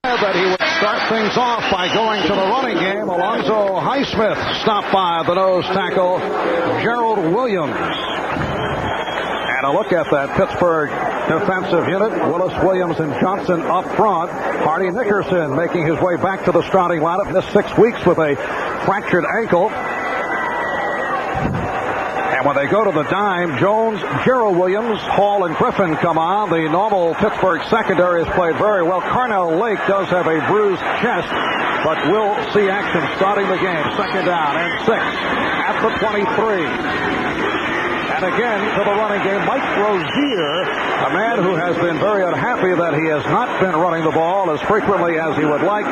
But he would start things off by going to the running game. Alonzo Highsmith stopped by the nose tackle, Gerald Williams. And a look at that Pittsburgh defensive unit. Willis, Williams, and Johnson up front. Hardy Nickerson making his way back to the starting lineup. Missed 6 weeks with a fractured ankle. When they go to the dime, Jones, Gerald Williams, Hall, and Griffin come on. The normal Pittsburgh secondary has played very well. Carnell Lake does have a bruised chest, but will see action starting the game. Second down and 6 at the 23. And again to the running game, Mike Rozier, a man who has been very unhappy that he has not been running the ball as frequently as he would like,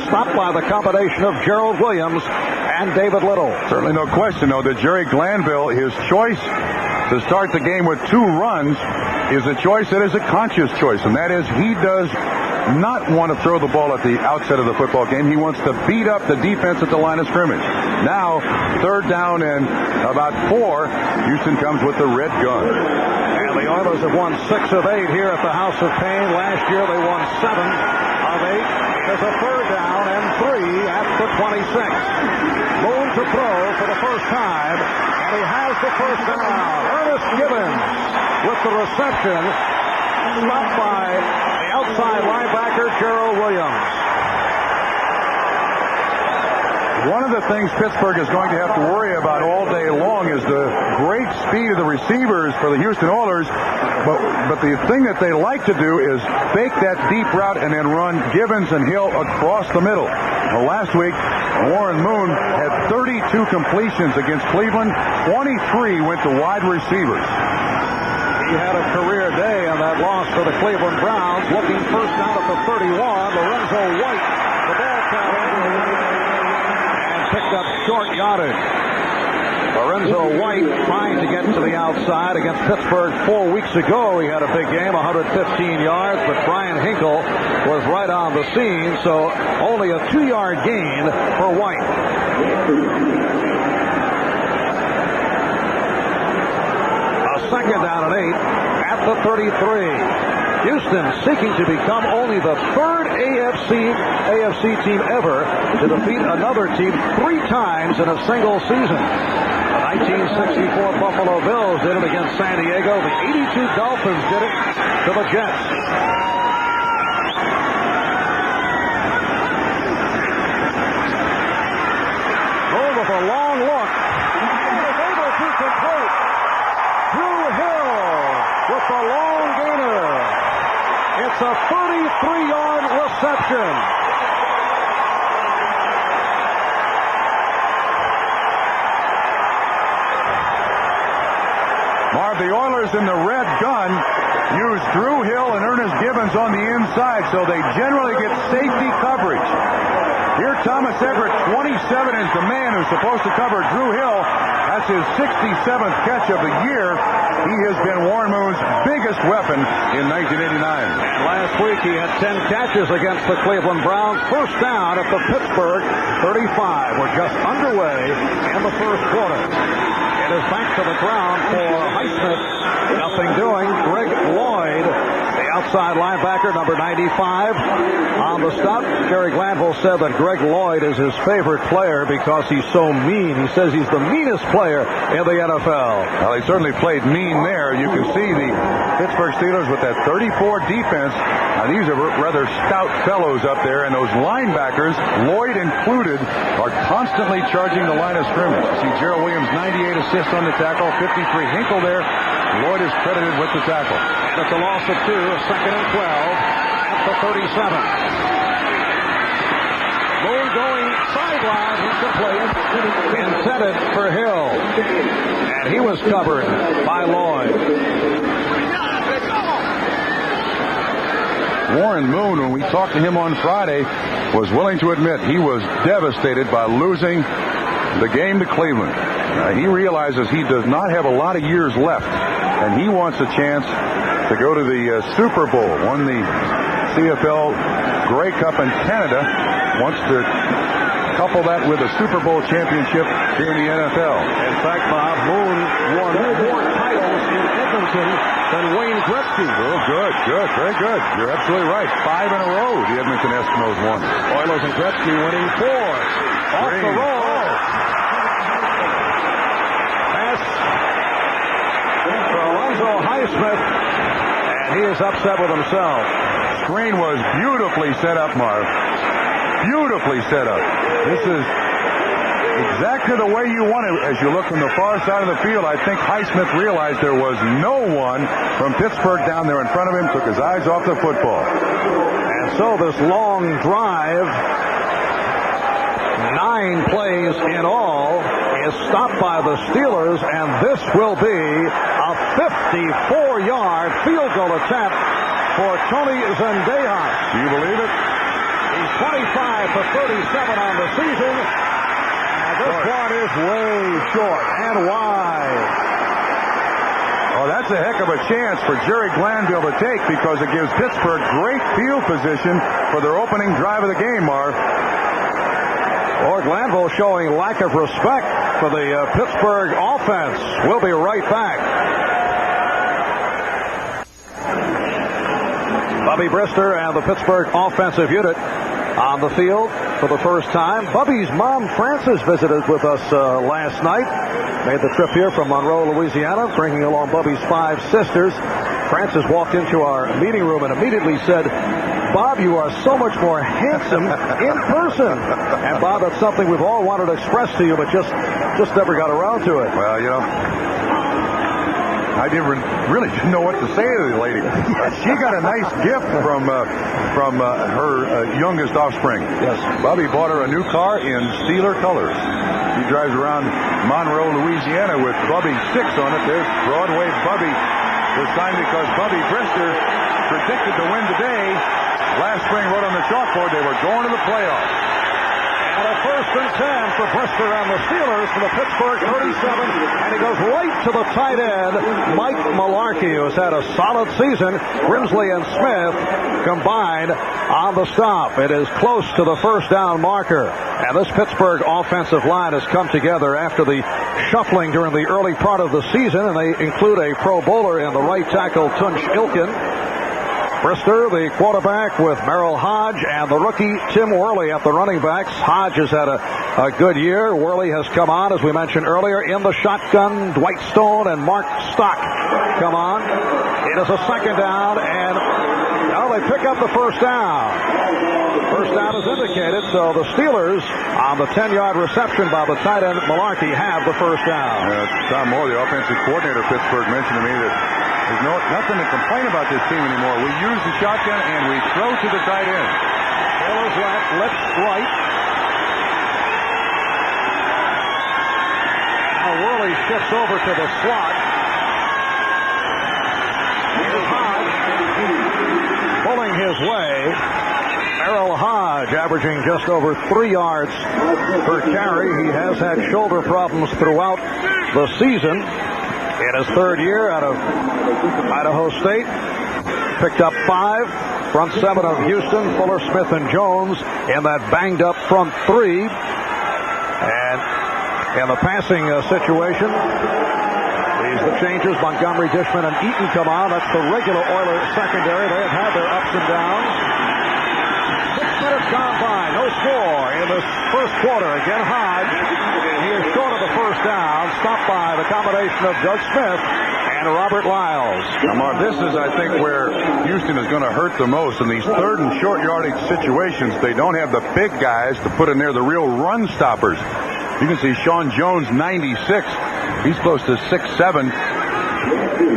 stopped by the combination of Gerald Williams and David Little. Certainly no question, though, that Jerry Glanville, his choice to start the game with 2 runs is a choice that is a conscious choice, and that is he does not want to throw the ball at the outset of the football game. He wants to beat up the defense at the line of scrimmage. Now, third down and about 4, Houston comes with the red gun. And the Oilers have won 6 of 8 here at the House of Pain. Last year they won 7 of 8. There's a third down and 3 at the 26. Moon to throw for the first time, and he has the first down. Ernest Gibbons with the reception, stopped by the outside linebacker, Gerald Williams. One of the things Pittsburgh is going to have to worry about all day long is the great speed of the receivers for the Houston Oilers. But the thing that they like to do is fake that deep route and then run Gibbons and Hill across the middle. Well, last week, Warren Moon had 32 completions against Cleveland. 23 went to wide receivers. He had a career day on that loss to the Cleveland Browns. Looking first down at the 31, Lorenzo White. The ball carrier and picked up short yardage. Lorenzo White trying to get to the outside against Pittsburgh 4 weeks ago. He had a big game, 115 yards, but Brian Hinkle was right on the scene, so only a 2-yard gain for White. Second down and 8 at the 33. Houston seeking to become only the 3rd AFC team ever to defeat another team 3 times in a single season. The 1964 Buffalo Bills did it against San Diego. The 82 Dolphins did it to the Jets. Goal with a long look. With the long gainer. It's a 33-yard reception. Marv, the Oilers in the red gun use Drew Hill and Ernest Gibbons on the inside, so they generally get safety coverage. Here Thomas Everett, 27, is the man who's supposed to cover Drew Hill. That's his 67th catch of the year. He has been Warren Moon's biggest weapon in 1989. And last week he had 10 catches against the Cleveland Browns. First down at the Pittsburgh 35. We're just underway in the first quarter. It is back to the ground for Highsmith. Nothing doing. Greg Lloyd, the outside linebacker, number 95, on the stop. Jerry Glanville said that Greg Lloyd is his favorite player because he's so mean. He says he's the meanest player in the NFL. Well, he certainly played mean there. You can see the Pittsburgh Steelers with that 34 defense. Now, these are rather stout fellows up there, and those linebackers, Lloyd included, are constantly charging the line of scrimmage. You see Gerald Williams, 98 assists on the tackle, 53 Hinkle there. Lloyd is credited with the tackle. And it's a loss of 2, second and 12 at the 37. Moon going sideline, incomplete, intended for Hill. And he was covered by Lloyd. Warren Moon, when we talked to him on Friday, was willing to admit he was devastated by losing the game to Cleveland. He realizes he does not have a lot of years left, and he wants a chance to go to the Super Bowl. Won the CFL Grey Cup in Canada, wants to couple that with a Super Bowl championship here in the NFL. In fact, Bob, Moon won more titles in Edmonton than Wayne Gretzky. Oh, good, very good. You're absolutely right. 5 in a row the Edmonton Eskimos won. Oilers and Gretzky winning 4. Off the roll. Pass for Alonzo Highsmith. And he is upset with himself. Screen was beautifully set up, Marv. Beautifully set up. This is exactly the way you want it. As you look from the far side of the field, I think Highsmith realized there was no one from Pittsburgh down there in front of him, took his eyes off the football. And so this long drive, 9 plays in all, is stopped by the Steelers, and this will be a 54-yard field goal attempt for Tony Zendejas. Do you believe it? He's 25 for 37 on the season. This one is way short and wide. Oh, that's a heck of a chance for Jerry Glanville to take, because it gives Pittsburgh great field position for their opening drive of the game, Marv. Or Glanville showing lack of respect for the Pittsburgh offense. We'll be right back. Bubby Brister and the Pittsburgh offensive unit on the field for the first time. Bubby's mom, Frances, visited with us last night. Made the trip here from Monroe, Louisiana, bringing along Bubby's 5 sisters. Frances walked into our meeting room and immediately said, "Bob, you are so much more handsome in person." And Bob, that's something we've all wanted to express to you, but just never got around to it. Well, you know, I really didn't know what to say to the lady. She got a nice gift from her youngest offspring. Yes. Bobby bought her a new car in Steeler colors. She drives around Monroe, Louisiana with Bubby 6 on it. There's Broadway Bubby this time, because Bubby Brister predicted to win today. Last spring wrote on the chalkboard they were going to the playoffs. And a 1st and 10 for Brister and the Steelers from the Pittsburgh 37. And he goes right to the tight end, Mike Mularkey, who's had a solid season. Grimsley and Smith combined on the stop. It is close to the first down marker. And this Pittsburgh offensive line has come together after the shuffling during the early part of the season. And they include a Pro Bowler in the right tackle, Tunch Ilkin. Brister, the quarterback, with Merrill Hodge and the rookie Tim Worley at the running backs. Hodge has had a good year. Worley has come on, as we mentioned earlier, in the shotgun. Dwight Stone and Mark Stock come on. It is a 2nd down, and now they pick up the first down. First down is indicated, so the Steelers, on the 10-yard reception by the tight end Mularkey, have the first down. Tom Moore, the offensive coordinator of Pittsburgh, mentioned to me that there's nothing to complain about this team anymore. We use the shotgun and we throw to the tight end. Taylor's left, Lips right. Now Worley shifts over to the slot. Here's Hodge pulling his way. Merrill Hodge averaging just over 3 yards per carry. He has had shoulder problems throughout the season. In his 3rd year out of Idaho State, picked up 5. Front 7 of Houston, Fuller, Smith, and Jones in that banged up front 3. And in the passing situation, these the changes. Montgomery, Dishman, and Eaton come on. That's the regular Oilers secondary. They have had their ups and downs. 6 minutes gone by. No score in this first quarter. Again, Hodge. He is short of the first down. Stopped by the combination of Doug Smith and Robert Lyles. Now, Mark, this is, I think, where Houston is going to hurt the most. In these 3rd and short yardage situations, they don't have the big guys to put in there, the real run stoppers. You can see Sean Jones, 96. He's close to 6'7".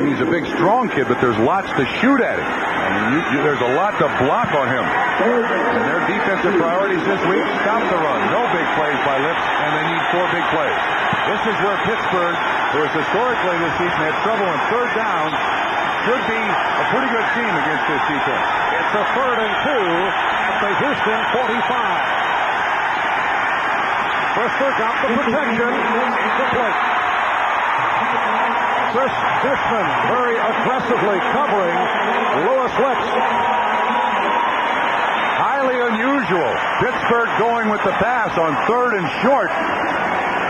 He's a big, strong kid, but there's lots to shoot at him. I mean, there's a lot to block on him. And their defensive priorities this week, stop the run. No big plays by Lips, and they need 4 big plays. This is where Pittsburgh, who has historically this season had trouble on 3rd down, should be a pretty good team against this defense. It's a 3rd and 2 at the Houston 45. Brister got the protection. Incomplete. Chris Dishman very aggressively covering Louis Lips. Highly unusual. Pittsburgh going with the pass on 3rd and short.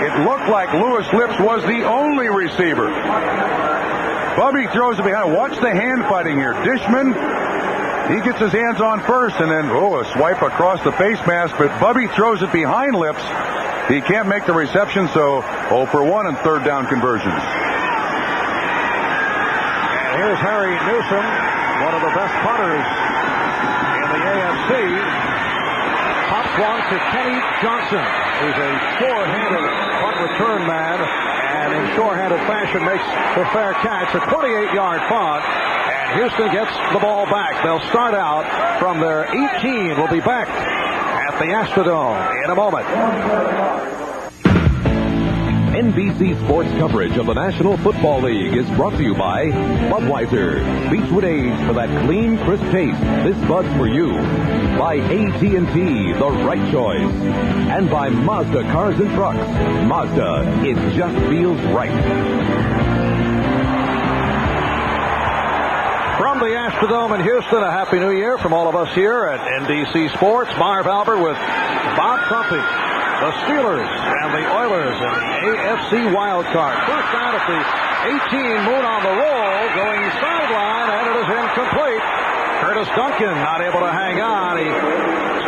It looked like Louis Lips was the only receiver. Bubby throws it behind. Watch the hand fighting here. Dishman He gets his hands on first, and then, a swipe across the face mask, but Bubby throws it behind Lips. He can't make the reception, so 0 for 1 in third down conversions. And here's Harry Newsom, one of the best punters in the AFC. Pops one to Kenny Johnson, who's a sure-handed punt return man, and in sure-handed fashion makes the fair catch, a 28-yard punt. Houston gets the ball back. They'll start out from their 18. We'll be back at the Astrodome in a moment. NBC Sports coverage of the National Football League is brought to you by Budweiser. Beechwood Age for that clean, crisp taste. This Bud's for you. By AT&T, the right choice. And by Mazda Cars and Trucks. Mazda, it just feels right. From the Astrodome in Houston, a Happy New Year from all of us here at NBC Sports. Marv Albert with Bob Trumpy, the Steelers and the Oilers in the AFC wild card. First down at the 18, Moon on the roll, going sideline, and it is incomplete. Curtis Duncan not able to hang on. He's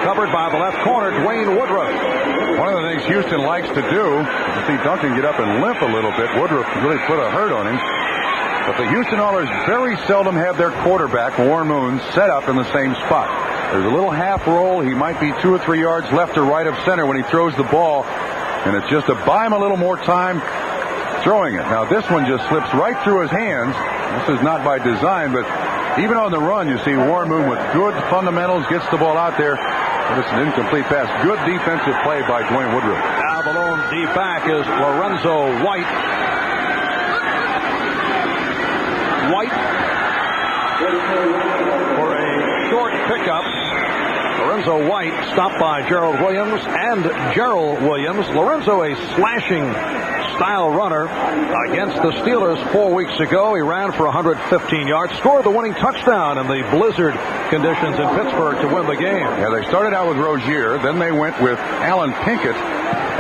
covered by the left corner, Dwayne Woodruff. One of the things Houston likes to do is to see Duncan get up and limp a little bit. Woodruff really put a hurt on him. But the Houston Oilers very seldom have their quarterback, Warren Moon, set up in the same spot. There's a little half roll. He might be 2 or 3 yards left or right of center when he throws the ball. And it's just to buy him a little more time throwing it. Now, this one just slips right through his hands. This is not by design, but even on the run, you see Warren Moon with good fundamentals, gets the ball out there. But it's an incomplete pass. Good defensive play by Dwayne Woodruff. Now the lone deep back is Lorenzo White. For a short pickup. Lorenzo White stopped by Gerald Williams and Gerald Williams. Lorenzo, a slashing style runner against the Steelers 4 weeks ago. He ran for 115 yards, scored the winning touchdown in the blizzard conditions in Pittsburgh to win the game. Yeah, they started out with Rozier, then they went with Alan Pinkett,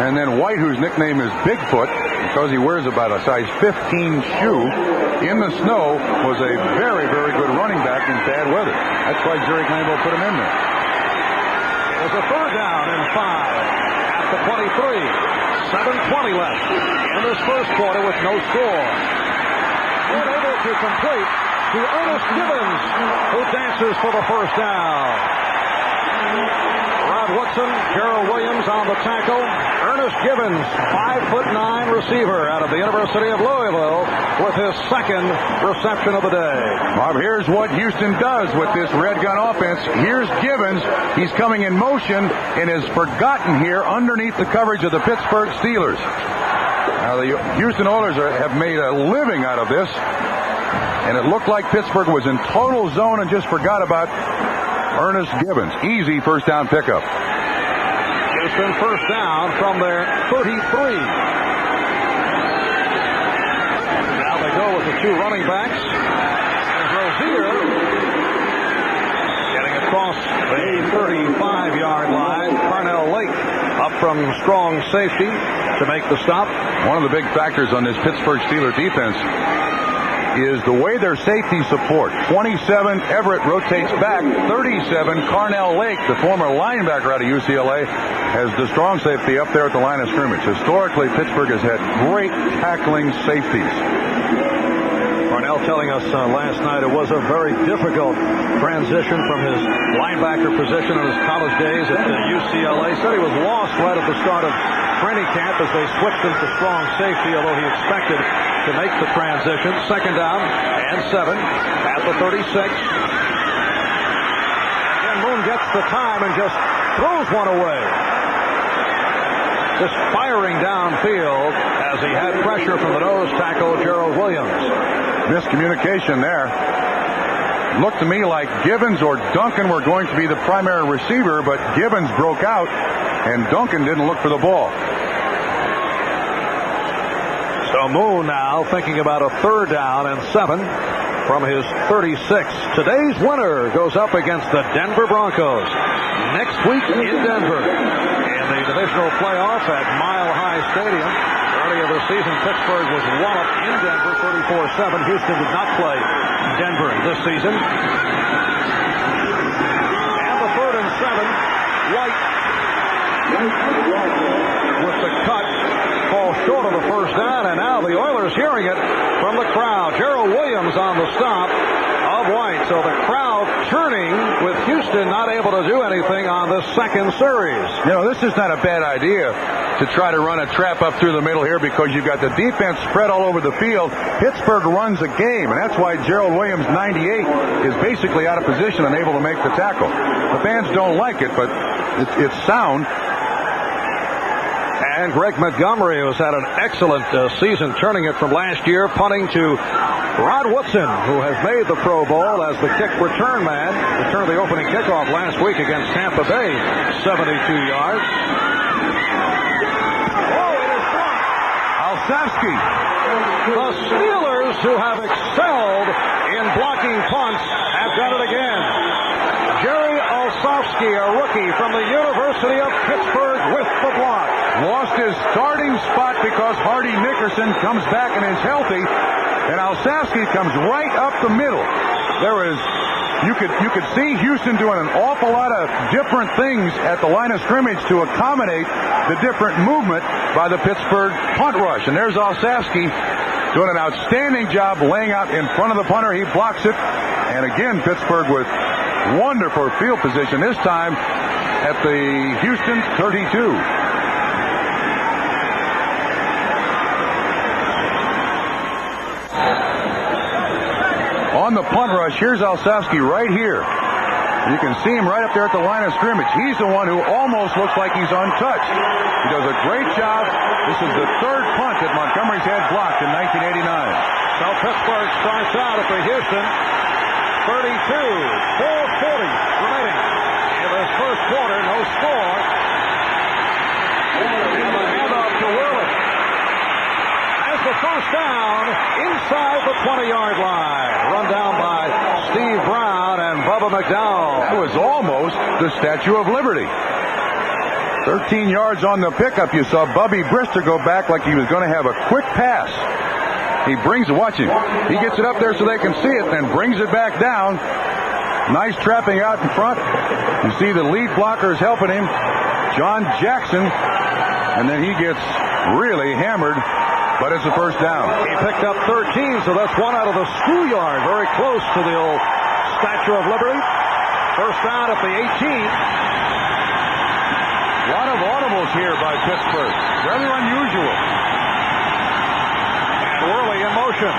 and then White, whose nickname is Bigfoot because he wears about a size 15 shoe in the snow, was a very, very good running back in bad weather. That's why Jerry Glanville put him in there. There's a third down and 5 at the 23. 7:20 left in this first quarter with no score. Unable to complete to Ernest Gibbons, who dances for the first down. Rod Woodson, Gerald Williams on the tackle. Ernest Gibbons, 5'9" receiver out of the University of Louisville, with his second reception of the day. Bob, here's what Houston does with this red gun offense. Here's Gibbons. He's coming in motion and is forgotten here underneath the coverage of the Pittsburgh Steelers. Now the Houston Oilers have made a living out of this, and it looked like Pittsburgh was in total zone and just forgot about Ernest Gibbons. Easy first down pickup. Houston first down from their 33. Now they go with the two running backs. There's Rozier getting across the 35-yard line. Carnell Lake up from strong safety to make the stop. One of the big factors on this Pittsburgh Steelers defense is the way their safety support. 27, Everett rotates back. 37, Carnell Lake, the former linebacker out of UCLA, has the strong safety up there at the line of scrimmage. Historically, Pittsburgh has had great tackling safeties. Carnell telling us last night it was a very difficult transition from his linebacker position in his college days at UCLA. Said he was lost right at the start of training camp as they switched him to strong safety, although he expected to make the transition. Second down and 7 at the 36. And Moon gets the time and just throws one away. Just firing downfield as he had pressure from the nose tackle, Gerald Williams. Miscommunication there. Looked to me like Gibbons or Duncan were going to be the primary receiver, but Gibbons broke out and Duncan didn't look for the ball. So Moon now thinking about a third down and 7 from his 36. Today's winner goes up against the Denver Broncos next week in Denver in the divisional playoff at Mile High Stadium. Earlier this season, Pittsburgh was walloped in Denver 34-7. Houston did not play Denver this season. White with the cut. Falls short of the first down, and now the Oilers hearing it from the crowd. Gerald Williams on the stop of White. So the crowd turning with Houston not able to do anything on the second series. You know, this is not a bad idea to try to run a trap up through the middle here because you've got the defense spread all over the field. Pittsburgh runs a game, and that's why Gerald Williams, 98, is basically out of position and able to make the tackle. The fans don't like it, but it's sound. And Greg Montgomery, who's had an excellent season, turning it from last year, punting to Rod Woodson, who has made the Pro Bowl as the kick return man. Returned the opening kickoff last week against Tampa Bay, 72 yards. Oh, it is blocked. Olszewski. The Steelers, who have excelled in blocking punts, have done it again. Jerry Olszewski, a rookie from the University of Pittsburgh, with the block. Lost his starting spot because Hardy Nickerson comes back and is healthy, and Olszewski comes right up the middle. You could see Houston doing an awful lot of different things at the line of scrimmage to accommodate the different movement by the Pittsburgh punt rush. And there's Olszewski doing an outstanding job laying out in front of the punter. He blocks it, and again Pittsburgh with wonderful field position, this time at the Houston 32. On the punt rush, here's Olszewski right here. You can see him right up there at the line of scrimmage. He's the one who almost looks like he's untouched. He does a great job. This is the third punt that Montgomery's had blocked in 1989. So Pittsburgh starts out at the Houston 32, 4:40 remaining in this first quarter. No score. And the handoff to Worley. As the first down inside the 20-yard line. Run down by Steve Brown and Bubba McDowell. That was almost the Statue of Liberty. 13 yards on the pickup. You saw Bubby Brister go back like he was going to have a quick pass. He brings it, watch him. He gets it up there so they can see it, then brings it back down. Nice trapping out in front. You see the lead blocker is helping him, John Jackson, and then he gets really hammered, but it's a first down. He picked up 13, so that's one out of the schoolyard, very close to the old Statue of Liberty. First down at the 18th. A lot of audibles here by Pittsburgh. Rather unusual. Worley in motion.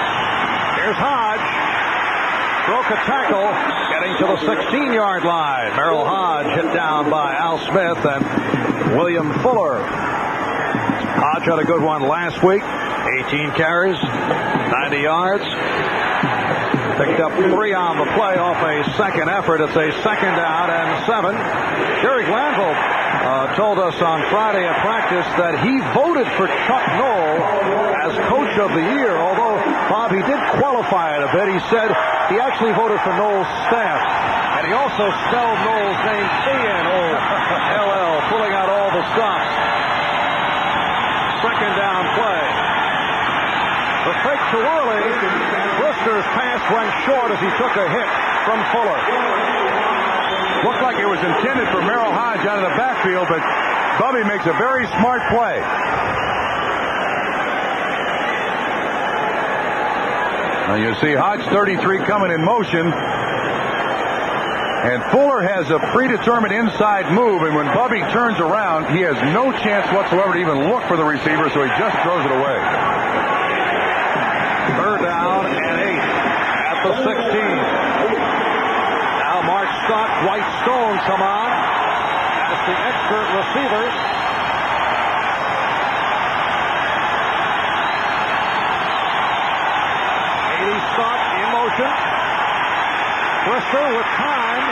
Here's Hodge. Broke a tackle, getting to the 16-yard line. Merrill Hodge hit down by Al Smith and William Fuller. Hodge had a good one last week. 18 carries, 90 yards. Picked up 3 on the play off a second effort. It's a second down and 7. Jerry Glanville told us on Friday at practice that he voted for Chuck Noll as Coach of the Year. Although, Bob, he did qualify it a bit. He said he actually voted for Noll's staff. And he also spelled Noll's name C-N-O-L-L, pulling out all the stops. Second down play. The fake to Worley. Brister's pass went short as he took a hit from Fuller. Looked like it was intended for Merrill Hodge out of the backfield, but Bubby makes a very smart play. Now you see Hodge 33 coming in motion. And Fuller has a predetermined inside move, and when Bubby turns around, he has no chance whatsoever to even look for the receiver, so he just throws it away. Third down and 8 at the 16. Now Mark Scott, White Stone come on as the expert receivers. Scott in motion. Brister with time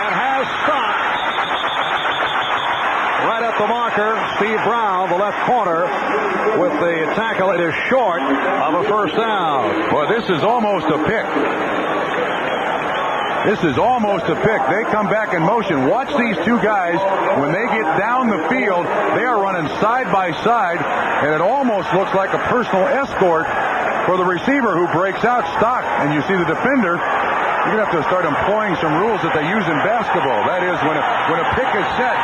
and has stopped right at the marker. Steve Brown, the left corner, with the tackle. It is short of a first down. Boy, this is almost a pick. This is almost a pick. They come back in motion. Watch these two guys. When they get down the field, they are running side by side, and it almost looks like a personal escort for the receiver who breaks out stock. And you see the defender, you're going to have to start employing some rules that they use in basketball. That is, when a pick is set,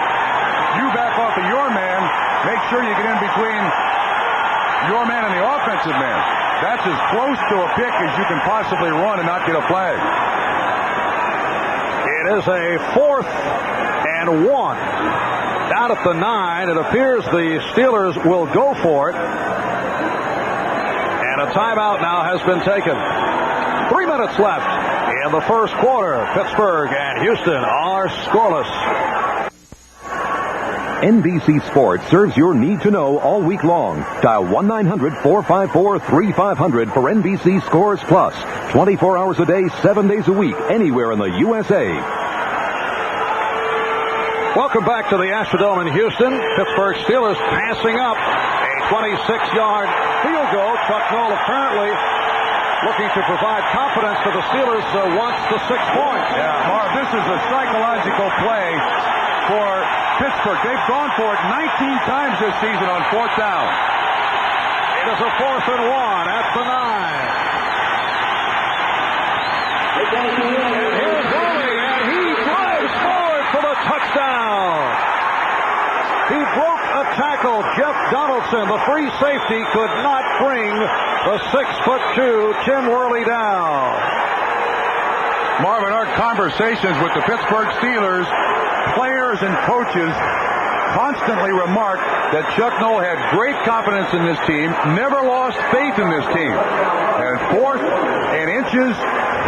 You back off of your man. Make sure you get in between your man and the offensive man. That's as close to a pick as you can possibly run and not get a flag. It is a 4th and 1. Down at the 9, it appears the Steelers will go for it. And a timeout now has been taken. 3 minutes left in the first quarter. Pittsburgh and Houston are scoreless. NBC Sports serves your need to know all week long. Dial 1-900-454-3500 for NBC Scores Plus. 24 hours a day, 7 days a week, anywhere in the USA. Welcome back to the Astrodome in Houston. Pittsburgh Steelers passing up a 26-yard field goal. Chuck Noll apparently looking to provide confidence to the Steelers once the 6 points. Yeah, Marv, this is a psychological play for Pittsburgh. They've gone for it 19 times this season on 4th down. It is a 4th and 1 at the 9. And here's Worley, and he drives forward for the touchdown. He broke a tackle. Jeff Donaldson, the free safety, could not bring the 6'2" Tim Worley down. Marvin, our conversations with the Pittsburgh Steelers players and coaches constantly remark that Chuck Noll had great confidence in this team, never lost faith in this team. And 4th and inches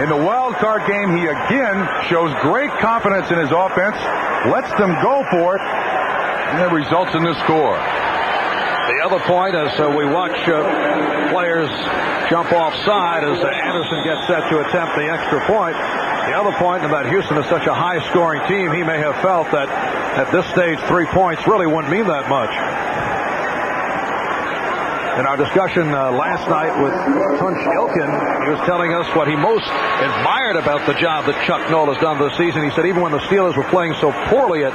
in the wild card game, he again shows great confidence in his offense, lets them go for it, and it results in the score. The other point, as we watch players jump offside as Anderson gets set to attempt the extra point, the other point about Houston is such a high-scoring team, he may have felt that at this stage 3 points really wouldn't mean that much. In our discussion last night with Tunch Ilkin, he was telling us what he most admired about the job that Chuck Noll has done this season. He said even when the Steelers were playing so poorly at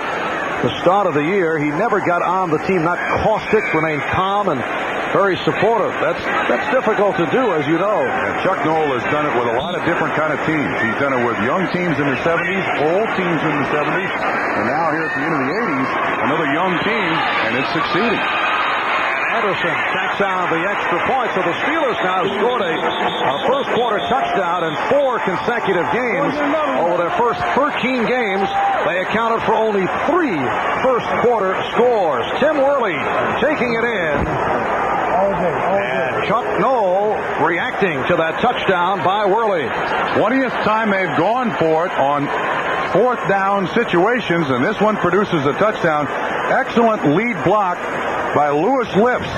the start of the year, he never got on the team, not caustic, remained calm and very supportive. That's difficult to do, as you know. And Chuck Noll has done it with a lot of different kind of teams. He's done it with young teams in the 70s, old teams in the 70s, and now here at the end of the 80s, another young team, and it's succeeding. Anderson tacks on the extra point, so the Steelers now have scored a first quarter touchdown in 4 consecutive games. Over their first 13 games, they accounted for only 3 first quarter scores. Tim Worley taking it in. And Chuck Noll reacting to that touchdown by Worley. 20th time they've gone for it on 4th down situations, and this one produces a touchdown. Excellent lead block by Lewis Lips.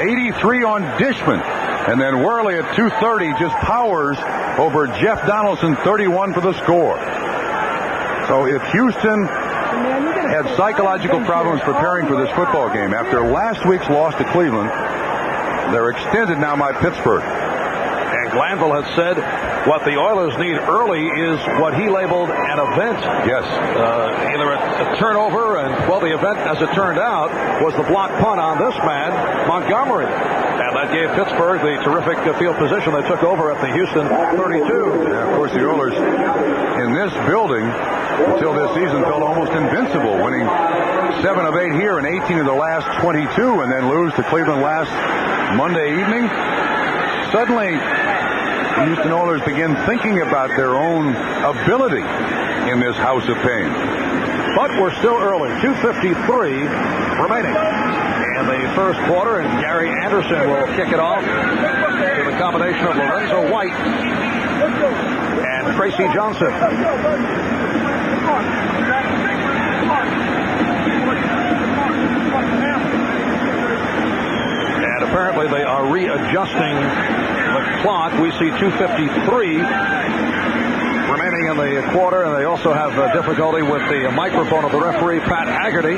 83 on Dishman. And then Worley at 2:30 just powers over Jeff Donaldson, 31 for the score. So if Houston had psychological problems preparing for this football game after last week's loss to Cleveland, they're extended now by Pittsburgh. And Glanville had said what the Oilers need early is what he labeled an event. Yes. Either a turnover, and, well, the event, as it turned out, was the block punt on this man, Montgomery. And that gave Pittsburgh the terrific field position they took over at the Houston 32. Yeah, of course, the Oilers in this building until this season felt almost invincible, winning 7 of 8 here and 18 of the last 22, and then lose to Cleveland last Monday evening. Suddenly, the Houston Oilers begin thinking about their own ability in this house of pain. But we're still early. 2:53 remaining in the first quarter, and Gary Anderson will kick it off with a combination of Lorenzo White and Tracy Johnson. And apparently they are readjusting the clock. We see 2:53 remaining in the quarter, and they also have difficulty with the microphone of the referee, Pat Haggerty.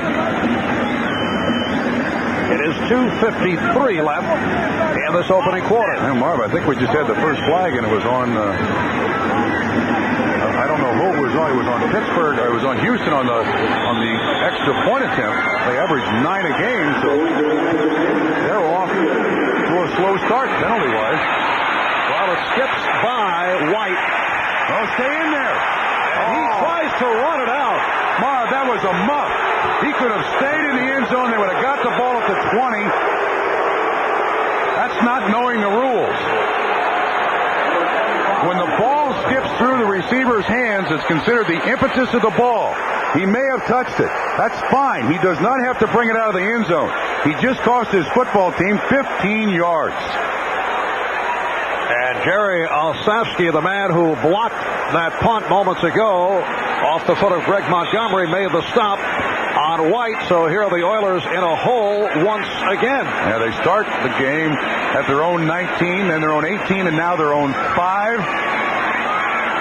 It is 2:53 left in this opening quarter. Now, Marv, I think we just had the first flag, and it was on, I don't know who it was on. It was on Pittsburgh. It was on Houston on the extra point attempt. They averaged 9 a game, so they're off to a slow start penalty-wise. Well, it skips by White. Oh, stay in there. And he tries to run it out. Marv, that was a muff. He could have stayed in the end zone. They would have got the ball at the 20. That's not knowing the rules. When the ball skips through the receiver's hands, it's considered the impetus of the ball. He may have touched it. That's fine. He does not have to bring it out of the end zone. He just cost his football team 15 yards. And Jerry Olszewski, the man who blocked that punt moments ago off the foot of Greg Montgomery, made the stop on White. So here are the Oilers in a hole once again. Yeah, they start the game at their own 19, then their own 18, and now their own 5.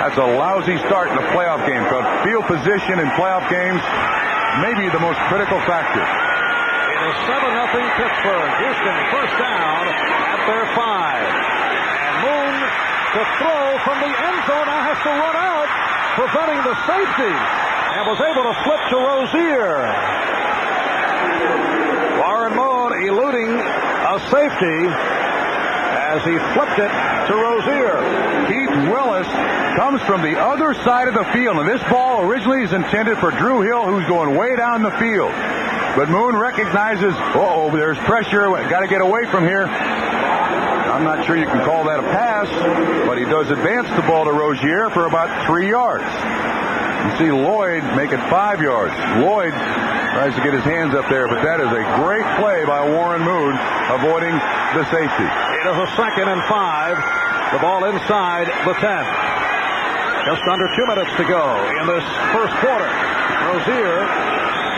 That's a lousy start in a playoff game, because field position in playoff games may be the most critical factor. It is 7-0 Pittsburgh. Houston first down at their 5. And Moon to throw from the end zone. Now has to run out, preventing the safety. And was able to flip to Rozier. Warren Moon eluding a safety as he flipped it to Rozier. Keith Willis comes from the other side of the field, and this ball originally is intended for Drew Hill, who's going way down the field. But Moon recognizes, there's pressure, got to get away from here. I'm not sure you can call that a pass, but he does advance the ball to Rozier for about 3 yards. You see Lloyd make it 5 yards. Lloyd tries to get his hands up there, but that is a great play by Warren Moon, avoiding the safety. It is a 2nd and 5. The ball inside the 10. Just under 2 minutes to go in this first quarter. Rozier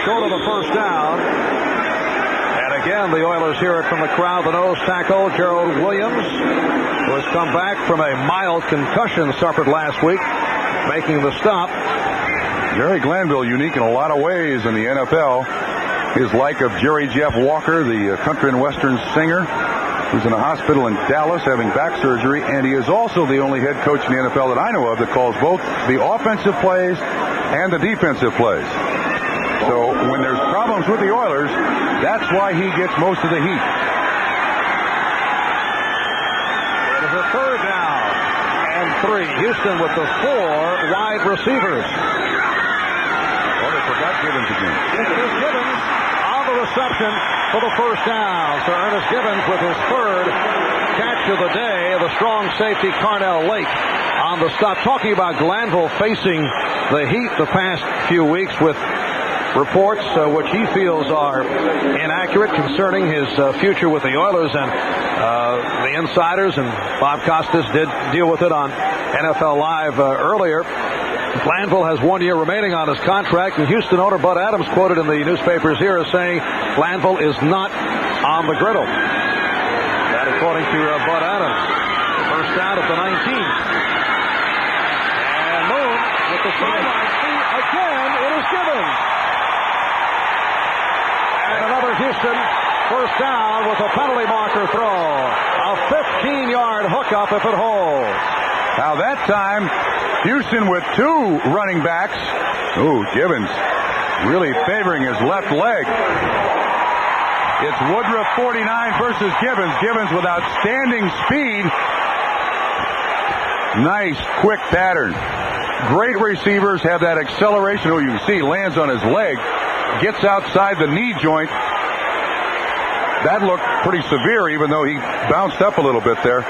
short of the first down. And again, the Oilers hear it from the crowd. The nose tackle, Gerald Williams, who has come back from a mild concussion suffered last week, making the stop. Jerry Glanville, unique in a lot of ways in the NFL. His like of Jerry Jeff Walker, the country and western singer, who's in a hospital in Dallas having back surgery, and he is also the only head coach in the NFL that I know of that calls both the offensive plays and the defensive plays. So when there's problems with the Oilers, that's why he gets most of the heat. It is a 3rd down and 3. Houston with the 4 wide receivers. They forgot Gibbons again. Here's Gibbons on the reception for the first down. So Ernest Gibbons with his 3rd catch of the day. The strong safety Carnell Lake on the stop. Talking about Glanville facing the heat the past few weeks with reports which he feels are inaccurate concerning his future with the Oilers, and the insiders and Bob Costas did deal with it on NFL Live earlier. Glanville has 1 year remaining on his contract, and Houston owner Bud Adams, quoted in the newspapers here, as saying Glanville is not on the griddle. That according to Bud Adams. First down at the 19th. And Moon with the sideline feed again. It is Gibbons. And another Houston first down with a penalty marker throw. A 15-yard hookup if it holds. Now that time, Houston with 2 running backs. Gibbons really favoring his left leg. It's Woodruff 49 versus Gibbons. Gibbons with outstanding speed. Nice quick pattern. Great receivers have that acceleration. You can see lands on his leg. Gets outside the knee joint. That looked pretty severe, even though he bounced up a little bit there.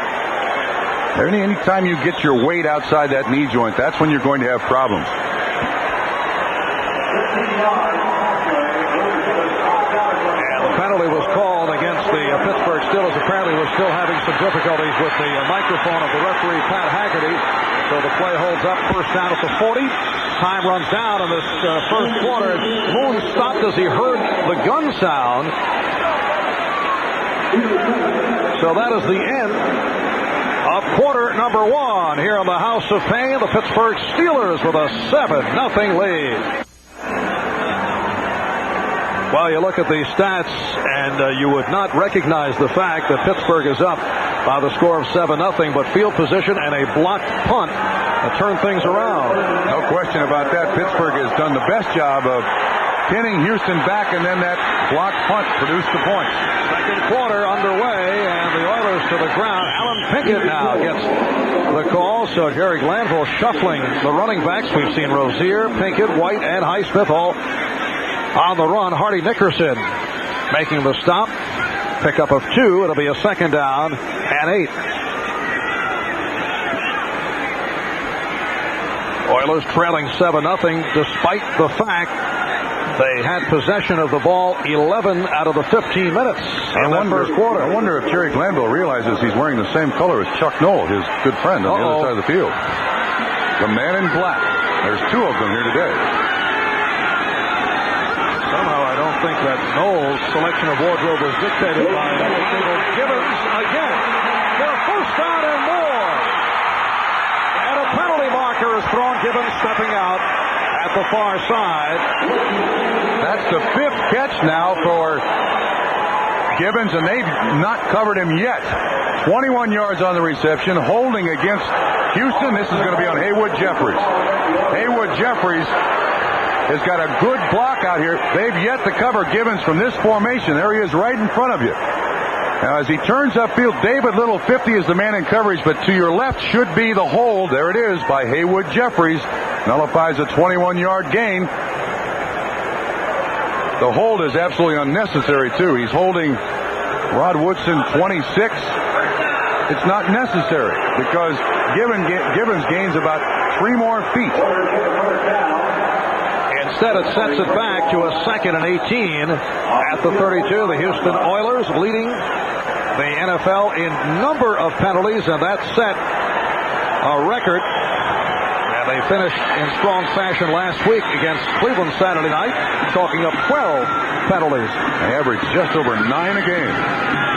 Anytime you get your weight outside that knee joint, that's when you're going to have problems. And the penalty was called against the Pittsburgh Steelers. Apparently was still having some difficulties with the microphone of the referee, Pat Haggerty. So the play holds up. First down at the 40. Time runs down in this first quarter. Moon stopped as he heard the gun sound. So that is the end of quarter number 1 here in the House of Pain. The Pittsburgh Steelers with a 7-0 lead. Well, you look at the stats, and you would not recognize the fact that Pittsburgh is up by the score of 7-0, but field position and a blocked punt turn things around. No question about that. Pittsburgh has done the best job of pinning Houston back, and then that blocked punt produced the points. Second quarter underway, and the Oilers to the ground. Alan Pinkett now gets the call, so Jerry Glanville shuffling the running backs. We've seen Rozier, Pinkett, White, and Highsmith all On the run, Hardy Nickerson making the stop. Pickup of 2. It'll be a second down and 8. Oilers trailing 7-0 despite the fact they had possession of the ball 11 out of the 15 minutes in that first quarter. I wonder if Jerry Glanville realizes he's wearing the same color as Chuck Noll, his good friend on the other side of the field. The man in black. There's 2 of them here today. Somehow I don't think that Noll's selection of wardrobe was dictated by Gibbons again. For a first down and more. And a penalty marker is thrown. Gibbons stepping out at the far side. That's the 5th catch now for Gibbons, and they've not covered him yet. 21 yards on the reception, holding against Houston. This is going to be on Haywood Jeffries. Haywood Jeffries has got a good block out here. They've yet to cover Gibbons from this formation. There he is right in front of you. Now, as he turns upfield, David Little, 50, is the man in coverage, but to your left should be the hold. There it is by Haywood Jeffries. Nullifies a 21-yard gain. The hold is absolutely unnecessary, too. He's holding Rod Woodson, 26. It's not necessary because Gibbons gains about 3 more feet. Instead, it sets it back to a 2nd and 18 at the 32. The Houston Oilers leading the NFL in number of penalties, and that set a record. And they finished in strong fashion last week against Cleveland Saturday night, chalking up 12 penalties. They average just over 9 a game.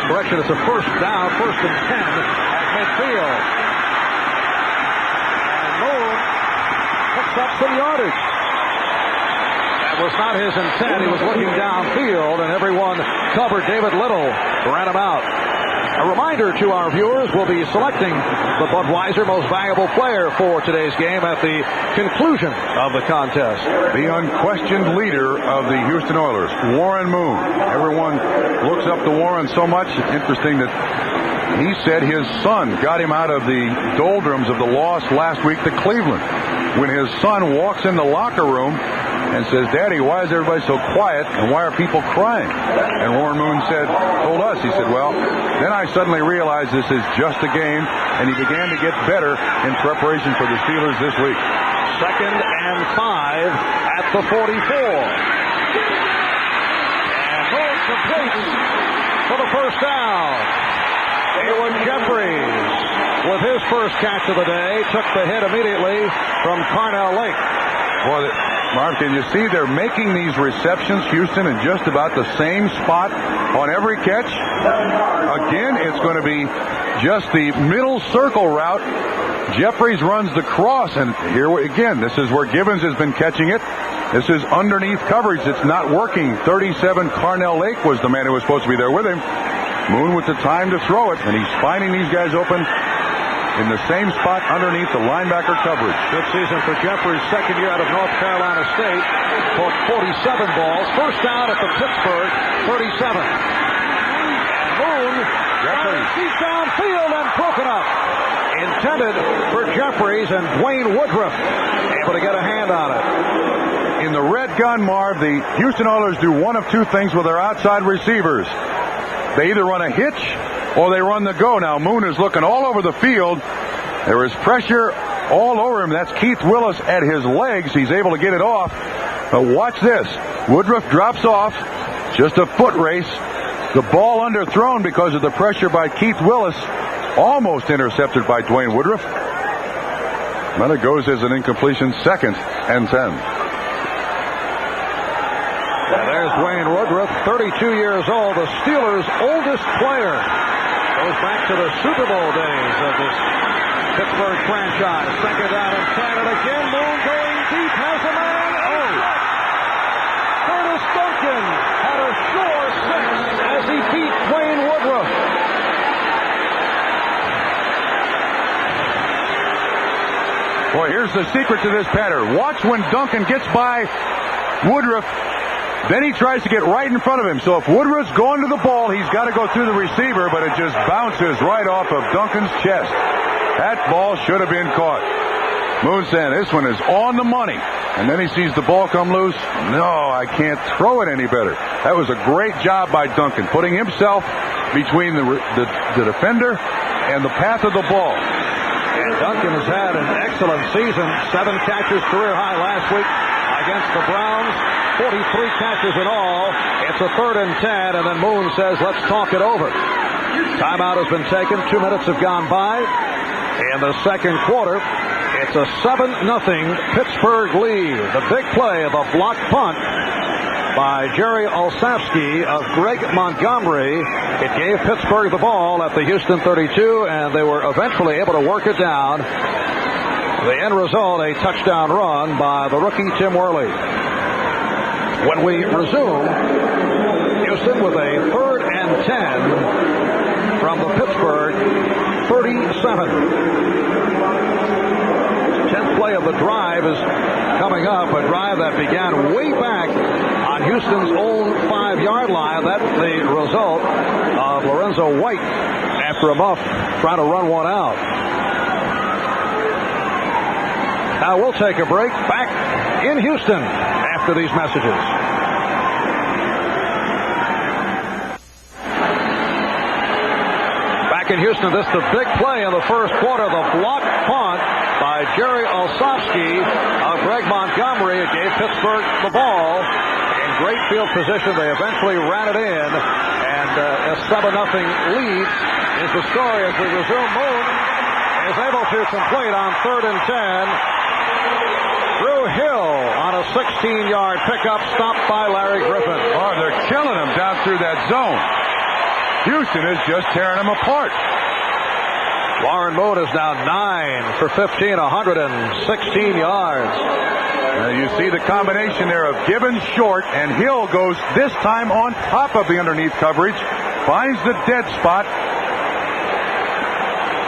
Correction, it's a first down, 1st and 10 at midfield. And Moon picks up some yardage. That was not his intent. He was looking downfield, and everyone covered. David Little ran him out. A reminder to our viewers, we'll be selecting the Budweiser Most Valuable Player for today's game at the conclusion of the contest. The unquestioned leader of the Houston Oilers, Warren Moon. Everyone looks up to Warren so much. It's interesting that he said his son got him out of the doldrums of the loss last week to Cleveland. When his son walks in the locker room and says, "Daddy, why is everybody so quiet and why are people crying?" And Warren Moon told us, he said, "Well, then I suddenly realized this is just a game," and he began to get better in preparation for the Steelers this week. 2nd and 5 at the 44. And Moon completes for the first down. Haywood Jeffries, with his first catch of the day, took the hit immediately from Carnell Lake. Boy, Mark, can you see they're making these receptions, Houston, in just about the same spot on every catch? Again, it's going to be just the middle circle route. Jeffries runs the cross, and here again, this is where Gibbons has been catching it. This is underneath coverage. It's not working. 37, Carnell Lake was the man who was supposed to be there with him. Moon with the time to throw it, and he's finding these guys open in the same spot underneath the linebacker coverage. Good season for Jeffries, 2nd year out of North Carolina State. Caught 47 balls. First down at the Pittsburgh 37. Moon, he's downfield and broken up. Intended for Jeffries, and Dwayne Woodruff able to get a hand on it. In the red gun, Marv, the Houston Oilers do one of 2 things with their outside receivers. They either run a hitch or they run the go. Now, Moon is looking all over the field. There is pressure all over him. That's Keith Willis at his legs. He's able to get it off. But watch this. Woodruff drops off. Just a foot race. The ball underthrown because of the pressure by Keith Willis. Almost intercepted by Dwayne Woodruff. But it goes as an incompletion, 2nd and 10. There's Dwayne Woodruff, 32 years old, the Steelers' oldest player. Goes back to the Super Bowl days of this Pittsburgh franchise. 2nd down and 10, and again Moon going deep, has a man. Oh! Curtis Duncan had a sure 6 as he beat Dwayne Woodruff. Boy, here's the secret to this pattern. Watch when Duncan gets by Woodruff. Then he tries to get right in front of him. So if Woodruff's going to the ball, he's got to go through the receiver, but it just bounces right off of Duncan's chest. That ball should have been caught. Moon saying this one is on the money. And then he sees the ball come loose. No, I can't throw it any better. That was a great job by Duncan, putting himself between the defender and the path of the ball. And Duncan has had an excellent season. 7 catches, career high last week against the Browns. 43 catches in all. It's a 3rd and 10, and then Moon says, let's talk it over. Timeout has been taken. 2 minutes have gone by. In the second quarter, it's a 7-0 Pittsburgh lead. The big play of a block punt by Jerry Olszewski of Greg Montgomery. It gave Pittsburgh the ball at the Houston 32, and they were eventually able to work it down. The end result, a touchdown run by the rookie Tim Worley. When we resume, Houston with a 3rd and 10 from the Pittsburgh 37. 10th play of the drive is coming up, a drive that began way back on Houston's own 5-yard line. That's the result of Lorenzo White after a muff trying to run one out. Now we'll take a break. Back in Houston after these messages. Back in Houston, this is the big play in the first quarter. The block punt by Jerry Olszewski of Greg Montgomery. It gave Pittsburgh the ball in great field position. They eventually ran it in, and a 7-0 lead is the story as we resume. Moon is able to complete on 3rd and 10. Drew Hill on a 16-yard pickup, stopped by Larry Griffin. Oh, they're killing him down through that zone. Houston is just tearing him apart. Warren Moon is now 9 for 15, 116 yards. You see the combination there of Gibbons short, and Hill goes this time on top of the underneath coverage, finds the dead spot.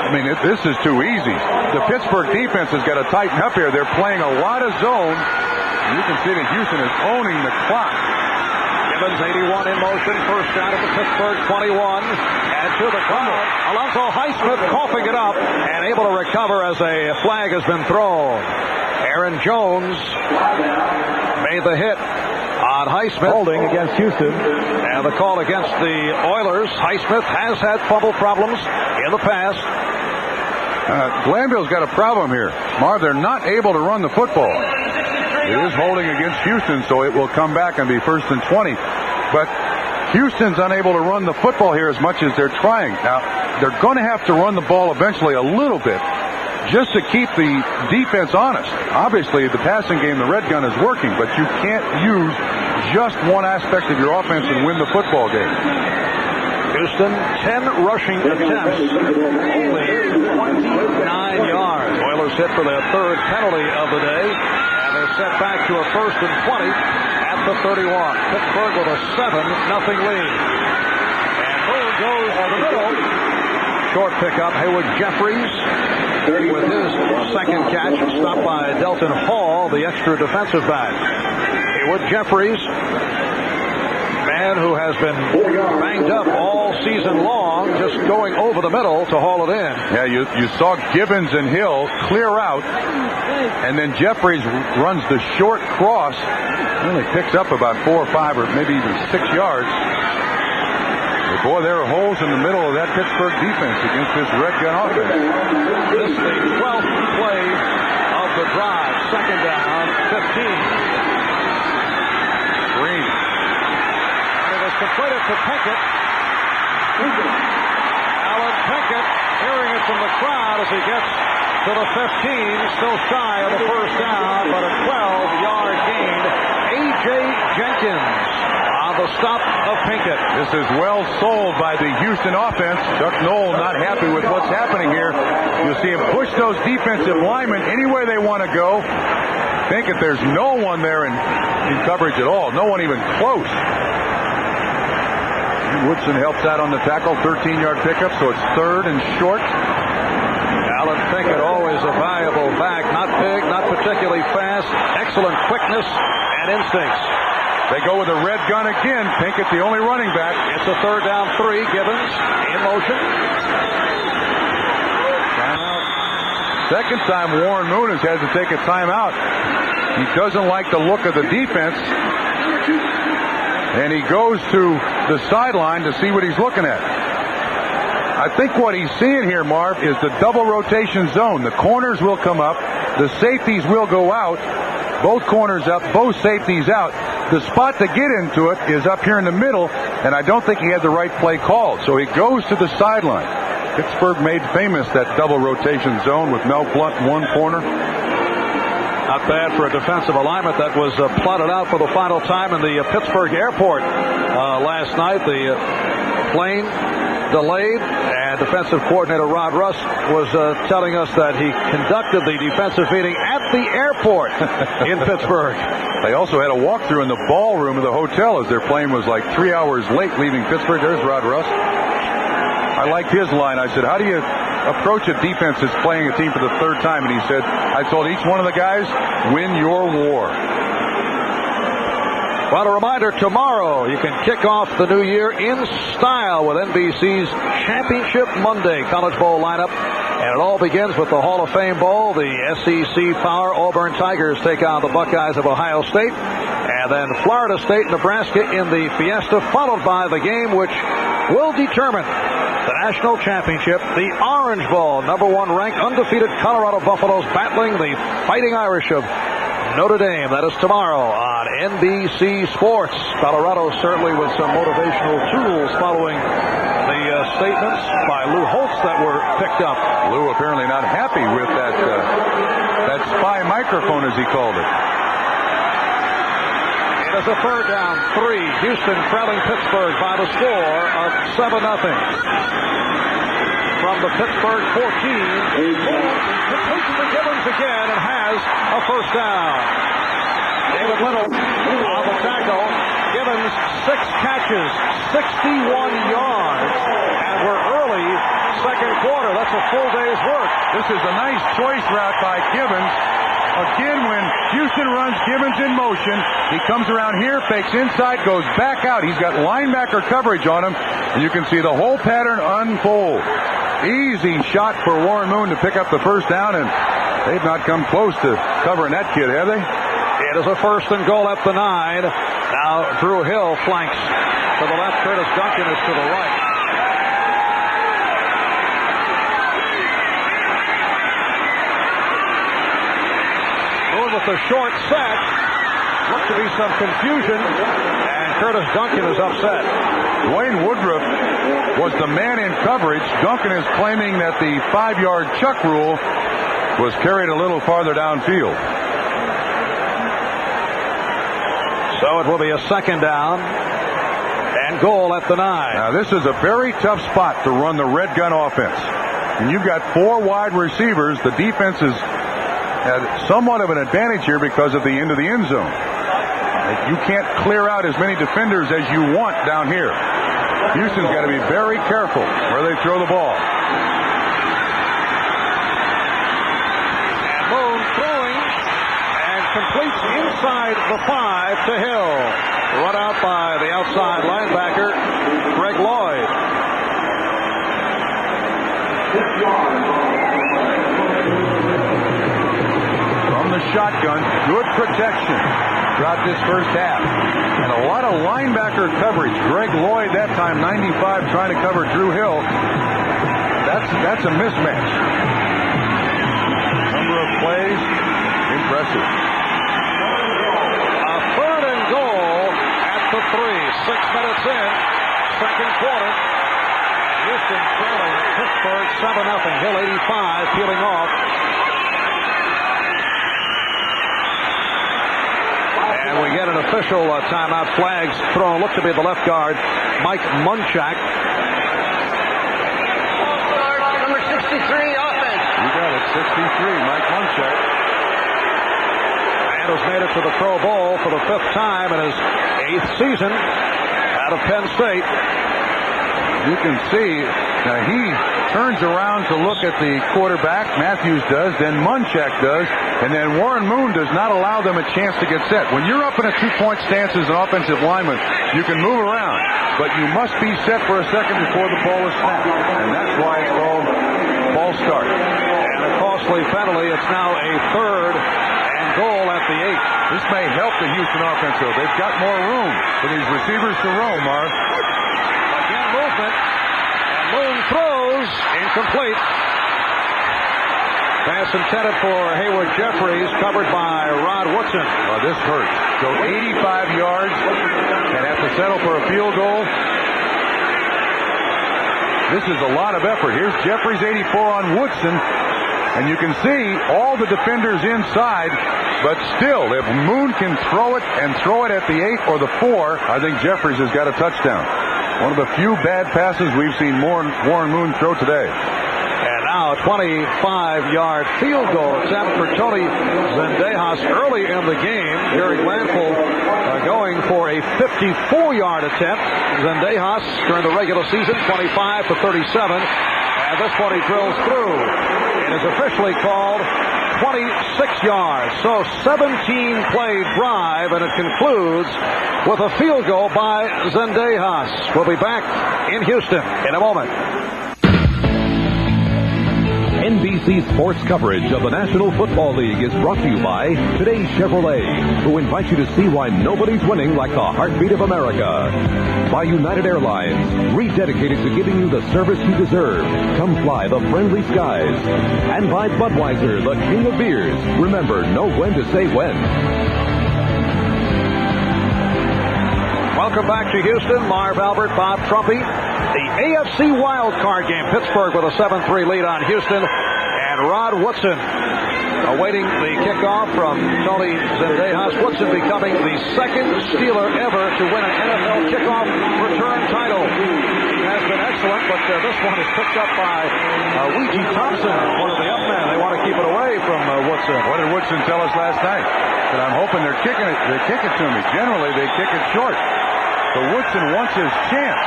I mean, this is too easy. The Pittsburgh defense has got to tighten up here. They're playing a lot of zone. And you can see that Houston is owning the clock. Gibbons 81 in motion, first down at the Pittsburgh 21, and to the crowd. Alonzo Highsmith coughing it up and able to recover as a flag has been thrown. Aaron Jones made the hit on Highsmith. Holding against Houston. And the call against the Oilers. Highsmith has had fumble problems in the past. Glanville's got a problem here. Marv, they're not able to run the football. It is holding against Houston, so it will come back and be 1st and 20. But Houston's unable to run the football here as much as they're trying. Now, they're going to have to run the ball eventually a little bit just to keep the defense honest. Obviously, the passing game, the red gun is working, but you can't use just one aspect of your offense and win the football game. Houston, 10 rushing attempts, only 29 yards. Oilers hit for their 3rd penalty of the day, and they're set back to a 1st and 20 at the 31. Pittsburgh with a 7-0 lead. And Moon goes to the middle. Short pickup, Haywood Jeffries with his 2nd catch, stopped by Delton Hall, the extra defensive back. Haywood Jeffries, man who has been banged up all season long, just going over the middle to haul it in. Yeah, you saw Gibbons and Hill clear out, and then Jeffries runs the short cross, really picks up about 4 or 5 or maybe even 6 yards. But boy, there are holes in the middle of that Pittsburgh defense against this red gun offense. This is the 12th play of the drive. 2nd down, 15. Green. Completed to Pinkett. Alan Pinkett hearing it from the crowd as he gets to the 15, still shy of the 1st down, but a 12-yard gain. A.J. Jenkins on the stop of Pinkett. This is well sold by the Houston offense. Chuck Noll not happy with what's happening here. You'll see him push those defensive linemen any way they want to go. Pinkett, there's no one there in coverage at all. No one even close. Woodson helps out on the tackle, 13-yard pickup, so it's 3rd and short. Alan Pinkett, always a valuable back, not big, not particularly fast, excellent quickness and instincts. They go with a red gun again. Pinkett, the only running back. It's a 3rd down 3. Gibbons in motion. Second time Warren Moon has had to take a timeout. He doesn't like the look of the defense. And he goes to the sideline to see what he's looking at. I think what he's seeing here, Marv, is the double rotation zone. The corners will come up. The safeties will go out. Both corners up, both safeties out. The spot to get into it is up here in the middle, and I don't think he had the right play called. So he goes to the sideline. Pittsburgh made famous that double rotation zone with Mel Blount in one corner. Not bad for a defensive alignment that was plotted out for the final time in the Pittsburgh airport last night. The plane delayed, and defensive coordinator Rod Russ was telling us that he conducted the defensive meeting at the airport in Pittsburgh. They also had a walkthrough in the ballroom of the hotel as their plane was like 3 hours late leaving Pittsburgh. There's Rod Russ. I liked his line. I said, how do you approach a defense that's playing a team for the third time? And he said, I told each one of the guys, win your war. Well, a reminder, tomorrow you can kick off the new year in style with NBC's Championship Monday College Bowl lineup. And it all begins with the Hall of Fame Bowl. The SEC power Auburn Tigers take on the Buckeyes of Ohio State. And then Florida State, Nebraska in the Fiesta, followed by the game which will determine the national championship, the Orange Bowl. Number 1 ranked undefeated Colorado Buffaloes battling the Fighting Irish of Notre Dame. That is tomorrow on NBC Sports. Colorado certainly with some motivational tools following the statements by Lou Holtz that were picked up. Lou apparently not happy with that spy microphone, as he called it. It is a third down, 3. Houston trailing Pittsburgh by the score of 7-0. From the Pittsburgh 14, completion to Gibbons again and has a first down. David Little on the tackle. Gibbons 6 catches, 61 yards, and we're early second quarter. That's a full day's work. This is a nice choice route by Gibbons. Again, when Houston runs Gibbons in motion, he comes around here, fakes inside, goes back out. He's got linebacker coverage on him, and you can see the whole pattern unfold. Easy shot for Warren Moon to pick up the first down, and they've not come close to covering that kid, have they? It is a 1st and goal at the 9. Now Drew Hill flanks to the left. Curtis Duncan is to the right. Moon with the short set. Looks to be some confusion, and Curtis Duncan is upset. Dwayne Woodruff was the man in coverage. Duncan is claiming that the 5-yard chuck rule was carried a little farther downfield. So it will be a 2nd down and goal at the 9. Now this is a very tough spot to run the red gun offense. And you've got 4 wide receivers. The defense has had somewhat of an advantage here because of the end of the end zone. You can't clear out as many defenders as you want down here. Houston's got to be very careful where they throw the ball. And Moon throwing and completes inside the 5 to Hill. Run out by the outside linebacker, Greg Lloyd. From the shotgun, good protection throughout this first half. And a lot of linebacker coverage. Greg Lloyd that time, 95, trying to cover Drew Hill. That's a mismatch. Number of plays, impressive. A 3rd and goal at the 3. 6 minutes in, second quarter. Houston trailing Pittsburgh 7-0. Hill 85, peeling off. And we get an official timeout. Flags thrown. Looked to be the left guard, Mike Munchak. Number 63, offense. You got it, 63, Mike Munchak. And has made it to the Pro Bowl for the 5th time in his 8th season out of Penn State. You can see he turns around to look at the quarterback. Matthews does, then Munchak does, and then Warren Moon does not allow them a chance to get set. When you're up in a 2-point stance as an offensive lineman, you can move around, but you must be set for a second before the ball is snapped, and that's why it's called false start. And a false costly penalty. It's now a 3rd and goal at the 8. This may help the Houston offense, though. They've got more room for these receivers to roam, Marv. Again, movement. And Moon throws. Incomplete. Pass intended for Hayward Jeffries, covered by Rod Woodson. Oh, this hurts. So 85 yards and have to settle for a field goal. This is a lot of effort. Here's Jeffries, 84 on Woodson. And you can see all the defenders inside. But still, if Moon can throw it and throw it at the 8 or the 4, I think Jeffries has got a touchdown. One of the few bad passes we've seen Warren Moon throw today. And now a 25-yard field goal attempt for Tony Zendejas early in the game. Jerry Glanville going for a 54-yard attempt. Zendejas during the regular season, 25 for 37. And this one he drills through. It is officially called 26 yards. So 17-play drive, and it concludes with a field goal by Zendejas. We'll be back in Houston in a moment. NBC Sports coverage of the National Football League is brought to you by Today's Chevrolet, who invites you to see why nobody's winning like the heartbeat of America. By United Airlines, rededicated to giving you the service you deserve. Come fly the friendly skies. And by Budweiser, the king of beers. Remember, know when to say when. Welcome back to Houston. Marv Albert, Bob Trumpy. The AFC wild card game. Pittsburgh with a 7-3 lead on Houston. And Rod Woodson awaiting the kickoff from Tony Zendejas. Woodson becoming the second Steeler ever to win an NFL kickoff return title. He has been excellent, but this one is picked up by Ouija Thompson, one of the up men. They want to keep it away from Woodson. What did Woodson tell us last night? That I'm hoping they're kicking it. They kick it to me. Generally, they kick it short. So Woodson wants his chance.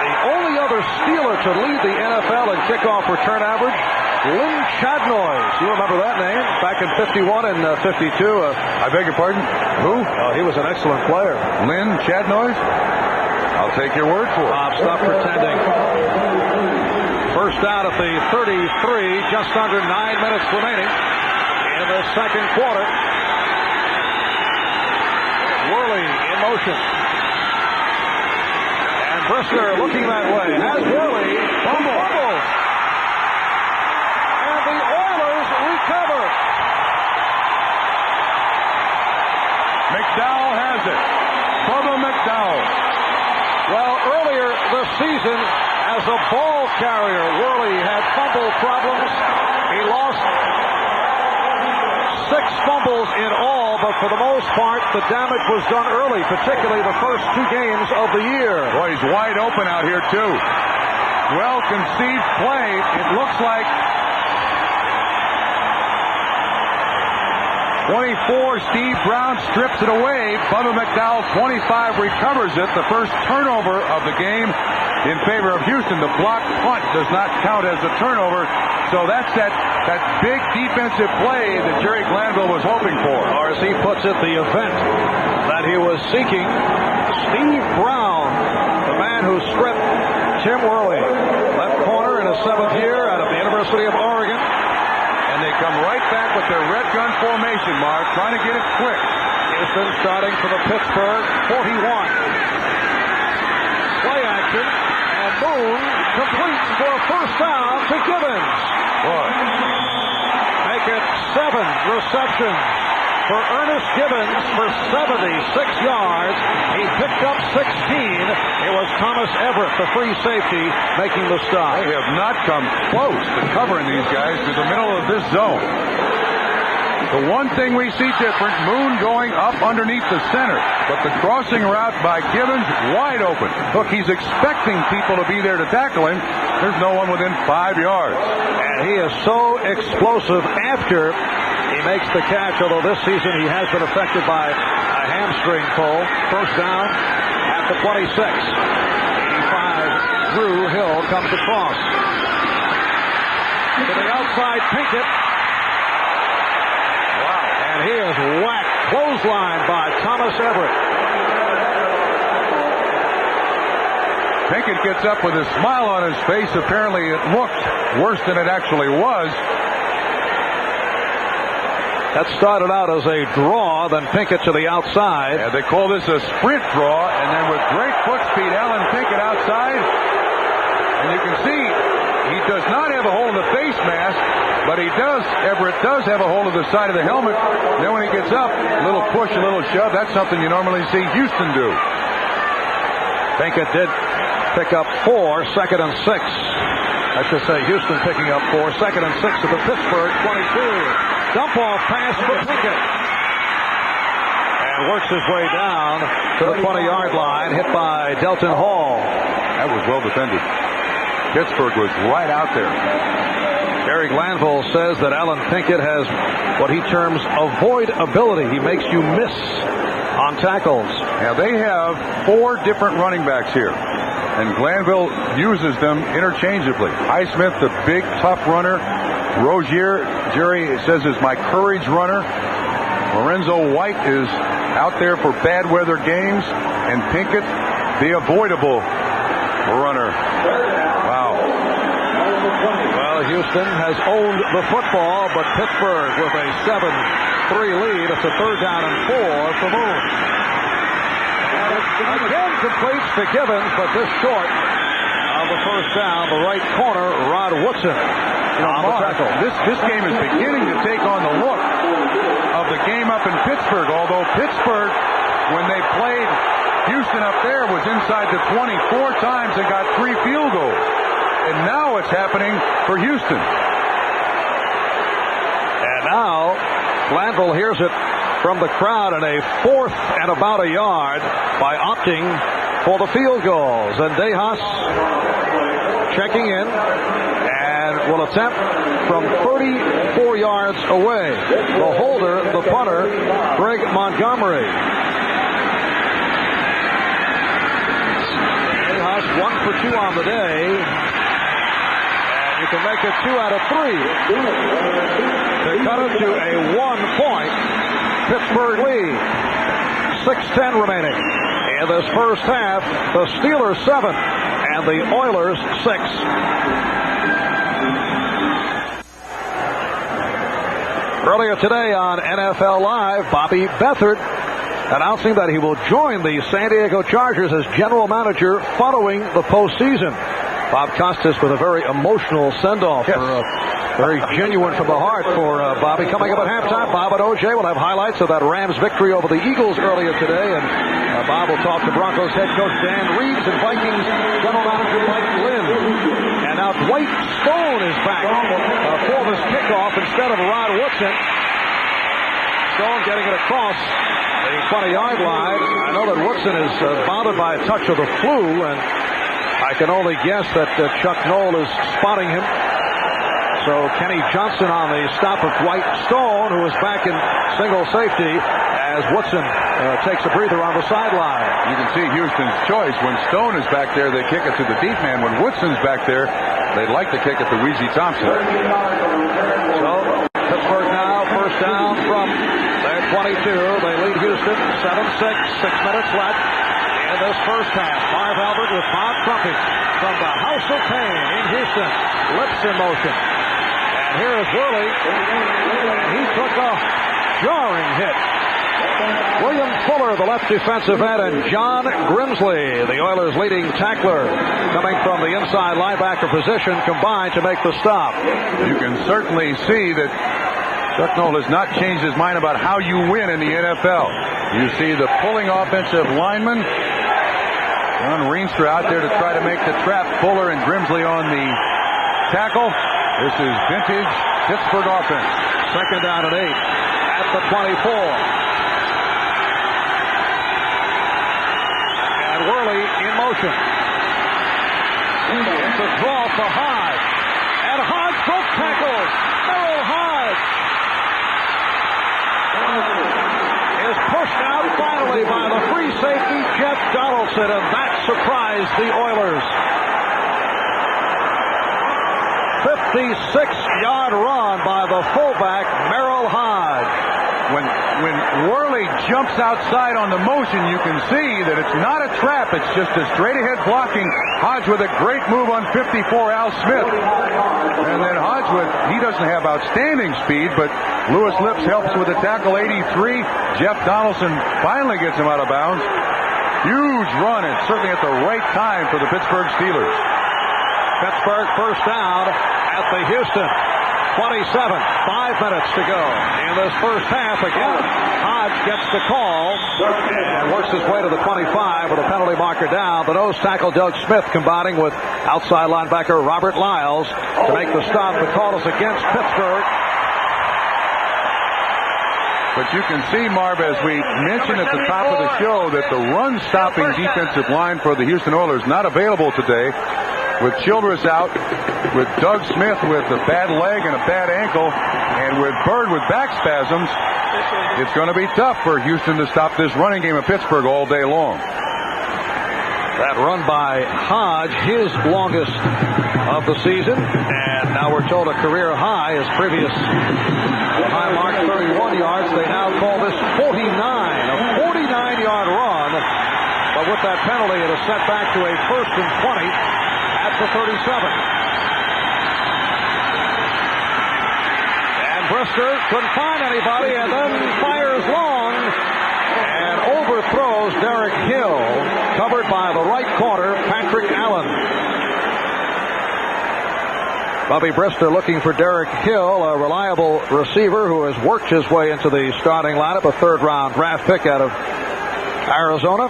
The only other Steeler to lead the NFL in kickoff return average, Lynn Chadnoys. You remember that name? Back in 51 and 52. I beg your pardon? Who? He was an excellent player. Lynn Chadnoys? I'll take your word for it. Bob, stop pretending. First down at the 33, just under 9 minutes remaining in the second quarter. Worley in motion. And Brisker looking that way. Has Worley. Fumbles. And the Oilers recover. McDowell has it. Bubba McDowell. Well, earlier this season, as a ball carrier, Worley had fumble problems. He lost 6 fumbles in all, but for the most part, the damage was done early, particularly the first 2 games of the year. Boy, he's wide open out here, too. Well-conceived play. It looks like 24, Steve Brown strips it away. Bubba McDowell, 25, recovers it. The first turnover of the game in favor of Houston. The blocked punt does not count as a turnover. So that's that big defensive play that Jerry Glanville was hoping for. Or as he puts it, the event that he was seeking. Steve Brown, the man who stripped Tim Worley. Left corner in his 7th year out of the University of Oregon. And they come right back with their red gun formation, Mark, trying to get it quick. Houston starting for the Pittsburgh 41. Play action, and Moon completes for a first down to Gibbons. Boy. Make it 7 receptions for Ernest Gibbons for 76 yards. He picked up 16. It was Thomas Everett, the free safety, making the stop. They have not come close to covering these guys to the middle of this zone. The one thing we see different, Moon going up underneath the center, but the crossing route by Gibbons wide open. Look, he's expecting people to be there to tackle him. There's no one within 5 yards. And he is so explosive after he makes the catch, although this season he has been affected by a hamstring pull. First down at the 26. 85, Drew Hill comes across. To the outside, Pinkett. And he is whacked, clotheslined by Thomas Everett. Pinkett gets up with a smile on his face. Apparently it looked worse than it actually was. That started out as a draw, then Pinkett to the outside. Yeah, they call this a sprint draw, and then with great foot speed, Alan Pinkett outside. And you can see he does not have a hold of the face mask, but Everett does have a hold of the side of the helmet. Then when he gets up, a little push, a little shove, that's something you normally see Houston do. Pinkett did pick up 4, 2nd and 6. I should say Houston picking up 4, 2nd and 6 at the Pittsburgh 22. Dump off pass for Pinkett. And works his way down to the 20-yard line, hit by Delton Hall. That was well defended. Pittsburgh was right out there. Gary Glanville says that Alan Pinkett has what he terms avoid ability. He makes you miss on tackles. Now they have 4 different running backs here, and Glanville uses them interchangeably. Highsmith, the big, tough runner. Rozier, Jerry says, is my courage runner. Lorenzo White is out there for bad weather games, and Pinkett, the avoidable runner. Wow. Well, Houston has owned the football, but Pittsburgh with a 7-3 lead. It's a 3rd down and 4 for Moon. Again completes to Givens, but this short of the 1st down, the right corner, Rod Woodson. This game is beginning to take on the look of the game up in Pittsburgh, although Pittsburgh, when they played Houston up there, was inside the 24 times and got 3 field goals. And now it's happening for Houston. And now Glanville hears it from the crowd in a 4th and about a yard by opting for the field goals. And DeHaas checking in and will attempt from 34 yards away. The holder, the punter, Greg Montgomery. DeHaas 1 for 2 on the day. And you can make it 2 out of 3. To cut it to a 1-point Pittsburgh lead. 6:10 remaining. In this first half, the Steelers 7 and the Oilers 6. Earlier today on NFL Live, Bobby Beathard announcing that he will join the San Diego Chargers as general manager following the postseason. Bob Costas with a very emotional send-off. Yes. Very genuine from the heart for Bobby. Coming up at halftime, Bob and OJ will have highlights of that Rams victory over the Eagles earlier today. And Bob will talk to Broncos head coach Dan Reeves and Vikings general manager Mike Lynn. And now Dwight Stone is back for this kickoff instead of Rod Woodson. Stone getting it across the 20-yard line. I know that Woodson is bothered by a touch of the flu, and I can only guess that Chuck Noll is spotting him. So Kenny Johnson on the stop of Dwight Stone, who is back in single safety as Woodson takes a breather on the sideline. You can see Houston's choice. When Stone is back there, they kick it to the deep man. When Woodson's back there, they'd like to kick it to Weezy Thompson. So Pittsburgh now first down from their 22. They lead Houston 7-6, 6 minutes left in this first half. Marv Albert with Bob Trumpy from the House of Pain in Houston. Lips in motion. And here is Worley. He took a jarring hit. William Fuller, the left defensive end, and John Grimsley, the Oilers' leading tackler, coming from the inside linebacker position, combined to make the stop. You can certainly see that Chuck Noll has not changed his mind about how you win in the NFL. You see the pulling offensive lineman, John Reenstra, out there to try to make the trap. Fuller and Grimsley on the tackle. This is vintage Pittsburgh offense. 2nd down and 8 at the 24. And Worley in motion. It's a draw for Hodge. And Hodge broke tackles. Merrill Hodge is pushed out finally by the free safety Jeff Donaldson, and that surprised the Oilers. 56-yard run by the fullback Merrill Hodge. When when Worley jumps outside on the motion, you can see that it's not a trap. It's just a straight-ahead blocking. Hodge with a great move on 54, Al Smith. And then Hodge he doesn't have outstanding speed, but Lewis Lips helps with the tackle, 83. Jeff Donaldson finally gets him out of bounds. Huge run, and certainly at the right time for the Pittsburgh Steelers. Pittsburgh first down at the Houston 27. 5 minutes to go in this first half. Again, Hodge gets the call and works his way to the 25 with a penalty marker down. The nose tackle, Doug Smith, combining with outside linebacker Robert Lyles to make the stop. The call is against Pittsburgh. But you can see, Marv, as we mentioned at the top of the show, that the run-stopping defensive line for the Houston Oilers not available today, with Childress out, with Doug Smith with a bad leg and a bad ankle, and with Bird with back spasms. It's going to be tough for Houston to stop this running game of Pittsburgh all day long. That run by Hodge, his longest of the season, and now we're told a career high. His previous high mark 31 yards. They now call this 49, a 49-yard run, but with that penalty, it is set back to a 1st and 20 at the 37. Brister couldn't find anybody and then fires long and overthrows Derek Hill, covered by the right corner, Patrick Allen. Bubby Brister looking for Derek Hill, a reliable receiver who has worked his way into the starting lineup, a 3rd-round draft pick out of Arizona.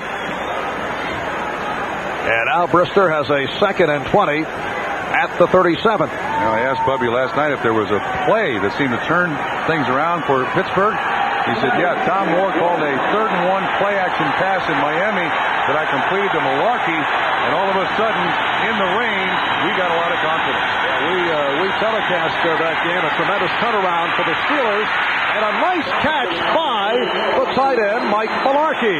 And now Brister has a 2nd and 20 at the 37. Now, I asked Bubby last night if there was a play that seemed to turn things around for Pittsburgh. He said, yeah, Tom Moore called a 3rd and 1 play-action pass in Miami that I completed to Milwaukee, and all of a sudden, in the rain, we got a lot of confidence. We telecast that game, a tremendous turnaround for the Steelers, and a nice catch by the tight end, Mike Mularkey.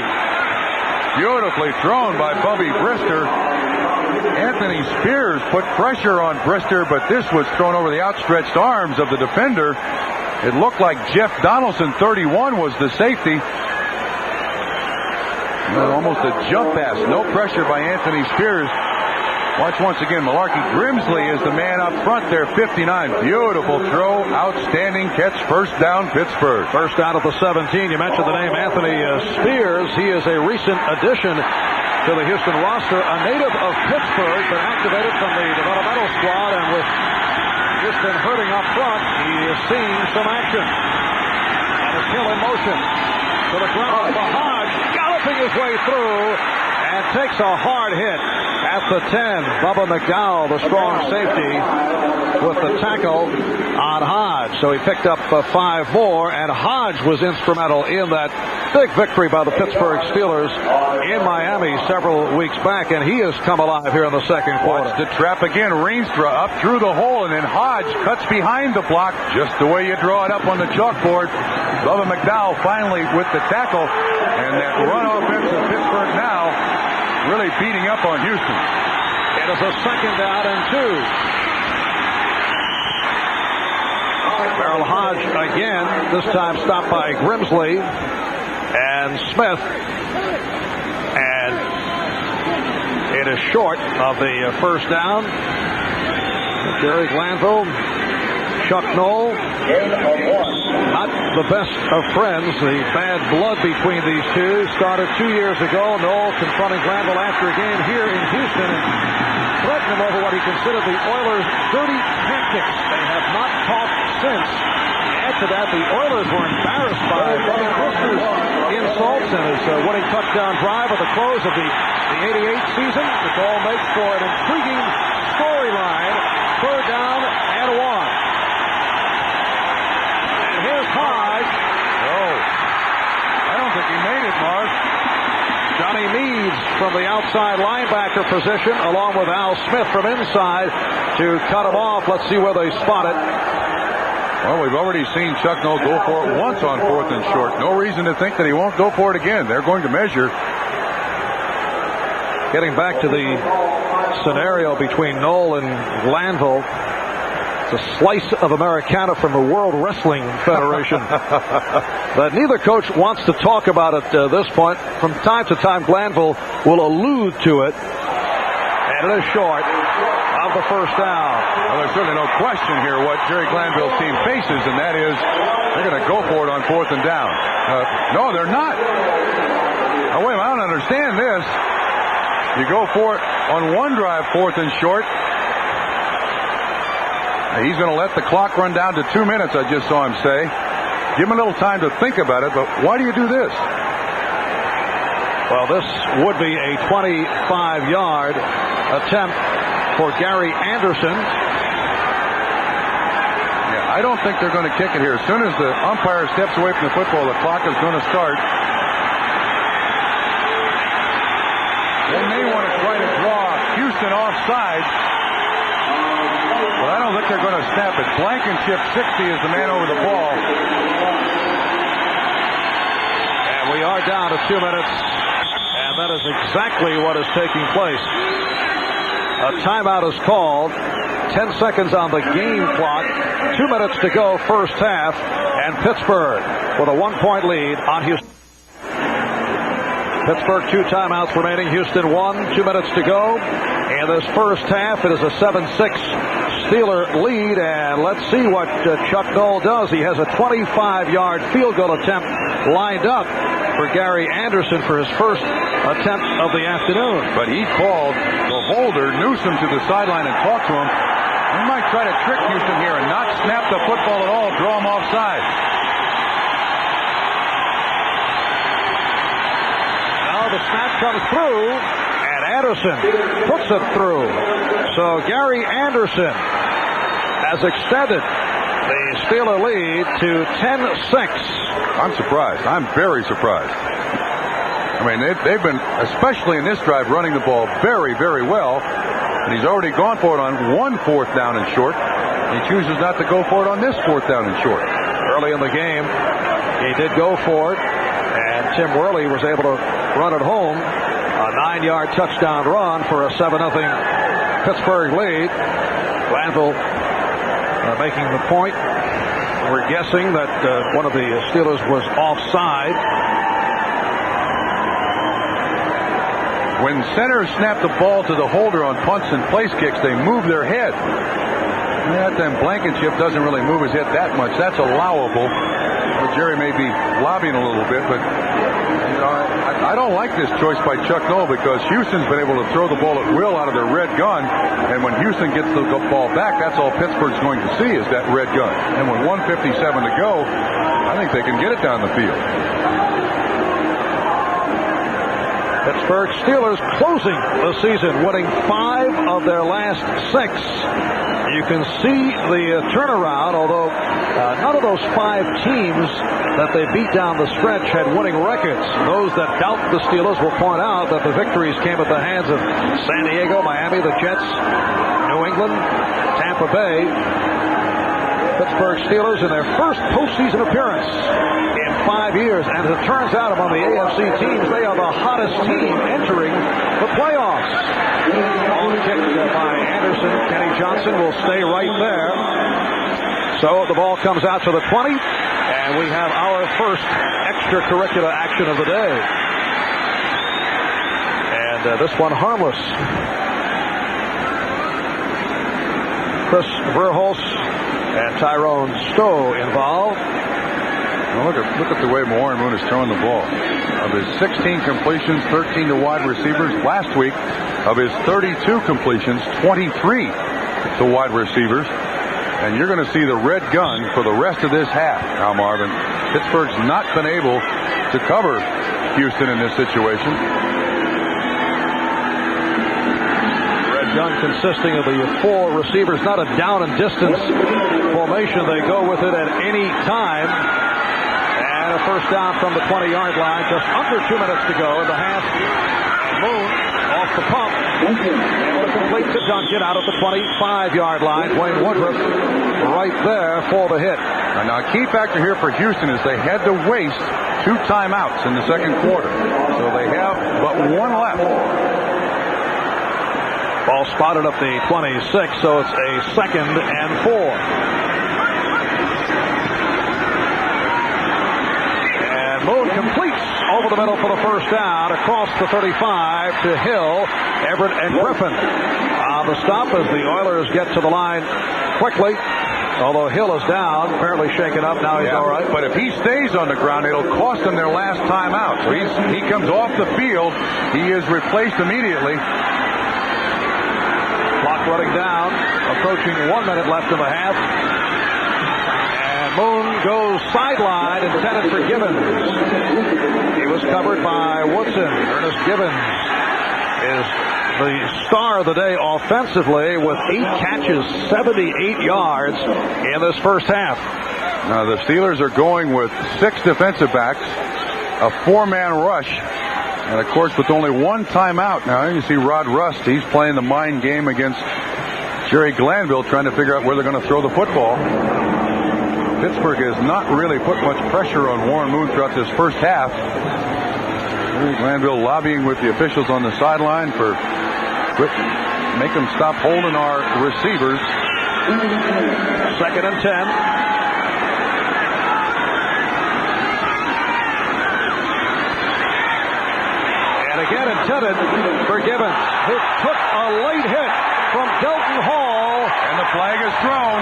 Beautifully thrown by Bubby Brister. Anthony Spears put pressure on Brister, but this was thrown over the outstretched arms of the defender. It looked like Jeff Donaldson, 31, was the safety. Almost a jump pass. No pressure by Anthony Spears. Watch once again. Mularkey Grimsley is the man up front there, 59. Beautiful throw. Outstanding catch. First down, Pittsburgh. First down at the 17. You mentioned the name Anthony Spears. He is a recent addition to the Houston roster, a native of Pittsburgh, but activated from the developmental squad, and with Houston hurting up front, he is seeing some action. And is still in motion to the ground for Hodge, galloping his way through, and takes a hard hit at the 10. Bubba McDowell, the strong safety, with the tackle on Hodge. So he picked up 5 more, and Hodge was instrumental in that big victory by the Pittsburgh Steelers in Miami several weeks back, and he has come alive here in the second quarter. Watch the trap again. Reenstra up through the hole, and then Hodge cuts behind the block just the way you draw it up on the chalkboard. Bubba McDowell finally with the tackle, and that run offense of Pittsburgh now really beating up on Houston. It is a 2nd down and 2. Merrill Hodge again, this time stopped by Grimsley and Smith, and it is short of the first down. Jerry Glanville, Chuck Noll, not the best of friends. The bad blood between these two started 2 years ago. Noll confronting Glanville after a game here in Houston and threatened him over what he considered the Oilers' dirty tactics. They have not talked since. Add to that, the Oilers were embarrassed by Bubby Brister's insults and his winning touchdown drive at the close of the 88 season, which all makes for an intriguing storyline. 3rd down and 1. And here's Hodge. Oh, I don't think he made it, Mark. Johnny Meads from the outside linebacker position, along with Al Smith from inside to cut him off. Let's see where they spot it. Well, we've already seen Chuck Noll go for it once on 4th and short. No reason to think that he won't go for it again. They're going to measure. Getting back to the scenario between Noll and Glanville, It's a slice of Americana from the World Wrestling Federation that neither coach wants to talk about at this point. From time to time, Glanville will allude to it. And it is short of the first down. Well, there's certainly no question here what Jerry Glanville's team faces, and that is they're going to go for it on 4th and down. No, they're not. Now, wait a minute, I don't understand this. You go for it on one drive, 4th and short. He's going to let the clock run down to 2 minutes, I just saw him say. Give him a little time to think about it, but why do you do this? Well, this would be a 25-yard attempt for Gary Anderson. Yeah, I don't think they're going to kick it here. As soon as the umpire steps away from the football, the clock is going to start. They may want to try to draw Houston offside. But I don't think they're going to snap it. Blankenship, 60, is the man over the ball. And we are down to 2 minutes. And that is exactly what is taking place. A timeout is called. 10 seconds on the game clock. 2 minutes to go, first half. And Pittsburgh with a 1-point lead on Houston. Pittsburgh 2 timeouts remaining. Houston 1. 2 minutes to go. In this first half, it is a 7-6 Steeler lead. And let's see what Chuck Noll does. He has a 25-yard field goal attempt lined up for Gary Anderson for his first attempt of the afternoon. But he called the holder, Newsom, to the sideline and talked to him. We might try to trick Houston here and not snap the football at all, draw him offside. Now the snap comes through, and Anderson puts it through. So Gary Anderson has extended the Steeler lead to 10-6. I'm surprised. I'm very surprised. I mean, they've been, especially in this drive, running the ball very, very well. And he's already gone for it on 1 4th down and short. He chooses not to go for it on this 4th down and short. Early in the game, he did go for it. And Tim Worley was able to run it home. A 9-yard touchdown run for a 7-0 Pittsburgh lead. Glanville making the point. We're guessing that one of the Steelers was offside. When centers snap the ball to the holder on punts and place kicks, they move their head. That then Blankenship doesn't really move his head that much. That's allowable. Well, Jerry may be lobbying a little bit, but you know, I don't like this choice by Chuck Noll because Houston's been able to throw the ball at will out of their red gun, and when Houston gets the ball back, that's all Pittsburgh's going to see is that red gun. And with 1:57 to go, I think they can get it down the field. Pittsburgh Steelers closing the season, winning 5 of their last 6. You can see the turnaround, although none of those 5 teams that they beat down the stretch had winning records. Those that doubt the Steelers will point out that the victories came at the hands of San Diego, Miami, the Jets, New England, Tampa Bay. Pittsburgh Steelers in their first postseason appearance in 5 years. And as it turns out, among the AFC teams, they are the hottest team entering the playoffs. Long kick by Anderson. Kenny Johnson will stay right there. So the ball comes out to the 20. And we have our first extracurricular action of the day. And this one harmless. Chris Verhulst and Tyrone Stowe involved. Well, look at the way Warren Moon is throwing the ball. Of his 16 completions, 13 to wide receivers. Last week, of his 32 completions, 23 to wide receivers. And you're going to see the red gun for the rest of this half. Now, Marvin, Pittsburgh's not been able to cover Houston in this situation. Gun consisting of the 4 receivers, not a down and distance formation. They go with it at any time. And a first down from the 20-yard line. Just under 2 minutes to go in the half. Moon off the pump. Able to complete to Duncan out at the 25-yard line. Wayne Woodruff right there for the hit. And now, a key factor here for Houston is they had to waste 2 timeouts in the second quarter. So they have but 1 left. Ball spotted up the 26, so it's a 2nd and 4. And Moon completes over the middle for the first down across the 35 to Hill, Everett, and Griffin. On the stop as the Oilers get to the line quickly. Although Hill is down, apparently shaken up. Now he's all right. But if he stays on the ground, it'll cost them their last timeout. So he comes off the field. He is replaced immediately. Clock running down, approaching 1 minute left in the half. And Moon goes sideline, intended for Gibbons. He was covered by Woodson. Ernest Gibbons is the star of the day offensively with 8 catches, 78 yards in this first half. Now the Steelers are going with 6 defensive backs, a 4-man rush, and of course with only 1 timeout. Now you see Rod Rust, he's playing the mind game against Jerry Glanville, trying to figure out where they're going to throw the football. Pittsburgh has not really put much pressure on Warren Moon throughout this first half. Jerry Glanville lobbying with the officials on the sideline for make them stop holding our receivers. 2nd and 10. And again intended for Gibbons, who took a late hit from Delton Hall. And the flag is thrown.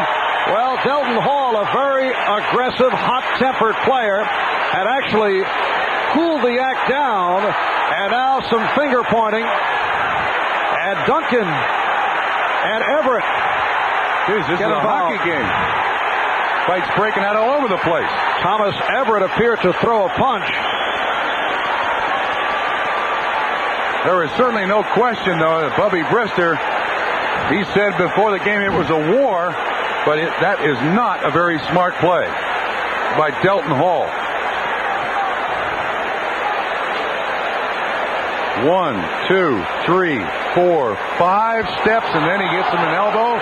Well, Delton Hall, a very aggressive, hot-tempered player, had actually cooled the act down, and now some finger pointing. And Duncan and Everett. This is a hockey game. Fights breaking out all over the place. Thomas Everett appeared to throw a punch. There is certainly no question, though, that Bubby Brister, he said before the game it was a war, but that is not a very smart play by Delton Hall. 1, 2, 3, 4, 5 steps, and then he gets him an elbow.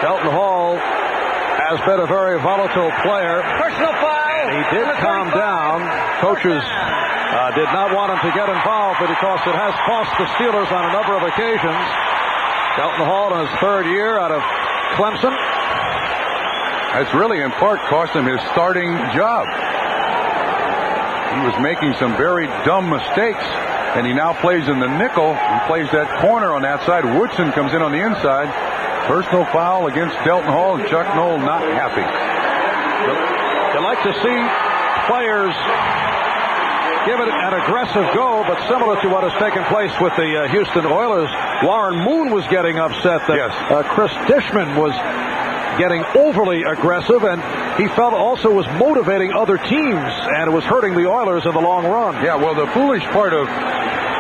Delton Hall has been a very volatile player. Personal foul. He did calm down. Coaches did not want him to get involved because it has cost the Steelers on a number of occasions. Delton Hall in his 3rd year out of Clemson. That's really in part cost him his starting job. He was making some very dumb mistakes, and he now plays in the nickel. He plays that corner on that side. Woodson comes in on the inside. Personal foul against Delton Hall, and Chuck Noll not happy. You like to see players give it an aggressive go, but similar to what has taken place with the Houston Oilers, Warren Moon was getting upset that Chris Dishman was getting overly aggressive, and he felt also was motivating other teams, and it was hurting the Oilers in the long run. Yeah, well, the foolish part of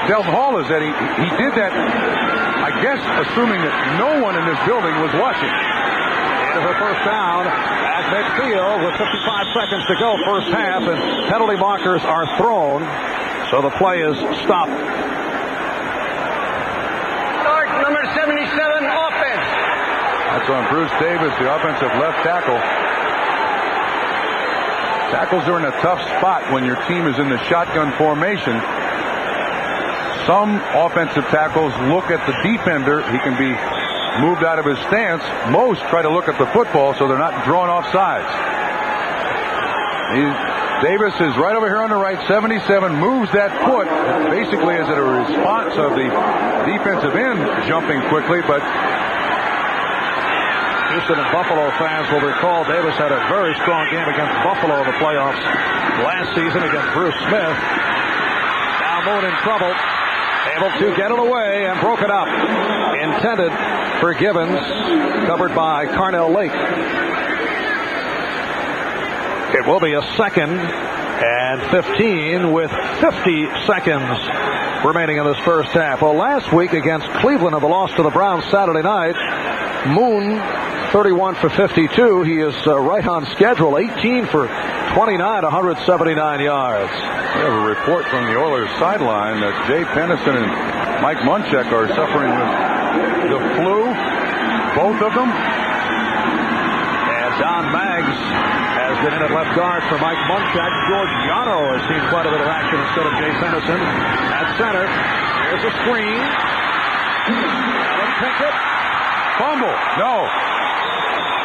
Delton Hall is that he did that, I guess, assuming that no one in this building was watching. Into the first down at midfield with 55 seconds to go, first half, and penalty markers are thrown, so the play is stopped. Start number 77, offense. That's on Bruce Davis, the offensive left tackle. Tackles are in a tough spot when your team is in the shotgun formation. Some offensive tackles look at the defender. He can be moved out of his stance. Most try to look at the football so they're not drawn off sides. Davis is right over here on the right. 77 moves that foot. Basically is it a response of the defensive end jumping quickly, but Houston and Buffalo fans will recall Davis had a very strong game against Buffalo in the playoffs last season against Bruce Smith. Now Moon in trouble. Able to get it away and broke it up. Intended for Gibbons. Covered by Carnell Lake. It will be a 2nd and 15 with 50 seconds remaining in this first half. Well, last week against Cleveland in the loss to the Browns Saturday night, Moon 31 for 52. He is right on schedule. 18 for 29, 179 yards. We have a report from the Oilers sideline that Jay Pennison and Mike Munchak are suffering with the flu, both of them. And Don Maggs has been in at left guard for Mike Munchak. George Yano has seen quite a bit of action instead of Jace Henderson. At center, here's a screen. Adam Pinkett. Fumble. No.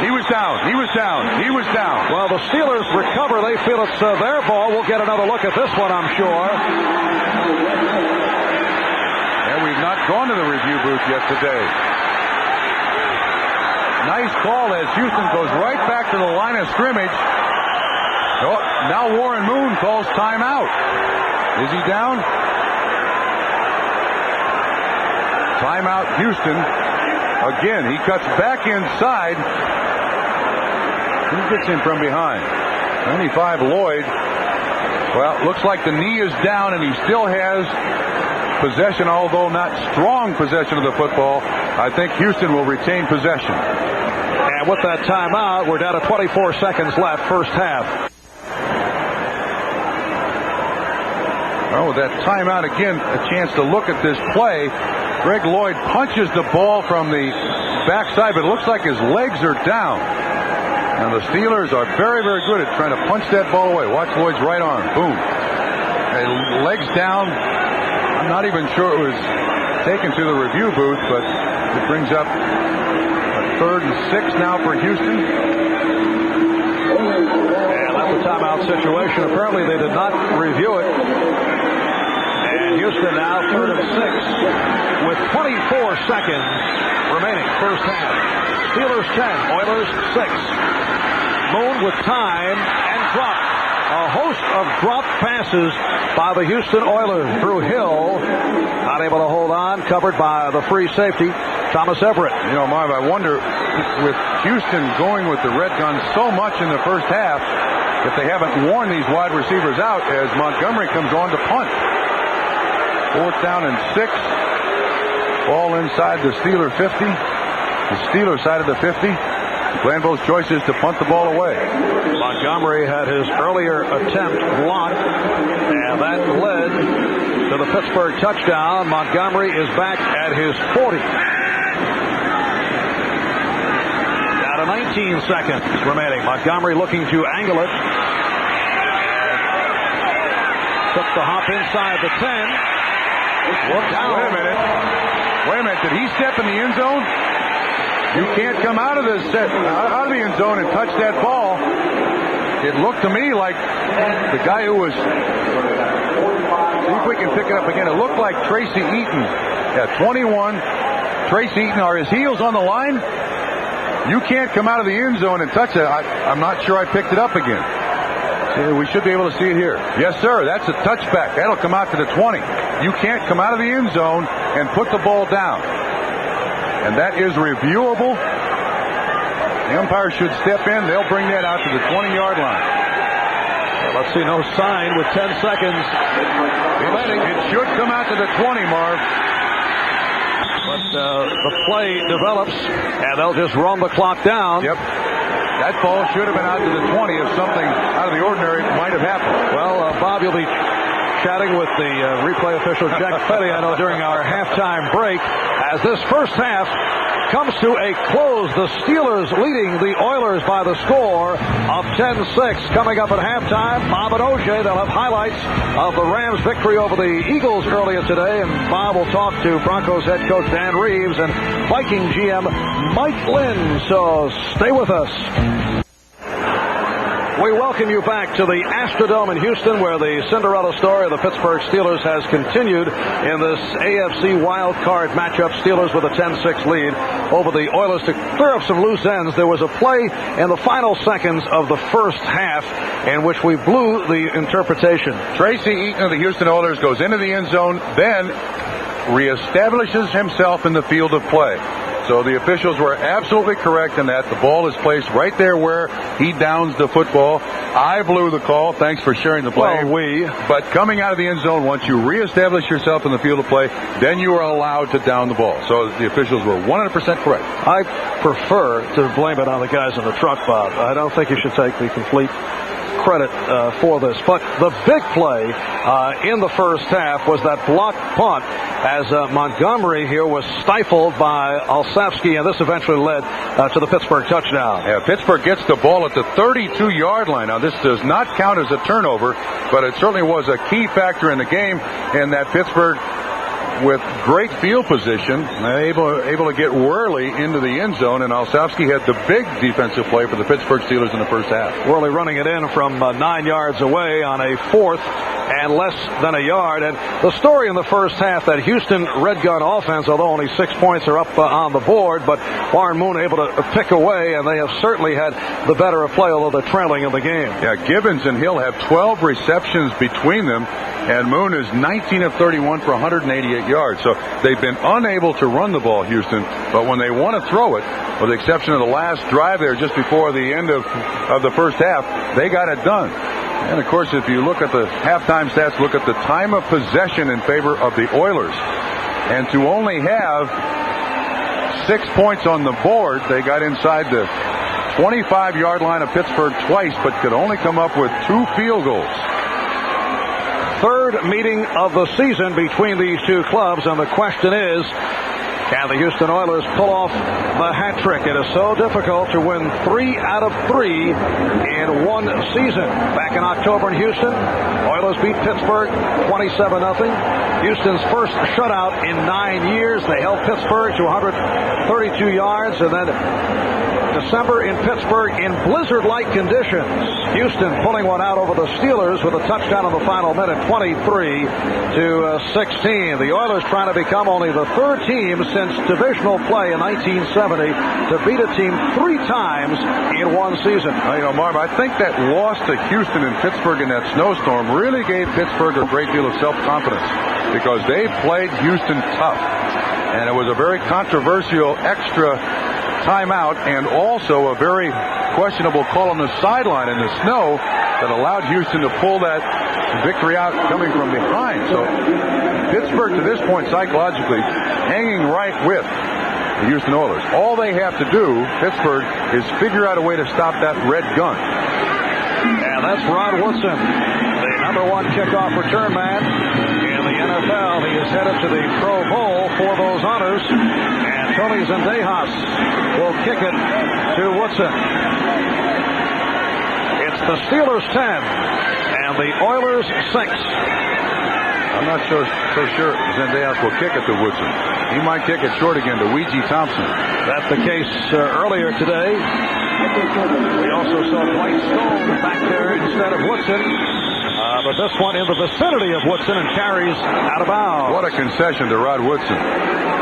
He was down. He was down. He was down. Well, the Steelers recover. They feel it's their ball. We'll get another look at this one, I'm sure. And we've not gone to the review booth yet today. Nice call as Houston goes right back to the line of scrimmage. Oh, now Warren Moon calls timeout. Is he down? Timeout Houston. Again, he cuts back inside. Who gets in from behind? 95 Lloyd. Well, looks like the knee is down and he still has possession, although not strong possession of the football. I think Houston will retain possession. And with that timeout, we're down to 24 seconds left, first half. Well, with that timeout again, a chance to look at this play. Greg Lloyd punches the ball from the backside, but it looks like his legs are down. And the Steelers are very, very good at trying to punch that ball away. Watch Lloyd's right arm. Boom. And legs down. I'm not even sure it was taken to the review booth, but it brings up a 3rd and 6 now for Houston. And that's a timeout situation. Apparently they did not review it. And Houston now 3rd and 6 with 24 seconds remaining, first half. Steelers 10, Oilers 6. Moon with time and drop. A host of drop passes by the Houston Oilers. Drew Hill not able to hold on, covered by the free safety, Thomas Everett. You know, Marv, I wonder with Houston going with the red gun so much in the first half, if they haven't worn these wide receivers out as Montgomery comes on to punt. 4th down and 6. Ball inside the Steeler 50. The Steeler side of the 50. Glanville's choice is to punt the ball away. Montgomery had his earlier attempt blocked, and that led to the Pittsburgh touchdown. Montgomery is back at his 40. Down to 19 seconds remaining. Montgomery looking to angle it. Took the hop inside the 10. Look down. Wait a minute. Wait a minute. Did he step in the end zone? You can't come out of the end zone and touch that ball. It looked to me like the guy who was. See if we can pick it up again. It looked like Tracy Eaton at 21. Tracy Eaton, are his heels on the line? You can't come out of the end zone and touch it. I'm not sure I picked it up again. See, we should be able to see it here. Yes, sir. That's a touchback. That'll come out to the 20. You can't come out of the end zone and put the ball down. And that is reviewable. The umpire should step in. They'll bring that out to the 20-yard line. Well, let's see, no sign with 10 seconds remaining. It should come out to the 20, Marv. But the play develops, and they'll just run the clock down. Yep. That ball should have been out to the 20 if something out of the ordinary might have happened. Well, Bob, you'll be chatting with the replay official Jack Petty, I know, during our halftime break. As this first half comes to a close, the Steelers leading the Oilers by the score of 10-6. Coming up at halftime, Bob and OJ, they'll have highlights of the Rams' victory over the Eagles earlier today, and Bob will talk to Broncos head coach Dan Reeves and Viking GM Mike Lynn, so stay with us. We welcome you back to the Astrodome in Houston, where the Cinderella story of the Pittsburgh Steelers has continued in this AFC wild card matchup. Steelers with a 10-6 lead over the Oilers. To clear up some loose ends, there was a play in the final seconds of the first half in which we blew the interpretation. Tracy Eaton of the Houston Oilers goes into the end zone, then reestablishes himself in the field of play. So the officials were absolutely correct in that. The ball is placed right there where he downs the football. I blew the call. Thanks for sharing the play. Well, But coming out of the end zone, once you reestablish yourself in the field of play, then you are allowed to down the ball. So the officials were 100% correct. I prefer to blame it on the guys in the truck, Bob. I don't think you should take the complete credit for this. But the big play in the first half was that blocked punt as Montgomery here was stifled by Olszewski, and this eventually led to the Pittsburgh touchdown. Yeah, Pittsburgh gets the ball at the 32-yard line. Now, this does not count as a turnover, but it certainly was a key factor in the game, and that Pittsburgh, with great field position, able to get Worley into the end zone, and Olszewski had the big defensive play for the Pittsburgh Steelers in the first half. Worley running it in from 9 yards away on a 4th and less than a yard. And the story in the first half, that Houston red gun offense, although only 6 points are up on the board, but Warren Moon able to pick away, and they have certainly had the better of play, although they're trailing in the game. Yeah, Gibbons and Hill have 12 receptions between them, and Moon is 19 of 31 for 188 yards. So they've been unable to run the ball, Houston, but when they want to throw it, with the exception of the last drive there just before the end of the first half, they got it done. And, of course, if you look at the halftime stats, look at the time of possession in favor of the Oilers. And to only have 6 points on the board, they got inside the 25-yard line of Pittsburgh twice, but could only come up with 2 field goals. Third meeting of the season between these two clubs, and the question is, can the Houston Oilers pull off the hat trick? It is so difficult to win 3 out of 3 in one season. Back in October in Houston, Oilers beat Pittsburgh 27-0. Houston's first shutout in 9 years. They held Pittsburgh to 132 yards, and then December in Pittsburgh in blizzard-like conditions. Houston pulling one out over the Steelers with a touchdown in the final minute, 23-16. The Oilers trying to become only the third team since divisional play in 1970 to beat a team 3 times in one season. Marv, I think that loss to Houston and Pittsburgh in that snowstorm really gave Pittsburgh a great deal of self-confidence, because they played Houston tough, and it was a very controversial extra timeout and also a very questionable call on the sideline in the snow that allowed Houston to pull that victory out coming from behind. So Pittsburgh to this point psychologically hanging right with the Houston Oilers. All they have to do, Pittsburgh, is figure out a way to stop that red gun. And that's Rod Woodson, the #1 kickoff return man in the NFL. He is headed to the Pro Bowl for those honors. And Tony Zendejas will kick it to Woodson. It's the Steelers 10 and the Oilers 6. I'm not so sure Zendejas will kick it to Woodson. He might kick it short again to Weegee Thompson. That's the case earlier today. We also saw Dwight Stone back there instead of Woodson. But this one in the vicinity of Woodson and carries out of bounds. What a concession to Rod Woodson.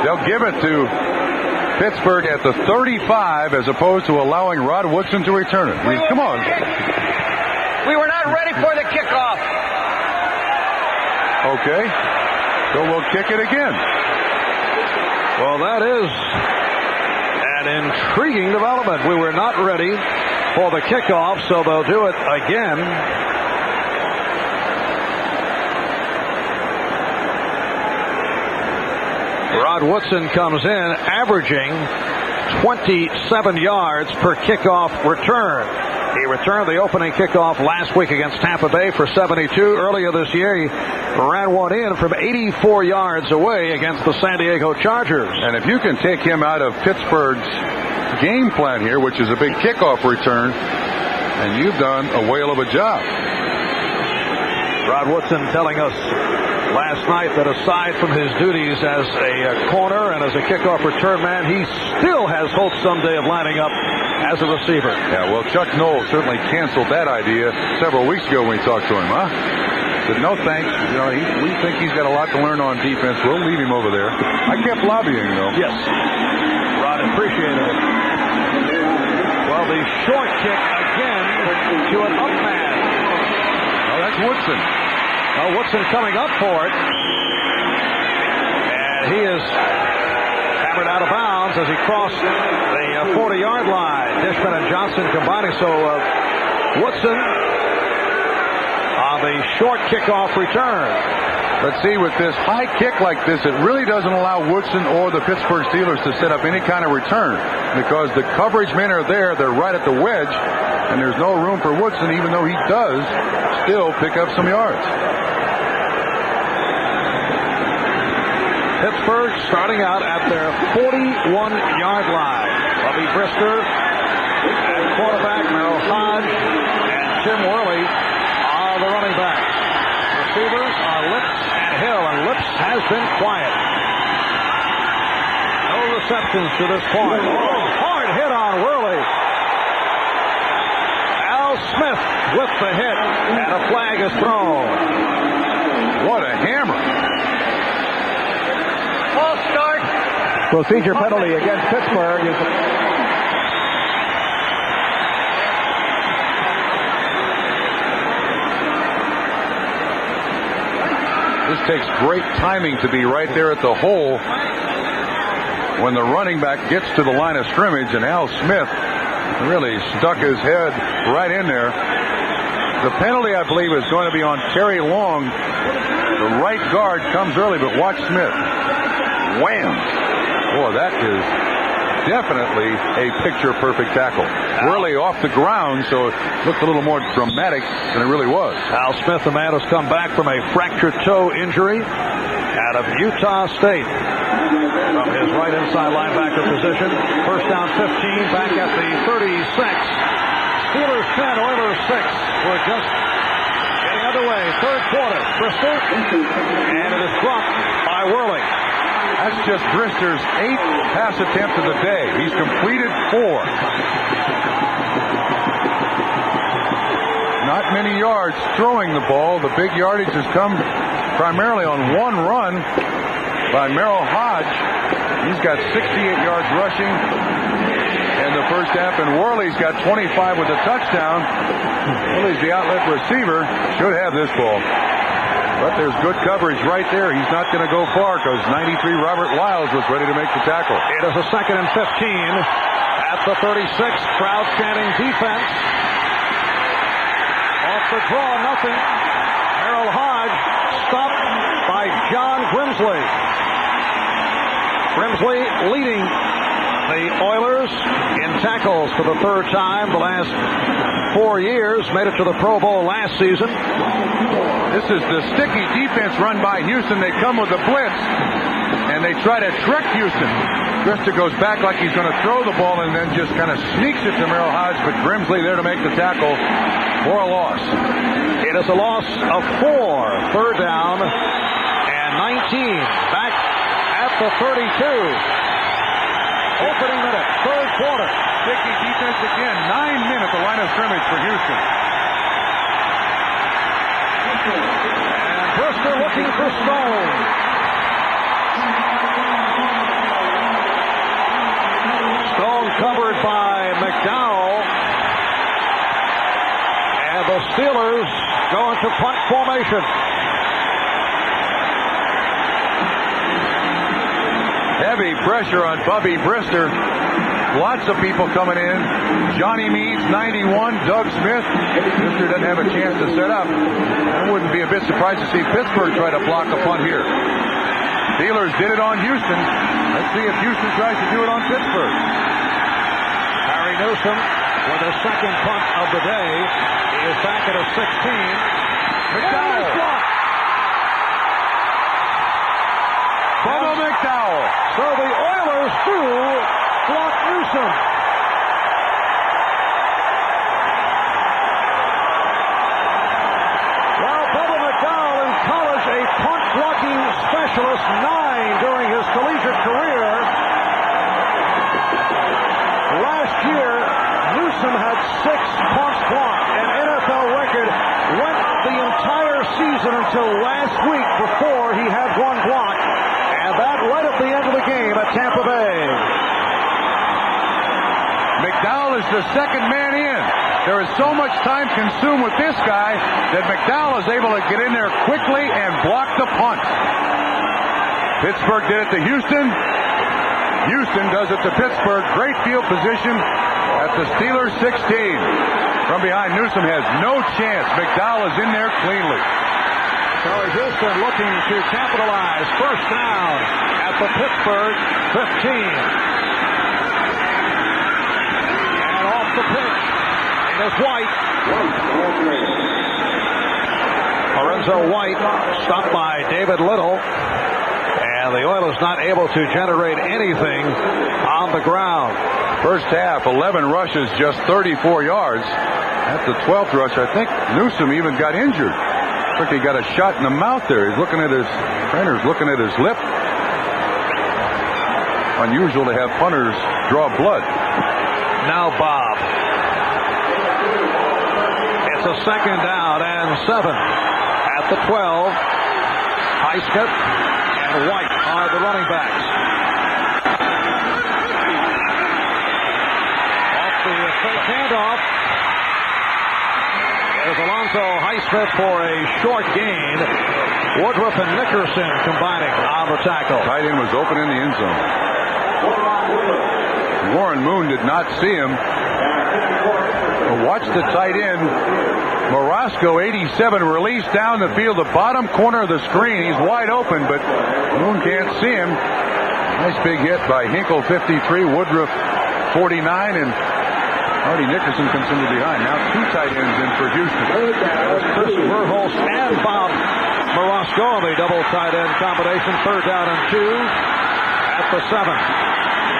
They'll give it to Pittsburgh at the 35 as opposed to allowing Rod Woodson to return it. Come on. We were not ready for the kickoff. Okay. So we'll kick it again. Well, that is an intriguing development. We were not ready for the kickoff, so they'll do it again. Rod Woodson comes in averaging 27 yards per kickoff return. He returned the opening kickoff last week against Tampa Bay for 72. Earlier this year, he ran one in from 84 yards away against the San Diego Chargers. And if you can take him out of Pittsburgh's game plan here, which is a big kickoff return, and you've done a whale of a job. Rod Woodson telling us last night that aside from his duties as a corner and as a kickoff return man, he still has hopes someday of lining up as a receiver. Yeah, well, Chuck Noll certainly canceled that idea several weeks ago when we talked to him, huh? Said, no thanks. We think he's got a lot to learn on defense. We'll leave him over there. I kept lobbying, though. Yes. Rod appreciated it. Well, the short kick again to an up man. Oh, that's Woodson. Well, Woodson coming up for it. And he is hammered out of bounds as he crossed the 40-yard line. Dishman and Johnson combining. So Woodson on the short kickoff return. But see, with this high kick like this, it really doesn't allow Woodson or the Pittsburgh Steelers to set up any kind of return, because the coverage men are there. They're right at the wedge, and there's no room for Woodson, even though he does still pick up some yards. Pittsburgh starting out at their 41-yard line. Bubby Brister and quarterback Merrill Hodge and Tim Worley are the running backs. Receivers are Lips and Hill, and Lips has been quiet. No receptions to this point. Oh, hard hit on Worley. Al Smith with the hit, and a flag is thrown. What a hammer. False start. Procedure penalty against Pittsburgh is This takes great timing to be right there at the hole when the running back gets to the line of scrimmage, and Al Smith really stuck his head right in there. The penalty, I believe, is going to be on Terry Long. The right guard comes early, but watch Smith. Wham! Boy, that is definitely a picture-perfect tackle. Really off the ground, so it looked a little more dramatic than it really was. Al Smith, the man, has come back from a fractured toe injury out of Utah State from his right inside linebacker position. First down 15, back at the 36. Steelers 10, Oilers 6. We're just getting underway. Third quarter. Bristol, and it is dropped by Worley. That's just Brister's 8th pass attempt of the day. He's completed 4. Not many yards throwing the ball. The big yardage has come primarily on one run by Merrill Hodge. He's got 68 yards rushing in the first half, and Worley's got 25 with a touchdown. Worley's the outlet receiver. Should have this ball. But there's good coverage right there. He's not going to go far because 93 Robert Lyles was ready to make the tackle. It is a 2nd and 15 at the 36. Crowd standing defense. Off the draw, nothing. Merrill Hodge stopped by John Grimsley. Grimsley leading the Oilers in tackles for the 3rd time the last 4 years. Made it to the Pro Bowl last season. This is the sticky defense run by Houston. They come with a blitz, and they try to trick Houston. Brister goes back like he's going to throw the ball and then just kind of sneaks it to Merrill Hodge, but Grimsley there to make the tackle for a loss. It is a loss of 4. 3rd down and 19. Back at the 32. Opening minute, 3rd quarter. Sticky defense again. 9 men at the line of scrimmage for Houston. And Brister looking for Stone. Stone covered by McDowell. And the Steelers go into punt formation. Heavy pressure on Bubby Brister. Lots of people coming in. Johnny Means, 91. Doug Smith. Brister doesn't have a chance to set up. I wouldn't be a bit surprised to see Pittsburgh try to block a punt here. Steelers did it on Houston. Let's see if Houston tries to do it on Pittsburgh. Harry Newsom with a 2nd punt of the day. He is back at a 16. McDowell. Bubba McDowell. So the Oilers do block Newsom. While Bubba McDowell in college, a punt blocking specialist, 9 during his collegiate career. Last year, Newsom had 6 punts blocked, an NFL record. Went the entire season until last week before he had 1 block. And that right at the end of the game at Tampa Bay. McDowell is the 2nd man in. There is so much time consumed with this guy that McDowell is able to get in there quickly and block the punt. Pittsburgh did it to Houston. Houston does it to Pittsburgh. Great field position at the Steelers 16. From behind, Newsom has no chance. McDowell is in there cleanly. So Houston looking to capitalize. First down at the Pittsburgh 15. And off the pitch, it is White. Lorenzo White stopped by David Little. And And the Oilers not able to generate anything on the ground. First half, 11 rushes, just 34 yards. At the 12th rush, I think Newsom even got injured. I think he got a shot in the mouth there. He's looking at his trainer's looking at his lip. Unusual to have punters draw blood. Now Bob. It's a 2nd down and 7 at the 12. Highsmith and White are the running backs. Off the fake handoff. There's Alonzo Highsmith for a short gain. Woodruff and Nickerson combining on the tackle. Tight end was open in the end zone. Warren Moon did not see him. Watch the tight end. Morosco, 87, released down the field, the bottom corner of the screen. He's wide open, but Moon can't see him. Nice big hit by Hinkle, 53, Woodruff, 49, and Hardy Nickerson comes in behind. Now 2 tight ends in for Houston. Chris Verhulst and Bob Morosco on the double tight end combination. 3rd down and 2 at the 7.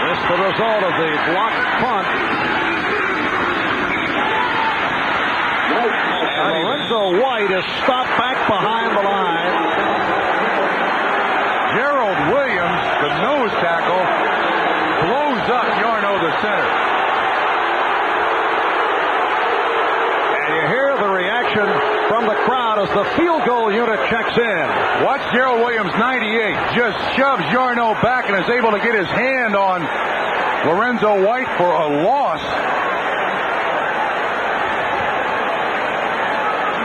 This the result of the blocked punt. And Lorenzo White is stopped back behind the line. Gerald Williams, the nose tackle, blows up Yarno, the center. And you hear the reaction from the crowd as the field goal unit checks in. Watch Gerald Williams, 98, just shoves Yarno back and is able to get his hand on Lorenzo White for a loss.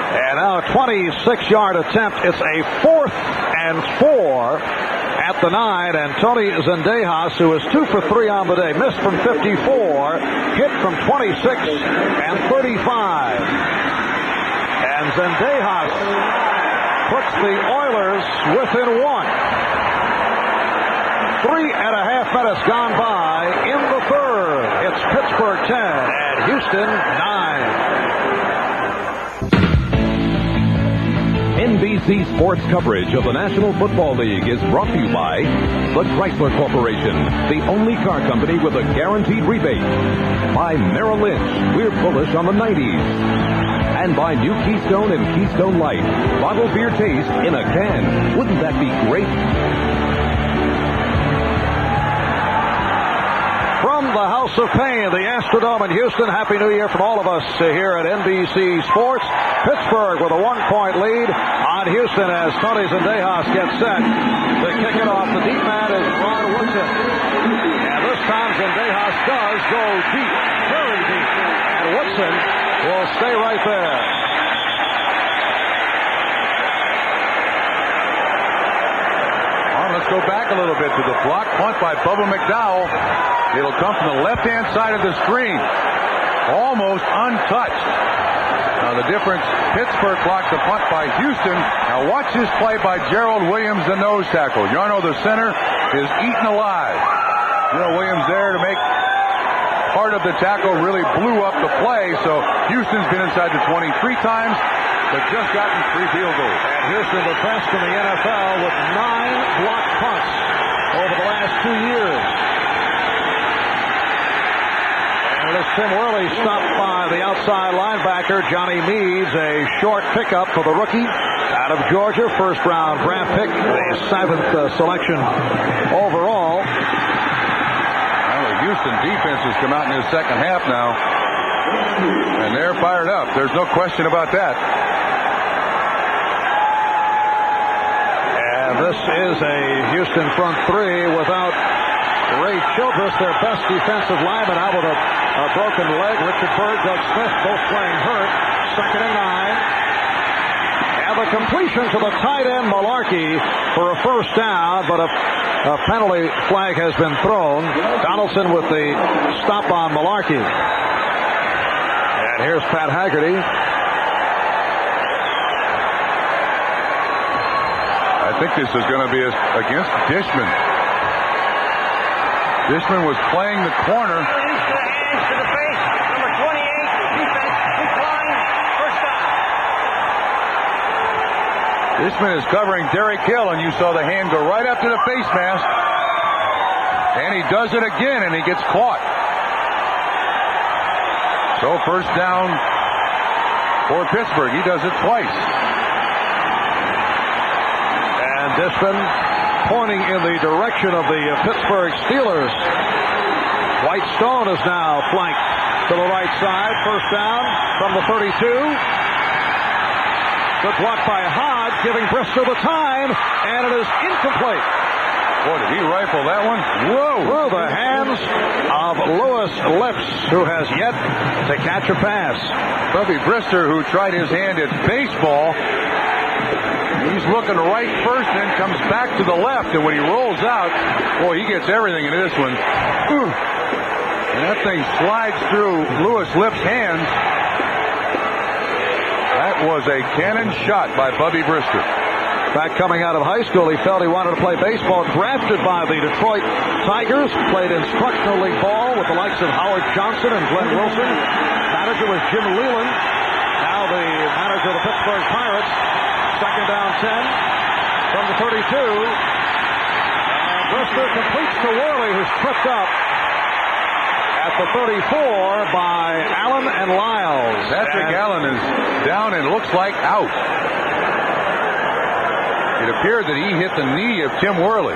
And now a 26-yard attempt. It's a 4th and 4 at the 9. And Tony Zendejas, who is 2 for 3 on the day, missed from 54, hit from 26 and 35. And Zendejas puts the Oilers within 1. 3.5 minutes gone by in the 3rd. It's Pittsburgh 10 and Houston 9. NBC Sports coverage of the National Football League is brought to you by the Chrysler Corporation, the only car company with a guaranteed rebate. By Merrill Lynch, we're bullish on the 90s. And by New Keystone and Keystone Light, bottled beer taste in a can. Wouldn't that be great? From the House of Pain, the Astrodome in Houston, Happy New Year from all of us here at NBC Sports. Pittsburgh with a 1-point lead on Houston as Tony Zendejas gets set to kick it off. The deep man is Ron Woodson. And this time Zendejas does go deep, very deep. And Woodson will stay right there. Let's go back a little bit to the block punt by Bubba McDowell. It'll come from the left-hand side of the screen. Almost untouched. Now the difference, Pittsburgh blocked the punt by Houston. Now watch this play by Gerald Williams, the nose tackle. Yarno, the center, is eaten alive. Gerald Williams there to make part of the tackle, really blew up the play. So Houston's been inside the 20 3 times, but just gotten 3 field goals. And Houston the best in the NFL with 9 blocked punts over the last 2 years. And as Tim Worley stopped by the outside linebacker, Johnny Meads, a short pickup for the rookie out of Georgia, 1st round draft pick, the 7th selection overall. Well, the Houston defense has come out in the second half now, and they're fired up. There's no question about that. And this is a Houston front 3 without Ray Childress, their best defensive lineman, out with a broken leg. Richard Berg, Doug Smith, both playing hurt. 2nd and 9. And the completion to the tight end, Malarkey, for a 1st down, but a penalty flag has been thrown. Donaldson with the stop on Malarkey. And here's Pat Haggerty. I think this is going to be against Dishman. Dishman was playing the corner. Hands to the face. Number 28, defense, decline, 1st down. Fishman is covering Derek Hill, and you saw the hand go right up to the face mask. And he does it again, and he gets caught. So first down for Pittsburgh. He does it twice. And Dishman pointing in the direction of the Pittsburgh Steelers. White Stone is now flanked to the right side. First down from the 32. Good block by Hodge, giving Brister the time, and it is incomplete. Boy, did he rifle that one? Whoa! Through the hands of Lewis Lips, who has yet to catch a pass. Bubby Brister, who tried his hand at baseball, he's looking right first, then comes back to the left, and when he rolls out, boy, he gets everything into this one. And that thing slides through Lewis Lips' hands. That was a cannon shot by Bubby Brister. Back coming out of high school, he felt he wanted to play baseball. Drafted by the Detroit Tigers, played instructional league ball with the likes of Howard Johnson and Glenn Wilson. Manager was Jim Leland, now the manager of the Pittsburgh Pirates. Second down 10 from the 32. And Brister completes to Worley, who's tripped up at the 34 by Allen and Lyles. Patrick Allen is down and looks like out. It appeared that he hit the knee of Tim Worley.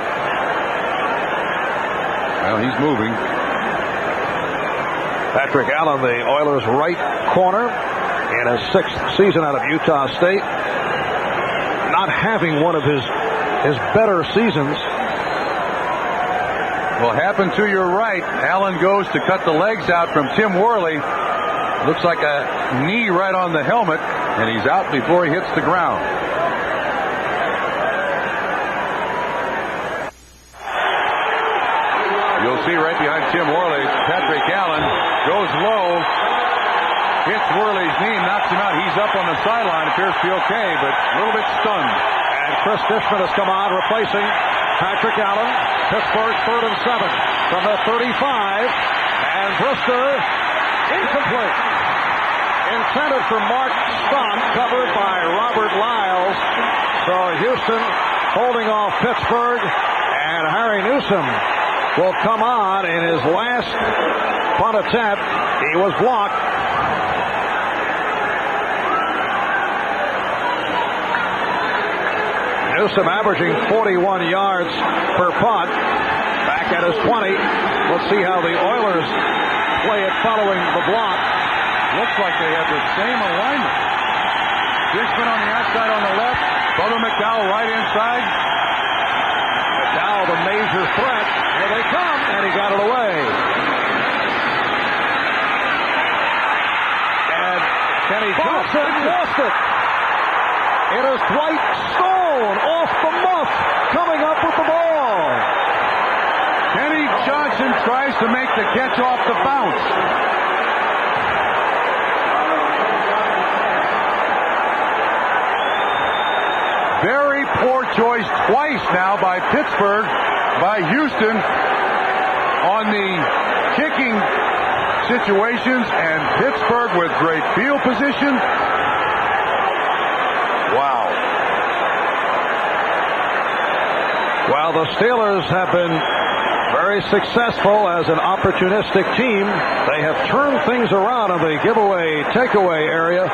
Well, he's moving. Patrick Allen, the Oilers' right corner, in his 6th season out of Utah State. Not having one of his better seasons. Will happen to your right. Allen goes to cut the legs out from Tim Worley. Looks like a knee right on the helmet, and he's out before he hits the ground. You'll see right behind Tim Worley, Patrick Allen goes low, hits Worley's knee, knocks him out. He's up on the sideline, appears to be okay, but a little bit stunned. And Chris Dishman has come on, replacing Patrick Allen. Pittsburgh 3rd and 7 from the 35. And Brister incomplete. Intended for Mark Stunt, covered by Robert Lyles. So Houston holding off Pittsburgh, and Harry Newsom will come on in his last punt attempt. He was blocked. Newsom averaging 41 yards per punt. Back at his 20. Let's see how the Oilers play it following the block. Looks like they have the same alignment. Dishman on the outside on the left. Bubba McDowell right inside. McDowell, the major threat. Here they come, and he got it away. And Kenny Johnson lost it. It is Dwight Stone off the muff, coming up with the ball. Kenny Johnson tries to make the catch off the bounce. Very poor choice twice now by Pittsburgh, by Houston on the kicking situations, and Pittsburgh with great field position. Wow. Well, the Steelers have been very successful as an opportunistic team. They have turned things around in the giveaway takeaway area.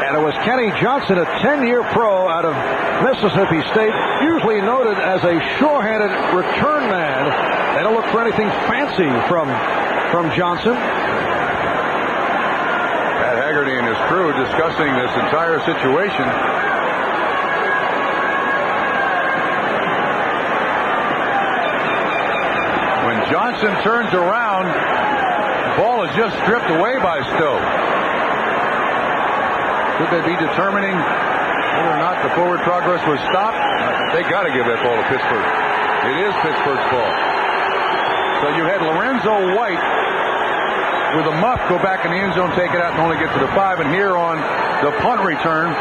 And it was Kenny Johnson, a 10-year pro out of Mississippi State, usually noted as a sure-handed return man. They don't look for anything fancy from Johnson. Pat Haggerty and his crew discussing this entire situation. When Johnson turns around, the ball is just stripped away by Stowe. Could they be determining whether or not the forward progress was stopped? They got to give that ball to Pittsburgh. It is Pittsburgh's ball. So you had Lorenzo White with a muff go back in the end zone, take it out, and only get to the 5. And here on the punt return,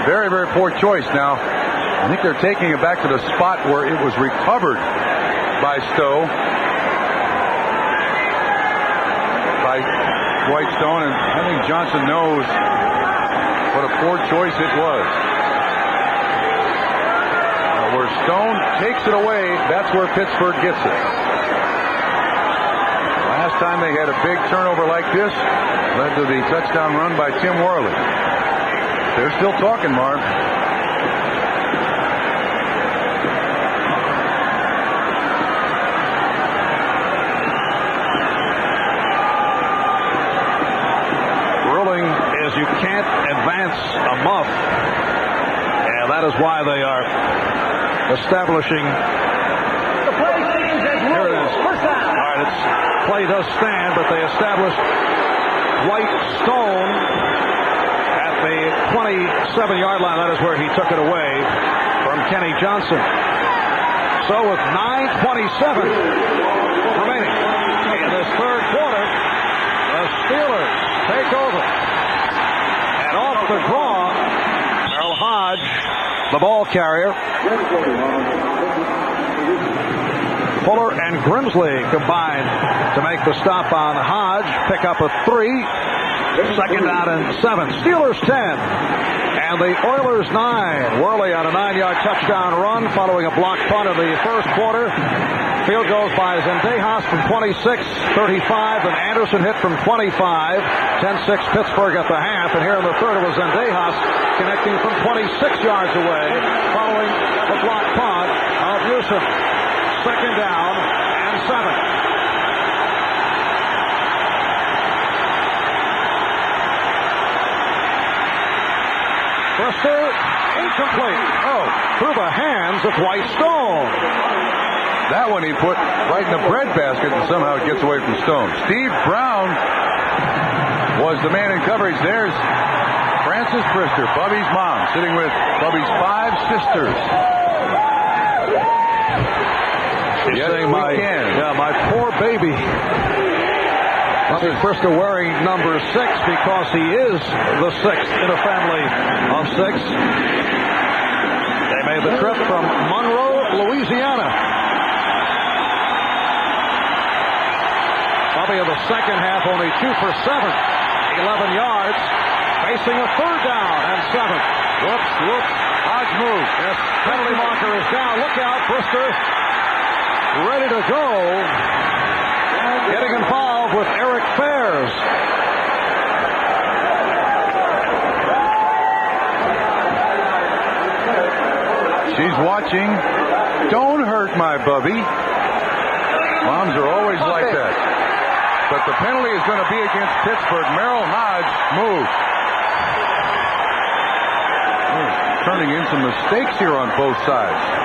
very, very poor choice. Now, I think they're taking it back to the spot where it was recovered by Stowe. By White Stone, and I think Johnson knows what a poor choice it was. where Stone takes it away. That's where Pittsburgh gets it. Last time they had a big turnover like this, led to the touchdown run by Tim Worley. They're still talking, Marv. Ruling is you can't advance a muff. And that is why they are establishing. The play stands as Here it is. First down. All right, it's play does stand, but they established Dwight Stone at the 27-yard line. That is where he took it away from Kenny Johnson. So with 9:27 remaining in this third quarter, the Steelers take over. And off the draw, Merrill Hodge, the ball carrier. Fuller and Grimsley combined to make the stop on Hodge. Pick up a 3. Second down and 7. Steelers 10. And the Oilers 9. Worley on a 9-yard touchdown run following a blocked punt in the first quarter. Field goes by Zendejas from 26, 35, and Anderson hit from 25. 10-6 Pittsburgh at the half. And here in the third it was Zendejas connecting from 26 yards away following the blocked punt of Newsom. Second down and 7. Brister, incomplete. Oh, through the hands of Dwight Stone. That one he put right in the breadbasket, and somehow it gets away from Stone. Steve Brown was the man in coverage. There's Frances Brister, Bubby's mom, sitting with Bubby's 5 sisters. Yes, saying my poor baby. Bubby Brister wearing number 6 because he is the 6th in a family of 6. They made the trip from Monroe, Louisiana. Bubby in the second half only 2 for 7, 11 yards, facing a third down and 7. Whoops. Hodge moves. Yes, penalty marker is down. Look out, Brister. Ready to go. Getting involved with Eric Fairs. She's watching. Don't hurt my Bubby. Moms are always like that. But the penalty is going to be against Pittsburgh. Merrill Hodge moves. Turning in some mistakes here on both sides.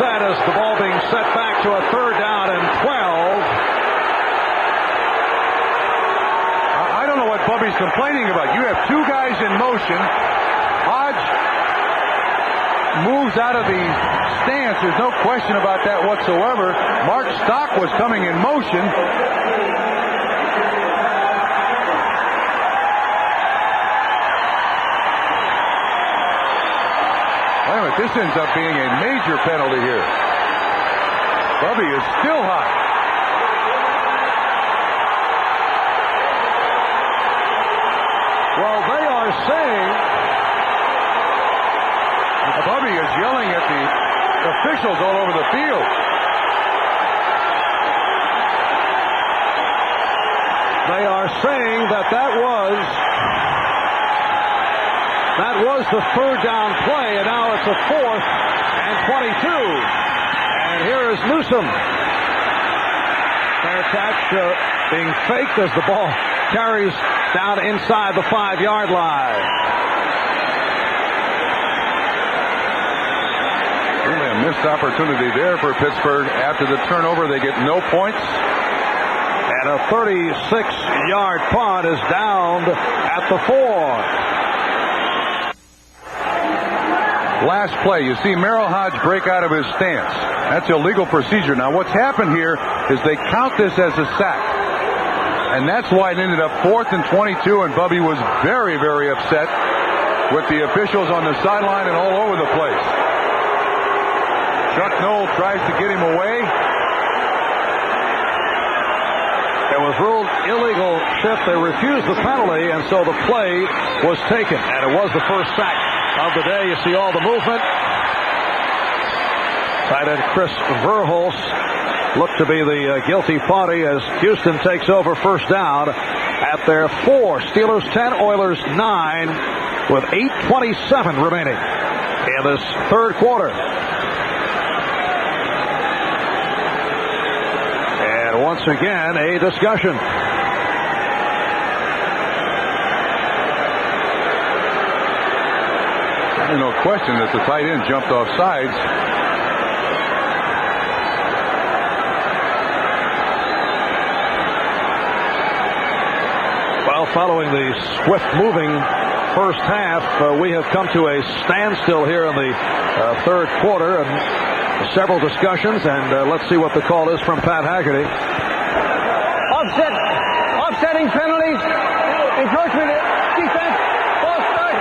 As the ball being set back to a third down and 12. I don't know what Bubby's complaining about. You have 2 guys in motion. Hodge moves out of the stance. There's no question about that whatsoever. Mark Stock was coming in motion. Wait a minute, this ends up being a major penalty here. Bubby is still hot. Well, they are saying Bubby is yelling at the officials all over the field. They are saying that was the third down play, and now it's a 4th and 22. And here is Newsom. Fair catch being faked as the ball carries down inside the 5-yard line. Really a missed opportunity there for Pittsburgh. After the turnover, they get no points. And a 36-yard punt is downed at the 4. Last play, you see Merrill Hodge break out of his stance. That's illegal procedure. Now, what's happened here is they count this as a sack. And that's why it ended up 4th and 22, and Bubby was very, very upset with the officials on the sideline and all over the place. Chuck Noll tries to get him away. It was ruled illegal shift. They refused the penalty, and so the play was taken. And it was the first sack of the day. You see all the movement. Tight end Chris Verhulst looked to be the guilty party as Houston takes over first down at their 4. Steelers 10, Oilers 9 with 8:27 remaining in this third quarter. And once again, a discussion. There's no question that the tight end jumped off sides. Well, following the swift-moving first half, we have come to a standstill here in the third quarter, and several discussions, and let's see what the call is from Pat Haggerty. Offsetting penalties, encroachment, defense, false start.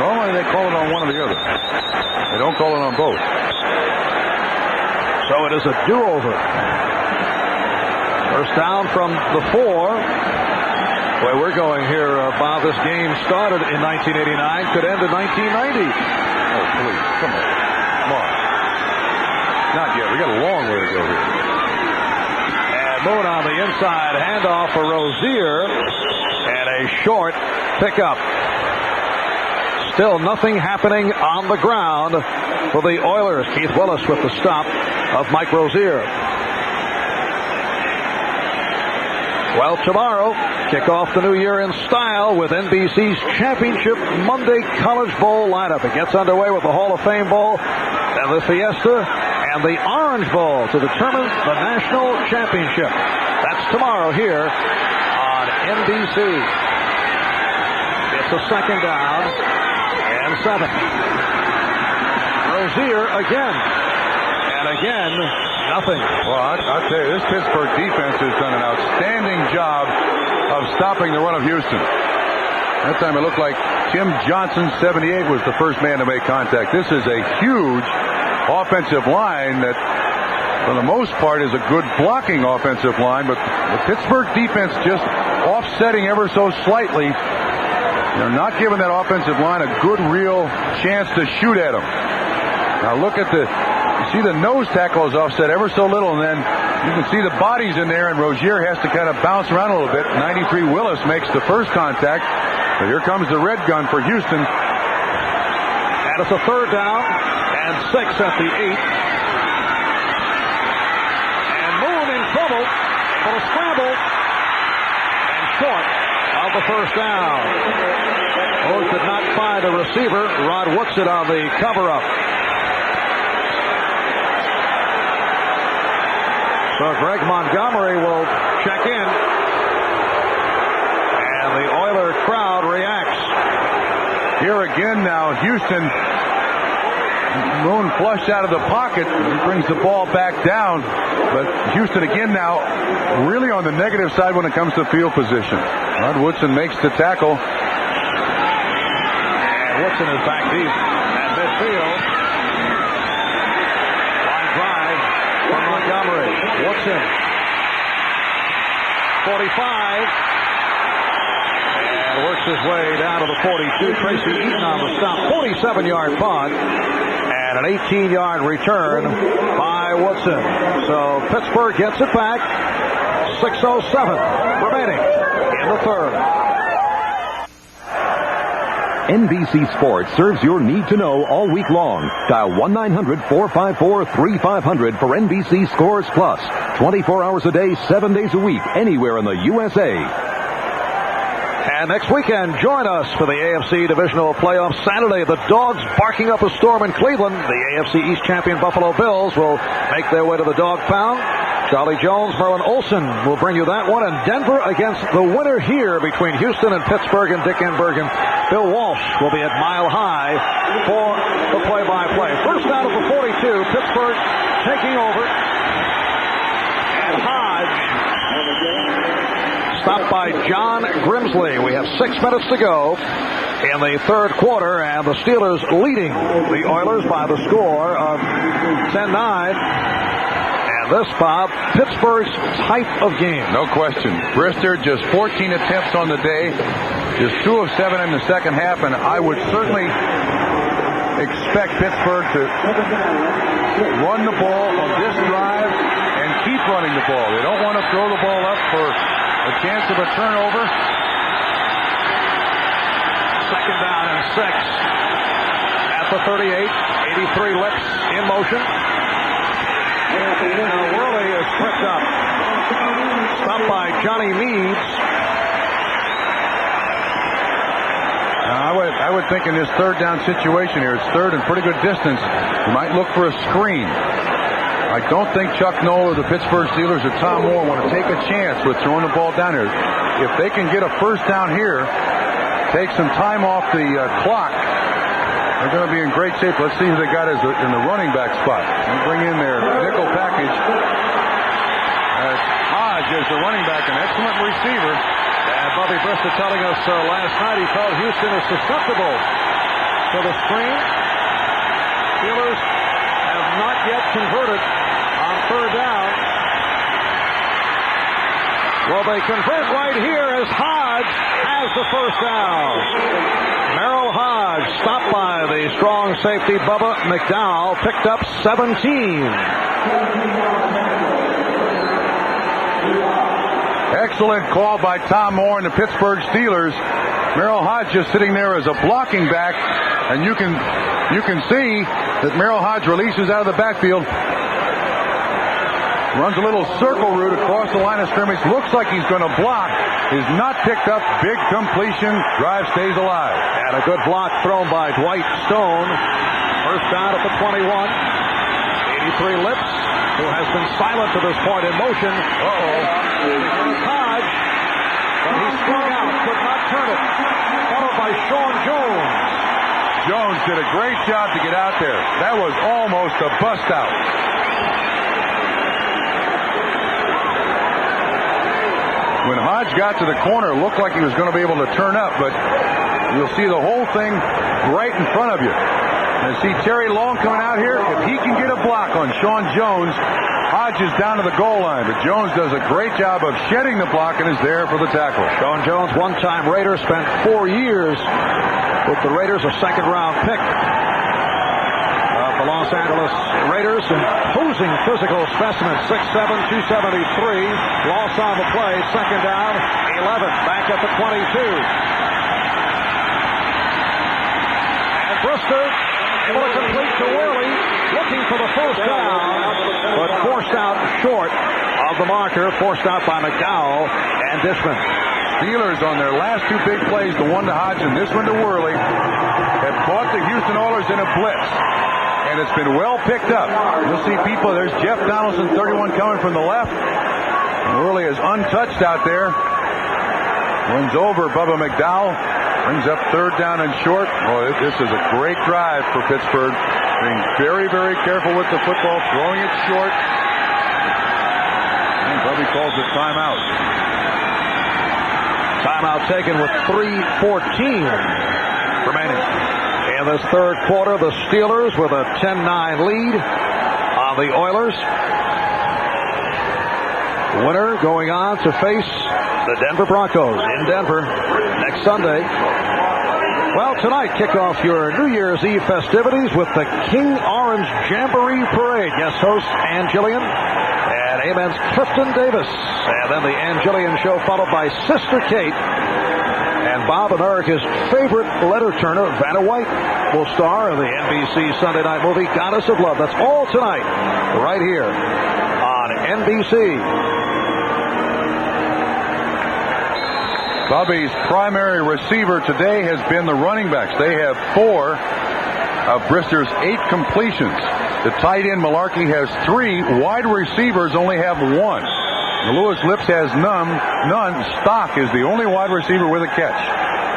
Normally they call it on one or the other. They don't call it on both. So it is a do-over. First down from the 4. Where we're going here, Bob, this game started in 1989, could end in 1990. Oh, please, come on. Come on. Not yet. We got a long way to go here. And Moon on the inside, handoff for Rozier, and a short pickup. Still nothing happening on the ground for the Oilers. Keith Willis with the stop of Mike Rozier. Well, tomorrow, kick off the new year in style with NBC's Championship Monday College Bowl lineup. It gets underway with the Hall of Fame Bowl and the Fiesta and the Orange Bowl to determine the national championship. That's tomorrow here on NBC. It's a second down and 7. Rozier again. And again, nothing. Well, I'll tell you, this Pittsburgh defense has done an outstanding job of stopping the run of Houston. That time it looked like Tim Johnson, 78, was the first man to make contact. This is a huge offensive line that, for the most part, is a good blocking offensive line, but the Pittsburgh defense just offsetting ever so slightly. They're not giving that offensive line a good, real chance to shoot at them. Now look at you see the nose tackle is offset ever so little, and then you can see the bodies in there, and Rozier has to kind of bounce around a little bit. 93 Willis makes the first contact. So here comes the red gun for Houston. And it's a third down and 6 at the 8. And Moon in trouble for a scramble and short of the first down. Moon could not find a receiver. Rod Woodson on the cover-up. So Greg Montgomery will check in. And the Oiler crowd reacts. Here again now, Houston. Moon flushed out of the pocket. He brings the ball back down. But Houston again now really on the negative side when it comes to field position. Rod Woodson makes the tackle. And Woodson is back deep at midfield. Montgomery, Woodson, 45, and works his way down to the 42. Tracy Eaton on the stop, 47-yard punt, and an 18-yard return by Woodson. So Pittsburgh gets it back, 6:07 remaining in the third. NBC Sports serves your need to know all week long. Dial 1-900-454-3500 for NBC Scores Plus. 24 hours a day, 7 days a week, anywhere in the USA. And next weekend, join us for the AFC Divisional Playoffs. Saturday, the Dogs barking up a storm in Cleveland. The AFC East champion Buffalo Bills will make their way to the Dog Pound. Charlie Jones, Merlin Olsen will bring you that one. And Denver against the winner here between Houston and Pittsburgh and Dick Enberg. And Bill Walsh will be at Mile High for the play-by-play. First down at the 42, Pittsburgh taking over. And Hodge stopped by John Grimsley. We have 6 minutes to go in the third quarter, and the Steelers leading the Oilers by the score of 10-9. And this, Bob, Pittsburgh's type of game. No question. Brister just 14 attempts on the day, just 2 of 7 in the second half, and I would certainly expect Pittsburgh to run the ball on this drive and keep running the ball. They don't want to throw the ball up for a chance of a turnover. Second down and 6 at the 38. 83 Lips in motion. Now Worley is tripped up. Stopped by Johnny Meads. I would think in this third down situation here, it's third and pretty good distance. You might look for a screen. I don't think Chuck Noll or the Pittsburgh Steelers or Tom Moore want to take a chance with throwing the ball down here. If they can get a first down here, take some time off the clock, they're going to be in great shape. Let's see who they got in the running back spot. They bring in their nickel package. Hodge is the running back, an excellent receiver. And Bobby Brister telling us last night he felt Houston is susceptible to the screen. Steelers have not yet converted on third down. Well, they convert right here as Hodge has the first down. Merrill Hodge stopped by the strong safety Bubba McDowell, picked up 17. Excellent call by Tom Moore and the Pittsburgh Steelers. Merrill Hodge just sitting there as a blocking back, and you can see that Merrill Hodge releases out of the backfield, runs a little circle route across the line of scrimmage, looks like he's going to block, is not picked up, big completion, drive stays alive. And a good block thrown by Dwight Stone. First down at the 21. 83 Lips, who has been silent to this point in motion. Hodge, but he swung out, could not turn it. Followed by Sean Jones. Jones did a great job to get out there. That was almost a bust out. When Hodge got to the corner, it looked like he was going to be able to turn up, but you'll see the whole thing right in front of you. And see Terry Long coming out here. If he can get a block on Sean Jones, Hodge is down to the goal line. But Jones does a great job of shedding the block and is there for the tackle. Sean Jones, one-time Raider, spent 4 years with the Raiders, a second-round pick of the Los Angeles Raiders. Imposing physical specimen, 6'7", 273. Loss on the play, second down, 11. Back at the 22. And Brister able to complete to Worley, looking for the first down, but forced out short of the marker, forced out by McDowell and Dishman. Steelers on their last 2 big plays, the one to Hodge and this one to Worley, have caught the Houston Oilers in a blitz. And it's been well picked up. You'll see people, there's Jeff Donaldson, 31, coming from the left. Worley is untouched out there. Runs over Bubba McDowell. Brings up third down and short. Oh, this is a great drive for Pittsburgh. Being very, very careful with the football, throwing it short. And Bubby calls it timeout. Timeout taken with 3:14 remaining. In this third quarter, the Steelers with a 10-9 lead on the Oilers. Winner going on to face the Denver Broncos in Denver next Sunday. Well, tonight, kick off your New Year's Eve festivities with the King Orange Jamboree Parade. Guest host Ann Jillian and Amen's Clifton Davis. And then the Ann Jillian Show followed by Sister Kate. And Bob America's favorite letter turner, Vanna White, will star in the NBC Sunday night movie Goddess of Love. That's all tonight, right here on NBC. Bobby's primary receiver today has been the running backs. They have 4 of Brister's 8 completions. The tight end Malarkey has 3. Wide receivers only have 1. Lewis Lips has none. Stock is the only wide receiver with a catch.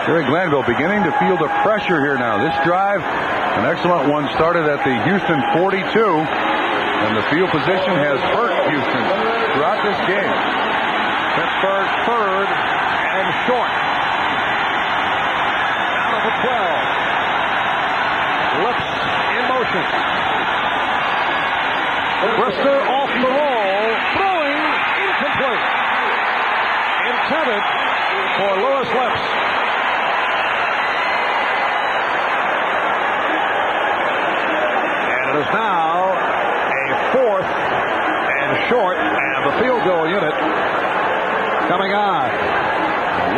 Jerry Glanville beginning to feel the pressure here now. This drive, an excellent one, started at the Houston 42. And the field position has hurt Houston throughout this game. Pittsburgh third and short. Out of the 12. Lips in motion. Brister off the roll. Throwing incomplete. Intended for Lewis Lips. And it is now a fourth and short, and the field goal unit coming on.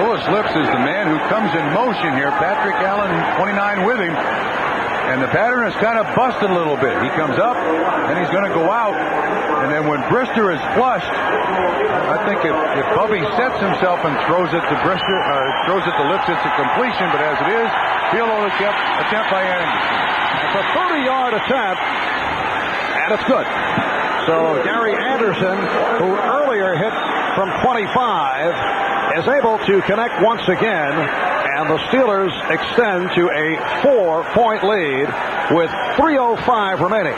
Lewis Lips is the man who comes in motion here. Patrick Allen, 29, with him. And the pattern is kind of busted a little bit. He comes up, and he's going to go out. And then when Brister is flushed, I think if Bubby sets himself and throws it to Brister, throws it to Lips, it's a completion. But as it is, field goal attempt by Anderson. It's a 30-yard attempt, and it's good. So Gary Anderson, who earlier hit from 25, is able to connect once again, and the Steelers extend to a 4-point lead with 3:05 remaining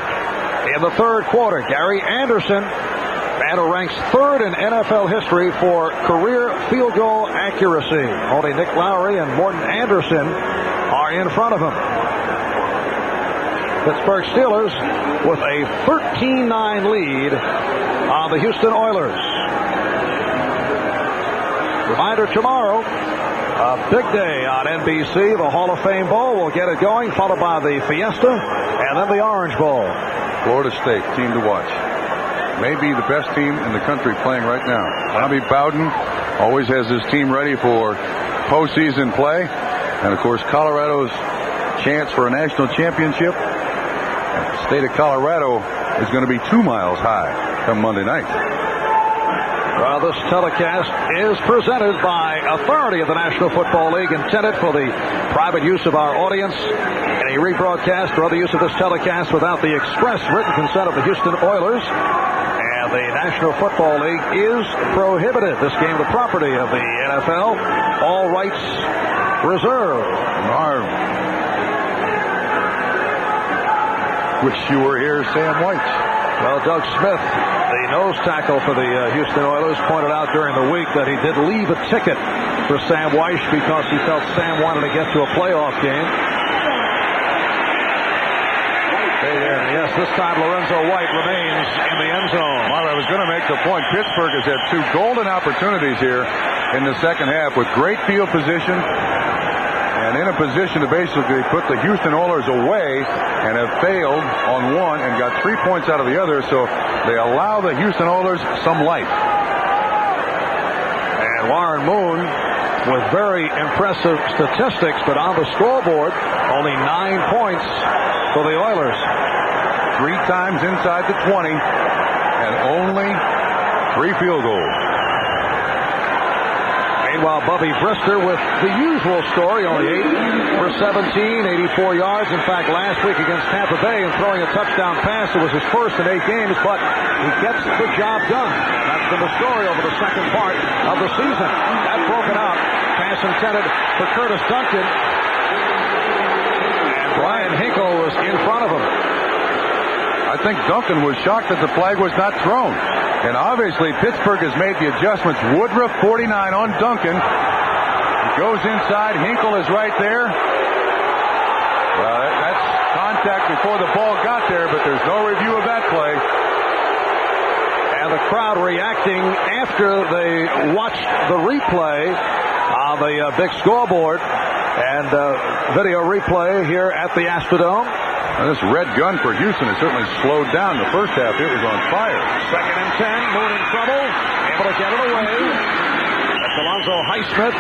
in the third quarter. Gary Anderson, man who ranks third in NFL history for career field goal accuracy. Only Nick Lowry and Morton Anderson are in front of him. Pittsburgh Steelers with a 13-9 lead on the Houston Oilers. Reminder tomorrow, a big day on NBC. The Hall of Fame Bowl will get it going, followed by the Fiesta and then the Orange Bowl. Florida State, team to watch. Maybe the best team in the country playing right now. Bobby Bowden always has his team ready for postseason play. And, of course, Colorado's chance for a national championship. The state of Colorado is going to be 2 miles high come Monday night. Well, this telecast is presented by authority of the National Football League, intended for the private use of our audience. Any rebroadcast or other use of this telecast without the express written consent of the Houston Oilers and the National Football League is prohibited. This game, the property of the NFL, all rights reserved. Wish you were here, Sam White. Well, Doug Smith, the nose tackle for the Houston Oilers, pointed out during the week that he did leave a ticket for Sam Weish because he felt Sam wanted to get to a playoff game. Yes, this time Lorenzo White remains in the end zone. Well, I was going to make the point. Pittsburgh has had 2 golden opportunities here in the second half with great field position and in a position to basically put the Houston Oilers away, and have failed on one and got 3 points out of the other, so they allow the Houston Oilers some life. And Warren Moon with very impressive statistics, but on the scoreboard, only 9 points for the Oilers. 3 times inside the 20 and only 3 field goals. Meanwhile, Bubby Brister with the usual story, only 8 for 17, 84 yards. In fact, last week against Tampa Bay and throwing a touchdown pass, it was his first in 8 games, but he gets the job done. That's been the story over the second part of the season. That broken out. Pass intended for Curtis Duncan. And Brian Hinkle was in front of him. I think Duncan was shocked that the flag was not thrown. And obviously Pittsburgh has made the adjustments. Woodruff 49 on Duncan. He goes inside. Hinkle is right there. Well, that's contact before the ball got there, but there's no review of that play. And the crowd reacting after they watched the replay on the big scoreboard and video replay here at the Astrodome. Now, this red gun for Houston has certainly slowed down. The first half, it was on fire. 2nd and 10, Moon in trouble, able to get it away. That's Alonzo Highsmith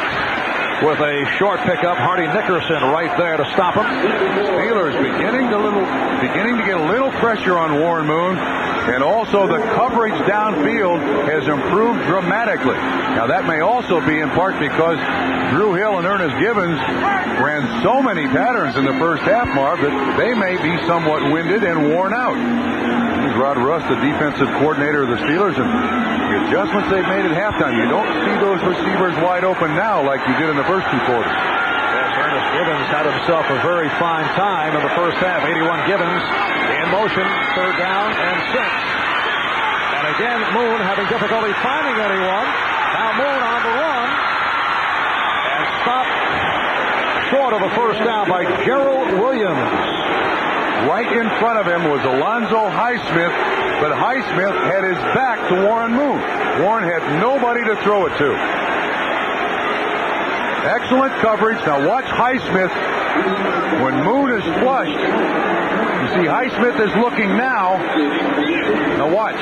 with a short pickup. Hardy Nickerson right there to stop him. Steelers beginning to get a little pressure on Warren Moon, and also the coverage downfield has improved dramatically. Now that may also be in part because Drew Hill and Ernest Gibbons ran so many patterns in the first half, Marv, that they may be somewhat winded and worn out. Here's Rod Russ, the defensive coordinator of the Steelers, and the adjustments they've made at halftime. You don't see those receivers wide open now like you did in the first 2 quarters. Yes, Ernest Gibbons had himself a very fine time in the first half. 81 Gibbons in motion, 3rd down and 6. And again, Moon having difficulty finding anyone. Now Moon on the run. And stopped short of a first down by Gerald Williams. Right in front of him was Alonzo Highsmith, but Highsmith had his back to Warren Moon. Warren had nobody to throw it to. Excellent coverage. Now watch Highsmith. When Moon is flushed, you see Highsmith is looking now. Now watch.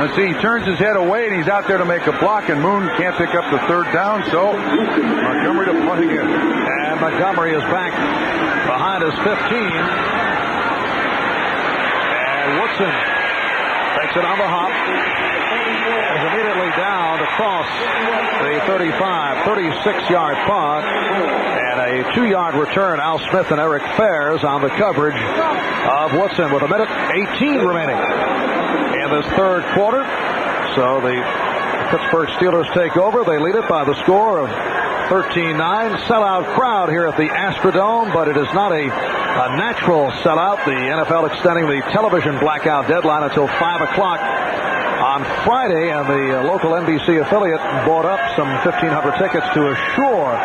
Let's see, he turns his head away and he's out there to make a block, and Moon can't pick up the third down, so Montgomery to punt again. And Montgomery is back behind his 15. And Woodson takes it on the hop. And is immediately down to cross the 36-yard punt. And a 2-yard return. Al Smith and Eric Fairs on the coverage of Woodson with 1:18 remaining in this third quarter. So the Pittsburgh Steelers take over. They lead it by the score of 13-9. Sellout crowd here at the Astrodome, but it is not a natural sellout. The NFL extending the television blackout deadline until 5 o'clock on Friday, and the local NBC affiliate bought up some 1,500 tickets to assure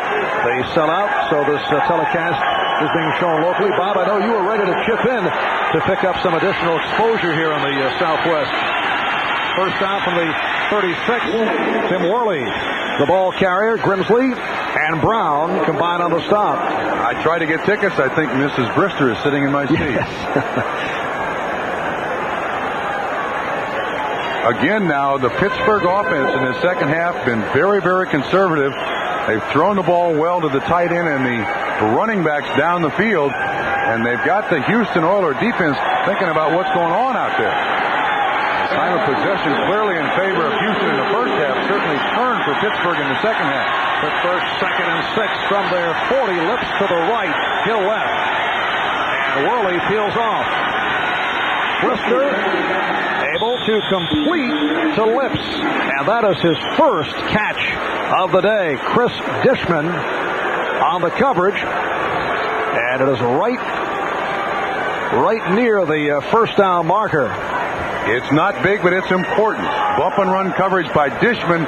the sellout. So this telecast is being shown locally. Bob, I know you were ready to chip in to pick up some additional exposure here in the Southwest. First down from the 36, Tim Worley. The ball carrier, Grimsley, and Brown combined on the stop. I tried to get tickets. I think Mrs. Brister is sitting in my seat. Yes. Again now, the Pittsburgh offense in the second half been very, very conservative. They've thrown the ball well to the tight end and the running backs down the field, and they've got the Houston Oilers defense thinking about what's going on out there. The time of possession clearly in favor of Houston in the first half, certainly turned for Pittsburgh in the second half. Pittsburgh 2nd and 6 from their 40, Lips to the right, Hill left. And Worley peels off. Brister able to complete to Lips, and that is his first catch of the day. Chris Dishman on the coverage, and it is right near the first down marker. It's not big, but it's important. Bump and run coverage by Dishman.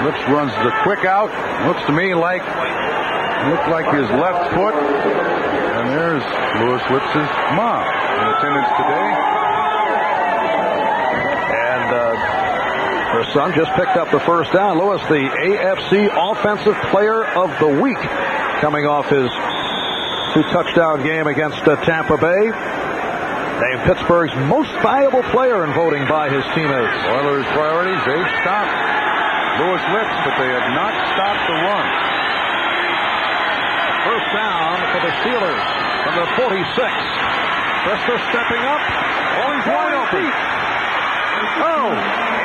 Lips runs the quick out. Looks to me like his left foot. And there's Louis Lips's mom in attendance today. And her son just picked up the first down. Louis, the AFC Offensive Player of the Week, coming off his 2-touchdown game against Tampa Bay. Named Pittsburgh's most valuable player in voting by his teammates. Oilers' priorities, they've stopped Louis Lips, but they have not stopped the run. First down for the Steelers from the 46. Brister stepping up. Oh, he's wide open. Oh,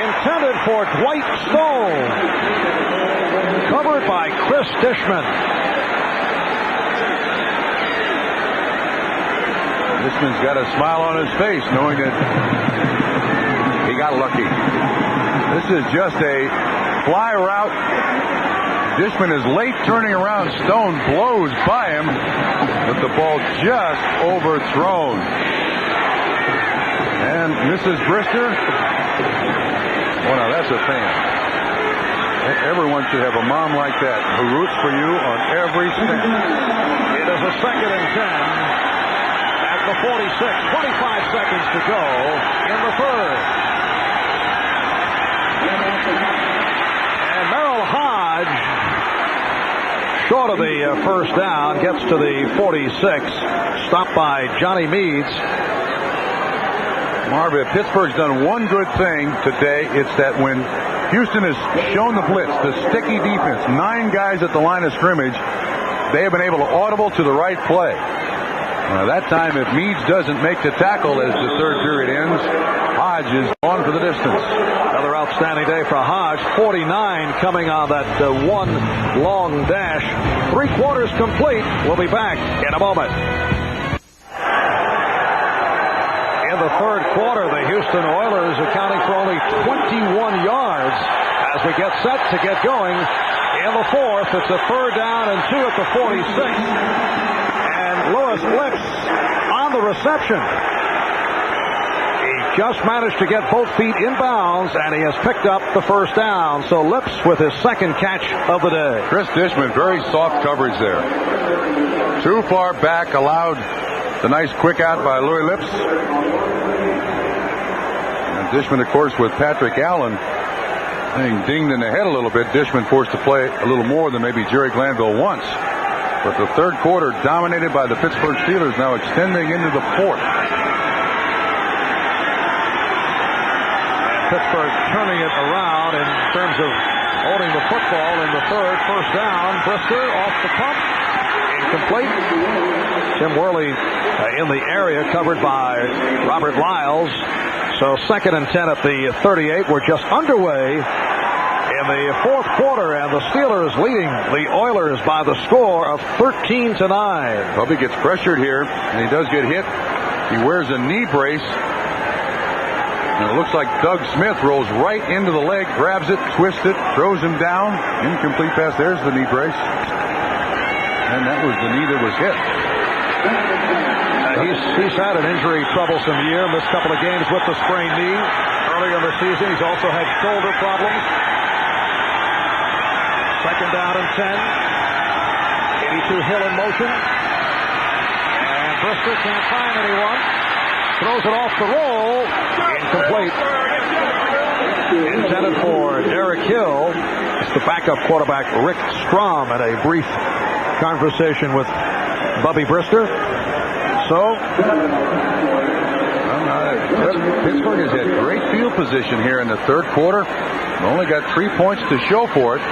intended for Dwight Stone. Covered by Chris Dishman. Dishman's got a smile on his face, knowing that he got lucky. This is just a fly route. Dishman is late turning around. Stone blows by him, but the ball just overthrown. And Mrs. Brister, oh, now that's a fan. Everyone should have a mom like that who roots for you on every step. It is a 2nd and 10. The 46, 25 seconds to go in the third. And Merrill Hodge, short of the first down, gets to the 46, stopped by Johnny Meads. Marvin, Pittsburgh's done one good thing today. It's that when Houston has shown the blitz, the sticky defense, 9 guys at the line of scrimmage, they have been able to audible to the right play. That time, if Meads doesn't make the tackle as the third period ends, Hodge is on for the distance. Another outstanding day for Hodge. 49 coming on that one long dash. 3 quarters complete. We'll be back in a moment. In the third quarter, the Houston Oilers accounting for only 21 yards as we get set to get going. In the fourth, it's a 3rd down and 2 at the 46. Louis Lips on the reception. He just managed to get both feet in bounds, and he has picked up the first down. So Lips with his second catch of the day. Chris Dishman, very soft coverage there. Too far back, allowed the nice quick out by Louis Lips. And Dishman, of course, with Patrick Allen being dinged in the head a little bit. Dishman forced to play a little more than maybe Jerry Glanville wants. But the third quarter dominated by the Pittsburgh Steelers, now extending into the fourth. Pittsburgh turning it around in terms of holding the football in the third. First down. Brister off the pump. Incomplete. Tim Worley in the area, covered by Robert Lyles. So 2nd and 10 at the 38. We're just underway in the fourth quarter, and the Steelers leading the Oilers by the score of 13-9. Bubby gets pressured here, and he does get hit. He wears a knee brace. And it looks like Doug Smith rolls right into the leg, grabs it, twists it, throws him down. Incomplete pass. There's the knee brace. And that was the knee that was hit. He's had an injury troublesome year, missed a couple of games with the sprained knee. Earlier in the season, he's also had shoulder problems. 2nd down and 10. 82 Hill in motion. And Brister can't find anyone. Throws it off the roll. Incomplete. Intended for Derek Hill. It's the backup quarterback, Rick Strom, at a brief conversation with Bubby Brister. So, Pittsburgh has had great field position here in the third quarter. Only got 3 points to show for it.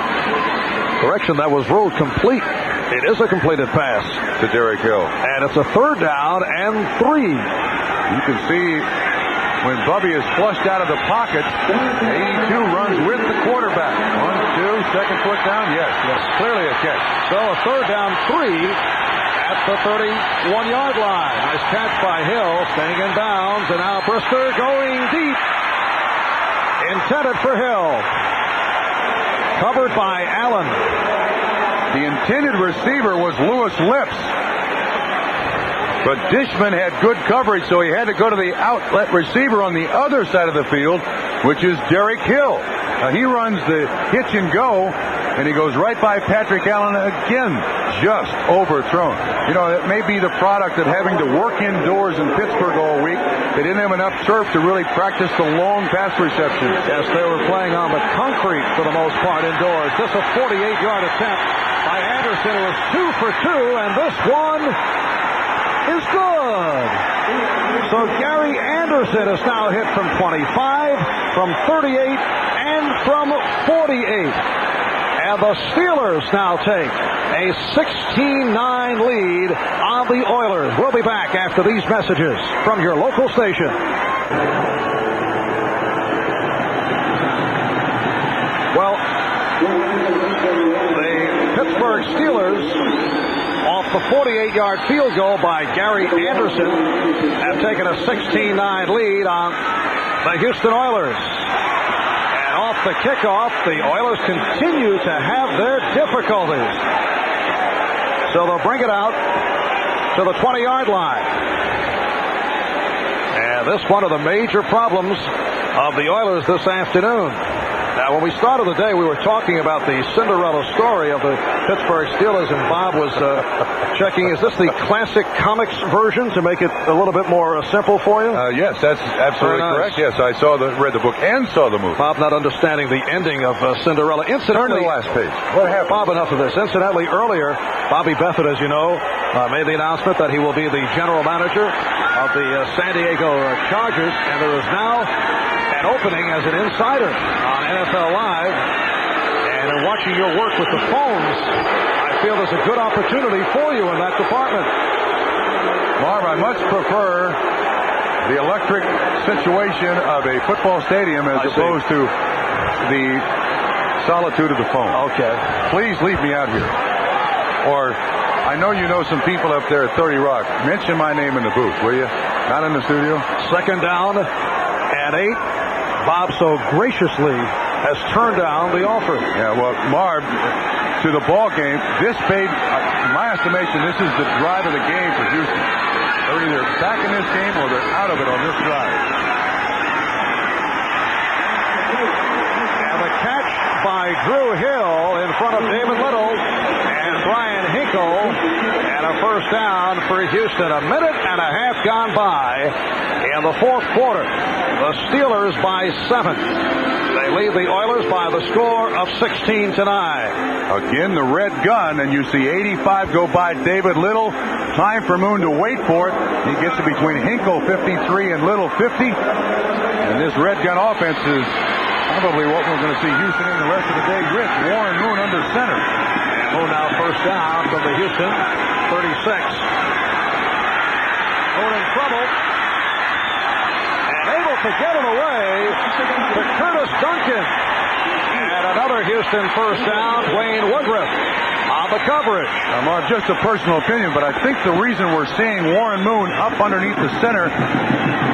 Correction, that was ruled complete. It is a completed pass to Derek Hill. And it's a 3rd down and 3. You can see when Bubby is flushed out of the pocket, 82 runs with the quarterback. 1, 2, second foot down. Yes, clearly a catch. So a 3rd down 3 at the 31-yard line. Nice catch by Hill, staying in bounds, and now Brister going deep. Intended for Hill. Covered by Allen. The intended receiver was Louis Lips. But Dishman had good coverage, so he had to go to the outlet receiver on the other side of the field, which is Derek Hill. He runs the hitch and go, and he goes right by Patrick Allen again, just overthrown. You know, it may be the product of having to work indoors in Pittsburgh all week. They didn't have enough turf to really practice the long pass receptions. Yes, they were playing on the concrete for the most part indoors. This a 48-yard attempt by Anderson. It was 2 for 2, and this one is good. So Gary Anderson is now hit from 25, from 38, and from 48. And the Steelers now take a 16-9 lead on the Oilers. We'll be back after these messages from your local station. Well, the Pittsburgh Steelers, off the 48-yard field goal by Gary Anderson, have taken a 16-9 lead on the Houston Oilers. And off the kickoff, the Oilers continue to have their difficulties. So they'll bring it out to the 20-yard line. And this one of the major problems of the Oilers this afternoon. Now, when we started the day, we were talking about the Cinderella story of the Pittsburgh Steelers, and Bob was checking, is this the classic comics version to make it a little bit more simple for you? Yes, that's absolutely correct. Yes, I read the book and saw the movie. Bob not understanding the ending of Cinderella. Turn to the last page. What happened? Bob, enough of this. Incidentally, earlier, Bobby Bethard, as you know, made the announcement that he will be the general manager of the San Diego Chargers, and there is now an opening as an insider on NFL Live. And in watching your work with the phones, I feel there's a good opportunity for you in that department. Marv, I much prefer the electric situation of a football stadium as opposed to the solitude of the phone. Okay. Please leave me out here. Or, I know you know some people up there at 30 Rock. Mention my name in the booth, will you? Not in the studio. 2nd down and 8. Bob so graciously has turned down the offer. Yeah, well, Marv, to the ball game, this paid, in my estimation, this is the drive of the game for Houston. They're either back in this game or they're out of it on this drive. And the catch by Drew Hill in front of David Little and Brian Hinkle. And a first down for Houston. A minute and a half gone by in the fourth quarter. The Steelers by 7. They lead the Oilers by the score of 16-9. Again, the red gun, and you see 85 go by David Little. Time for Moon to wait for it. He gets it between Hinkle 53 and Little 50. And this red gun offense is probably what we're going to see Houston in the rest of the day. Rich, Warren Moon under center. Moon now first down from the Houston 36. Moon in trouble. And able to get it away to Curtis Duncan. And another Houston first down, Wayne Woodruff on the coverage. Mark, just a personal opinion, but I think the reason we're seeing Warren Moon up underneath the center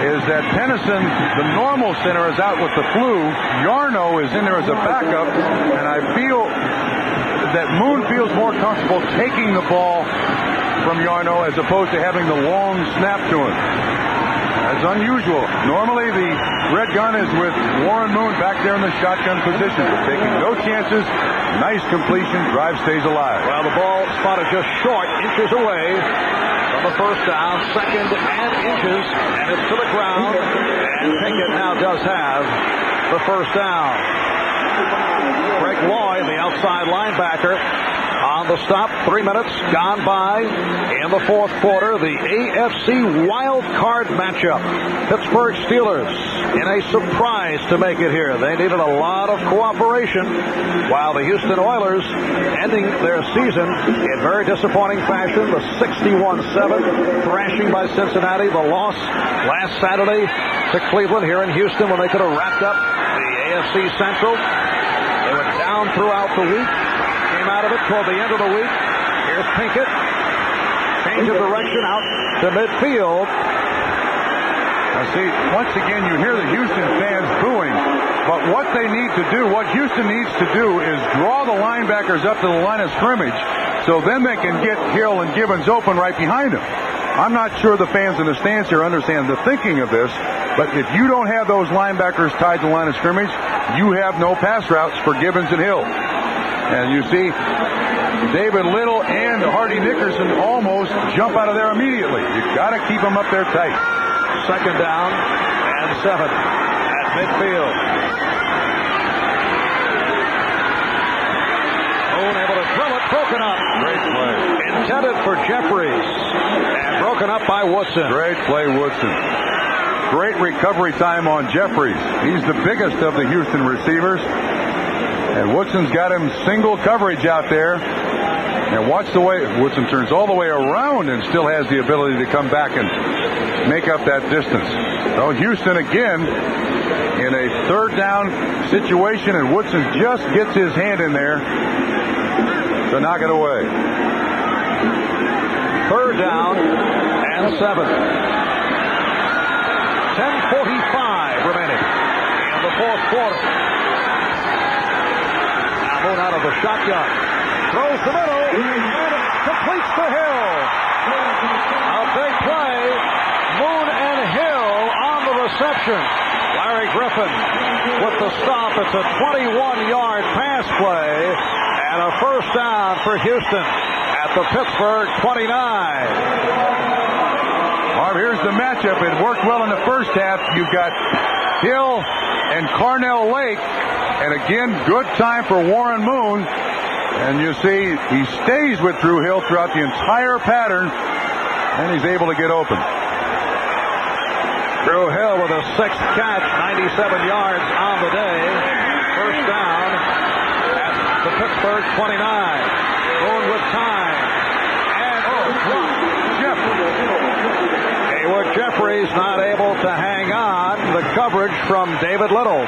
is that Tennyson, the normal center, is out with the flu. Yarno is in there as a backup, and I feel that Moon feels more comfortable taking the ball from Yarno as opposed to having the long snap to him. That's unusual. Normally the red gun is with Warren Moon back there in the shotgun position. Taking no chances. Nice completion. Drive stays alive. Well, the ball spotted just short, inches away from the first down. Second and inches. And it's to the ground. And Pinkett now does have the first down. Greg Lloyd, the outside linebacker, on the stop. 3 minutes gone by in the fourth quarter. The AFC wild card matchup. Pittsburgh Steelers in a surprise to make it here. They needed a lot of cooperation, while the Houston Oilers ending their season in very disappointing fashion. The 61-7 thrashing by Cincinnati. The loss last Saturday to Cleveland here in Houston when they could have wrapped up the AFC Central. They went down throughout the week. Came out of it toward the end of the week. Here's Pinkett. Change of direction out to midfield. Now see, once again, you hear the Houston fans booing, but what they need to do, what Houston needs to do is draw the linebackers up to the line of scrimmage so then they can get Hill and Gibbons open right behind them. I'm not sure the fans in the stands here understand the thinking of this, but if you don't have those linebackers tied to the line of scrimmage, you have no pass routes for Gibbons and Hill. And you see David Little and Hardy Nickerson almost jump out of there immediately. You've got to keep them up there tight. Second down and 7 at midfield. Moon able to throw it, broken up. Great play. Intended for Jeffries and broken up by Woodson. Great play, Woodson. Great recovery time on Jeffries. He's the biggest of the Houston receivers. And Woodson's got him single coverage out there. And watch the way Woodson turns all the way around and still has the ability to come back and make up that distance. So Houston again in a third down situation, and Woodson just gets his hand in there to knock it away. Third down and 7. 10:45 remaining in the fourth quarter. Now Moon out of the shotgun. Throws the middle. And it completes to Hill. A big play. Moon and Hill on the reception. Larry Griffin with the stop. It's a 21-yard pass play. And a first down for Houston at the Pittsburgh 29. Marv, here's the matchup. It worked well in the first half. You've got Hill and Carnell Lake. And again, good time for Warren Moon. And you see he stays with Drew Hill throughout the entire pattern. And he's able to get open. Drew Hill with a sixth catch, 97 yards on the day. First down at the Pittsburgh 29. Moon with time. And Hayward Jeffries not able to hang on. The coverage from David Little.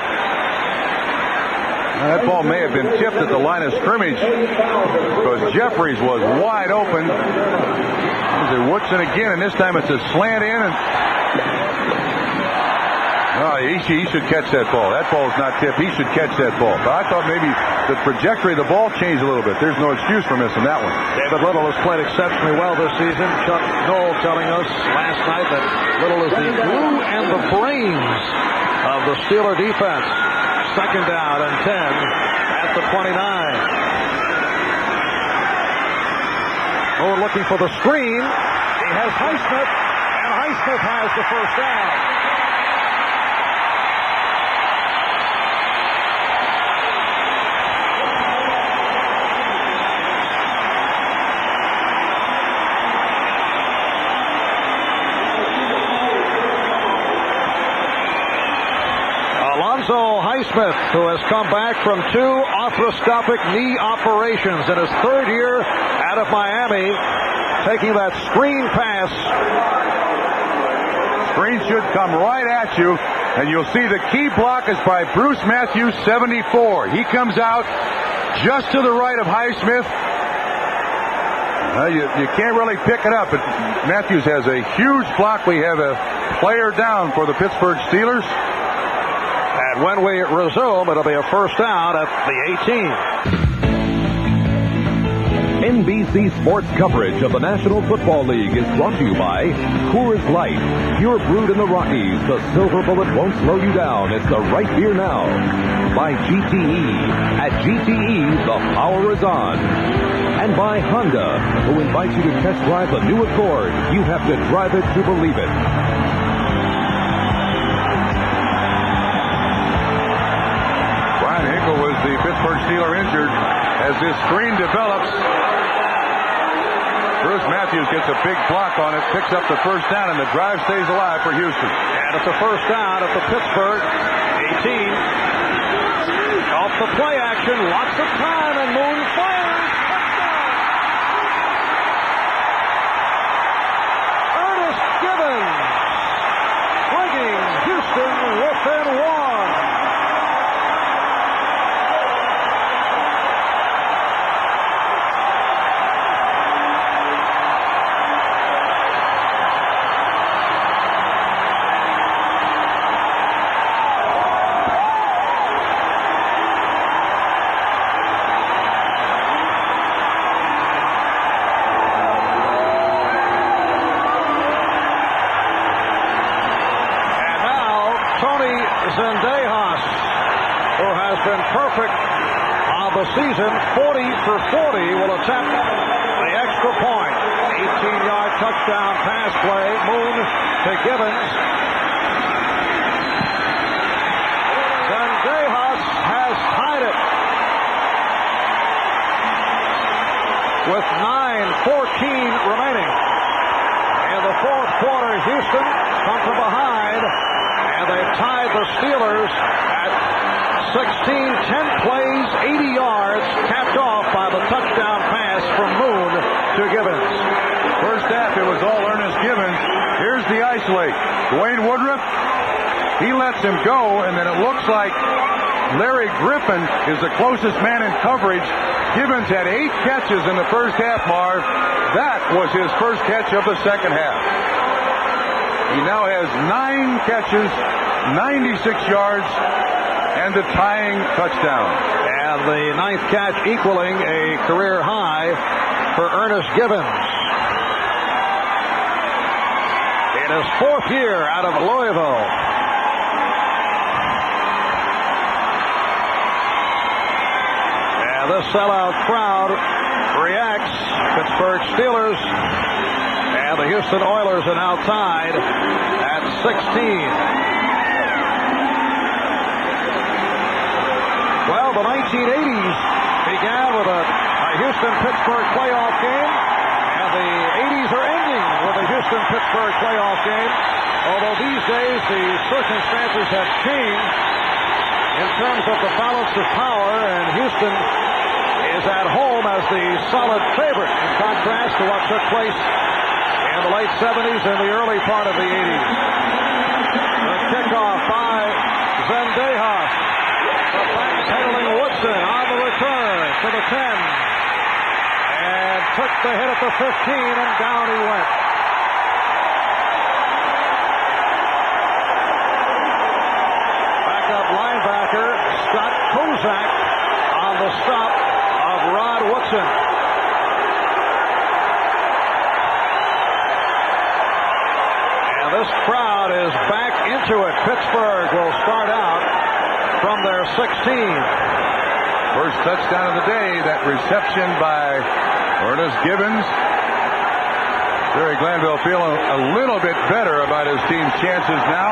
That ball may have been tipped at the line of scrimmage because Jeffries was wide open. There's Woodson again, and this time it's a slant in. And he should catch that ball. That ball is not tipped. He should catch that ball. But I thought maybe the trajectory of the ball changed a little bit. There's no excuse for missing that one. David Little has played exceptionally well this season. Chuck Noll telling us last night that Little is the glue and the brains of the Steeler defense. Second down and 10 at the 29. Moore looking for the screen. He has Highsmith, and Highsmith has the first down. Alonzo Highsmith, who has come back from 2 arthroscopic knee operations in his 3rd year out of Miami, taking that screen pass. Screen should come right at you, and you'll see the key block is by Bruce Matthews, 74. He comes out just to the right of Highsmith. You can't really pick it up, but Matthews has a huge block. We have a player down for the Pittsburgh Steelers. And when we resume, it'll be a first down at the 18. NBC Sports coverage of the National Football League is brought to you by Coors Light. Pure brewed in the Rockies, the silver bullet won't slow you down. It's the right beer now. By GTE. At GTE, the power is on. And by Honda, who invites you to test drive the new Accord. You have to drive it to believe it. Was the Pittsburgh Steeler injured as this screen develops. Bruce Matthews gets a big block on it, picks up the first down, and the drive stays alive for Houston. And it's a first down at the Pittsburgh 18. Off the play action, lots of time, and Moon fires. Touchdown! Ernest Gibbons bringing Houston within 1. Zendejas, who has been perfect on the season, 40 for 40, will attempt the extra point. 18-yard touchdown pass play. Moon to Gibbons. Zendejas has tied it with 9:14 remaining. In the 4th quarter, Houston come from behind. And they've tied the Steelers at 16, 10 plays, 80 yards, capped off by the touchdown pass from Moon to Gibbons. First half, it was all Ernest Gibbons. Here's the isolate. Dwayne Woodruff, he lets him go, and then it looks like Larry Griffin is the closest man in coverage. Gibbons had 8 catches in the first half, Marv. That was his first catch of the second half. He now has 9 catches, 96 yards, and a tying touchdown. And the 9th catch equaling a career high for Ernest Gibbons. In his 4th year out of Louisville. And this sellout crowd reacts. Pittsburgh Steelers and the Houston Oilers are now tied at 16. Well, the 1980s began with a Houston-Pittsburgh playoff game, and the 80s are ending with a Houston-Pittsburgh playoff game. Although these days the circumstances have changed in terms of the balance of power, and Houston is at home as the solid favorite in contrast to what took place in the late 70s and the early part of the 80s. The kickoff by Zendejas. The backpedaling Woodson on the return to the 10. And took the hit at the 15, and down he went. Backup linebacker Scott Kozak on the stop of Rod Woodson. This crowd is back into it. Pittsburgh will start out from their First touchdown of the day, that reception by Ernest Gibbons. Jerry Glanville feeling a little bit better about his team's chances now.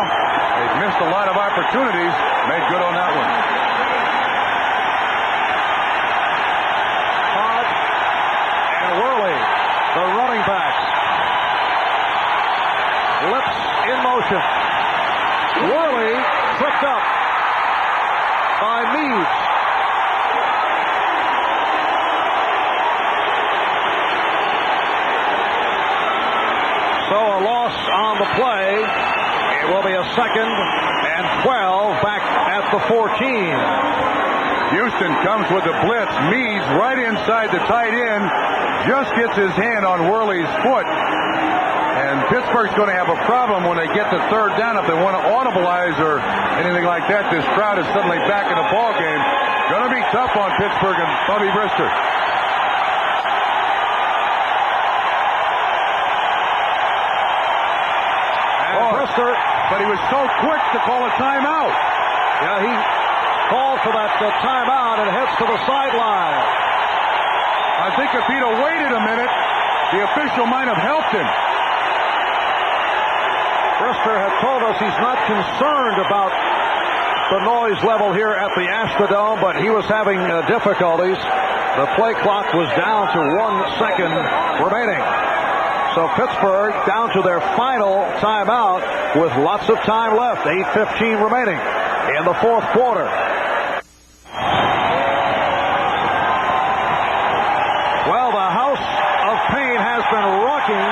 They've missed a lot of opportunities. Made good on that one. Todd and Worley, the running backs. Lips in motion. Worley tripped up by Meads. So a loss on the play. It will be a 2nd and 12 back at the 14. Houston comes with the blitz. Meads right inside the tight end. Just gets his hand on Worley's foot. And Pittsburgh's going to have a problem when they get to 3rd down if they want to audibilize or anything like that. This crowd is suddenly back in the ball game. Going to be tough on Pittsburgh and Bubby Brister. But he was so quick to call a timeout. Yeah, he called for that timeout and heads to the sideline. I think if he'd have waited a minute, the official might have helped him. Brister had told us he's not concerned about the noise level here at the Astrodome, but he was having difficulties. The play clock was down to 1 second remaining. So Pittsburgh down to their final timeout with lots of time left. 8:15 remaining in the 4th quarter. Well, the House of Pain has been rocking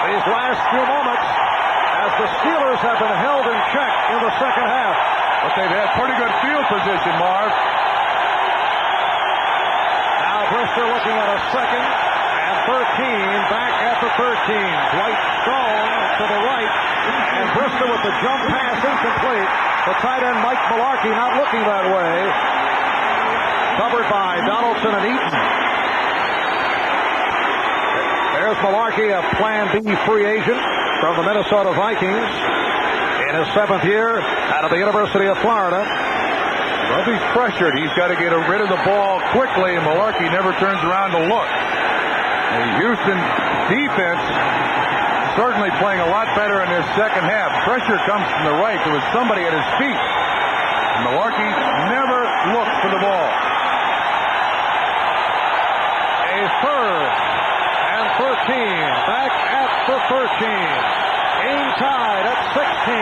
these last few moments as the Steelers have been held in check in the second half. But they've had pretty good field position, Marv. Now Brister looking at a 2nd and 13 back at the 13. Dwight Stone to the right. And Brister with the jump pass incomplete. The tight end Mike Mularkey not looking that way. Covered by Donaldson and Eaton. There's Mularkey, a Plan B free agent from the Minnesota Vikings. In his 7th year out of the University of Florida. Well, if he's pressured, he's got to get rid of the ball quickly, and Mularkey never turns around to look. The Houston defense certainly playing a lot better in this second half. Pressure comes from the right. There was somebody at his feet. And Mularkey never looked for the ball. A 3rd and 13. Back at the 13. Game tied at 16.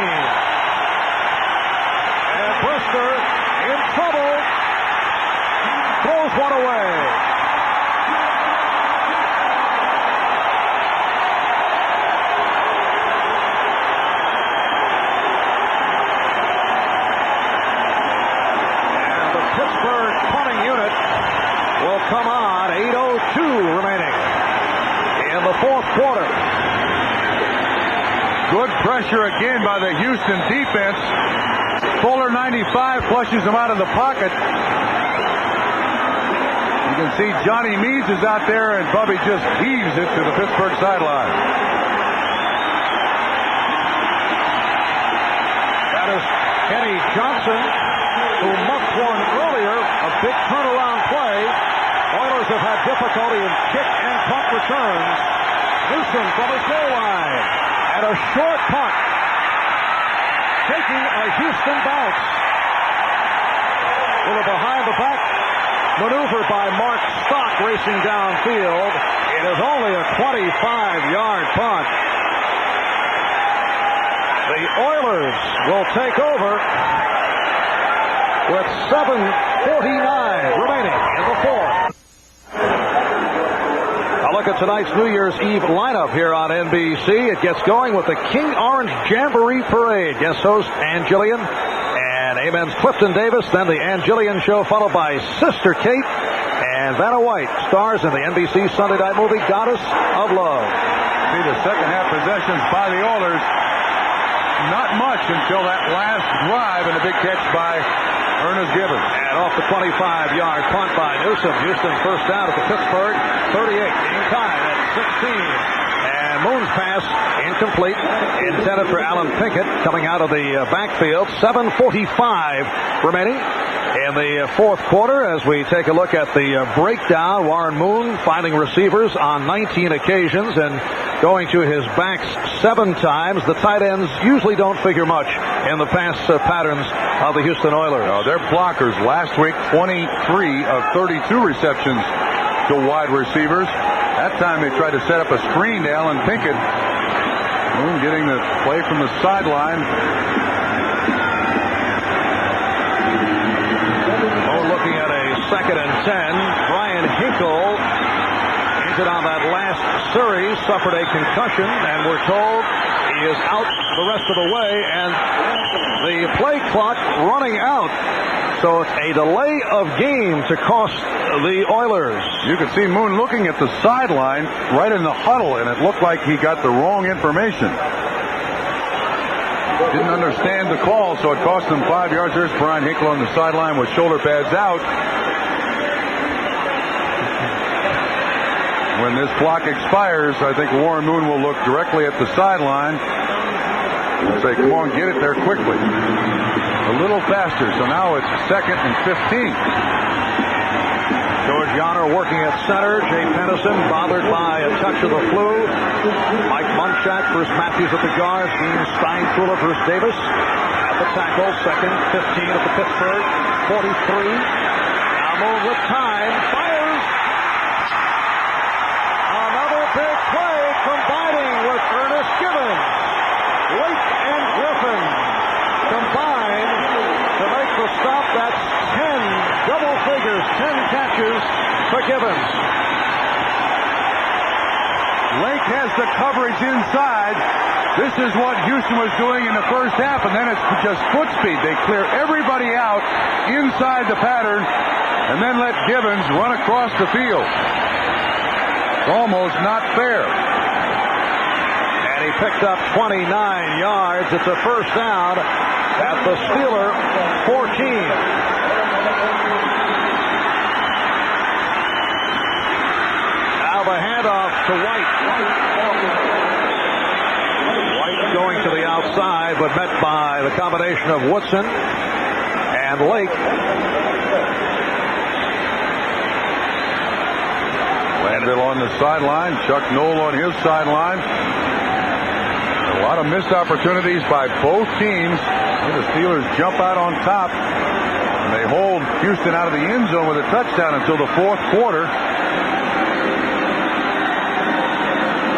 And Brister in trouble. Throws one away. Come on, 8:02 remaining in the 4th quarter. Good pressure again by the Houston defense. Fuller 95 flushes him out of the pocket. You can see Johnny Meads is out there, and Bubby just heaves it to the Pittsburgh sideline. That is Kenny Johnson, who muffed one earlier, a big turnaround play. Oilers have had difficulty in kick and punt returns. Newsom from his goal line. And a short punt. Taking a Houston bounce. With a behind-the-back maneuver by Mark Stock racing downfield. It is only a 25-yard punt. The Oilers will take over with 7:49 remaining in the 4th. Look at tonight's New Year's Eve lineup here on NBC. It gets going with the King Orange Jamboree Parade. Guest host Ann Jillian and Amen's Clifton Davis. Then the Ann Jillian Show followed by Sister Kate and Vanna White. Stars in the NBC Sunday night movie Goddess of Love. See the second half possessions by the Oilers. Not much until that last drive and a big catch by Ernest Gibbons. And off the 25-yard punt by Newsom. Houston first down at the Pittsburgh 38. Game time at 16. And Moon's pass incomplete. Intended for Alan Pinkett coming out of the backfield. 7:45 remaining In the fourth quarter, as we take a look at the breakdown, Warren Moon finding receivers on 19 occasions and going to his backs 7 times. The tight ends usually don't figure much in the pass patterns of the Houston Oilers. Their blockers last week, 23 of 32 receptions to wide receivers. That time they tried to set up a screen to Alan Pinkett. Moon getting the play from the sideline. Looking at a 2nd and 10. Brian Hinkle injured on that last series, suffered a concussion, and we're told he is out the rest of the way, and the play clock running out. So it's a delay of game to cost the Oilers. You could see Moon looking at the sideline right in the huddle, and it looked like he got the wrong information. Didn't understand the call, so it cost him 5 yards. There's Brian Hinkle on the sideline with shoulder pads out. When this clock expires, I think Warren Moon will look directly at the sideline and say, come on, get it there quickly. A little faster, so now it's 2nd and 15. George Yonner working at center. Jay Pennison bothered by a touch of the flu. Mike Munchak, Bruce Matthews at the guards. Dean Steinkuhler, Bruce Davis at the tackle. 2nd, 15 at the Pittsburgh. 43. Now Moon with time. Fires. Another big play combining with Ernest Givens. Lake and Griffin combine to make the stop. That's 10 double figures, 10 catches for Givens. Lake has the coverage inside. This is what Houston was doing in the first half, and then it's just foot speed. They clear everybody out inside the pattern and then let Givens run across the field. It's almost not fair. And he picked up 29 yards. It's a first down at the Steeler 14. The handoff to White. White going to the outside, but met by the combination of Woodson and Lake. Landville on the sideline. Chuck Noll on his sideline. A lot of missed opportunities by both teams. The Steelers jump out on top. And they hold Houston out of the end zone with a touchdown until the fourth quarter.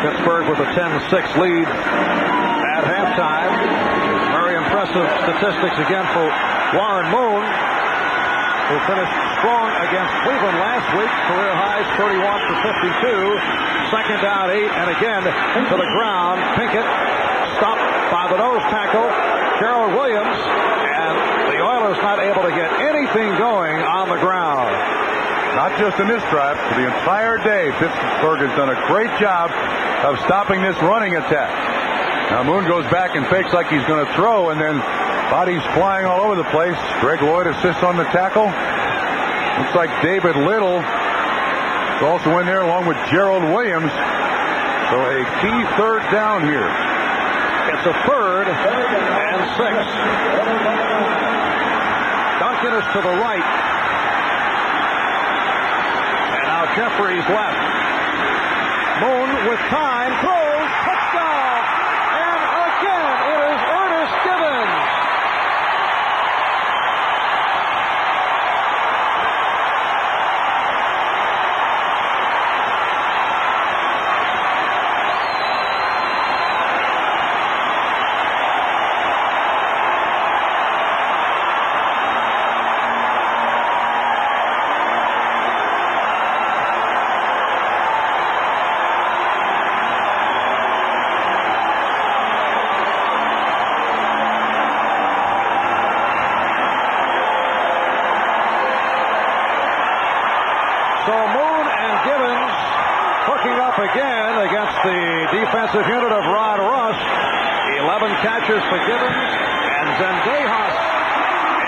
Pittsburgh with a 10-6 lead at halftime. Very impressive statistics again for Warren Moon, who finished strong against Cleveland last week. Career highs 31 for 52. 2nd down 8, and again to the ground. Pinkett stopped by the nose tackle, Gerald Williams, and the Oilers not able to get anything going on the ground. Not just in this drive, for the entire day, Pittsburgh has done a great job of stopping this running attack. Now Moon goes back and fakes like he's going to throw, and then bodies flying all over the place. Greg Lloyd assists on the tackle. Looks like David Little is also in there along with Gerald Williams. So a key 3rd down here. It's a 3rd and 6. Duncan is to the right. Jeffries left. Moon with time, throws, touchdown, and again it is Ernest Givens. So Moon and Givens hooking up again against the defensive unit of Rod Rush. 11 catches for Givens, and Zendejas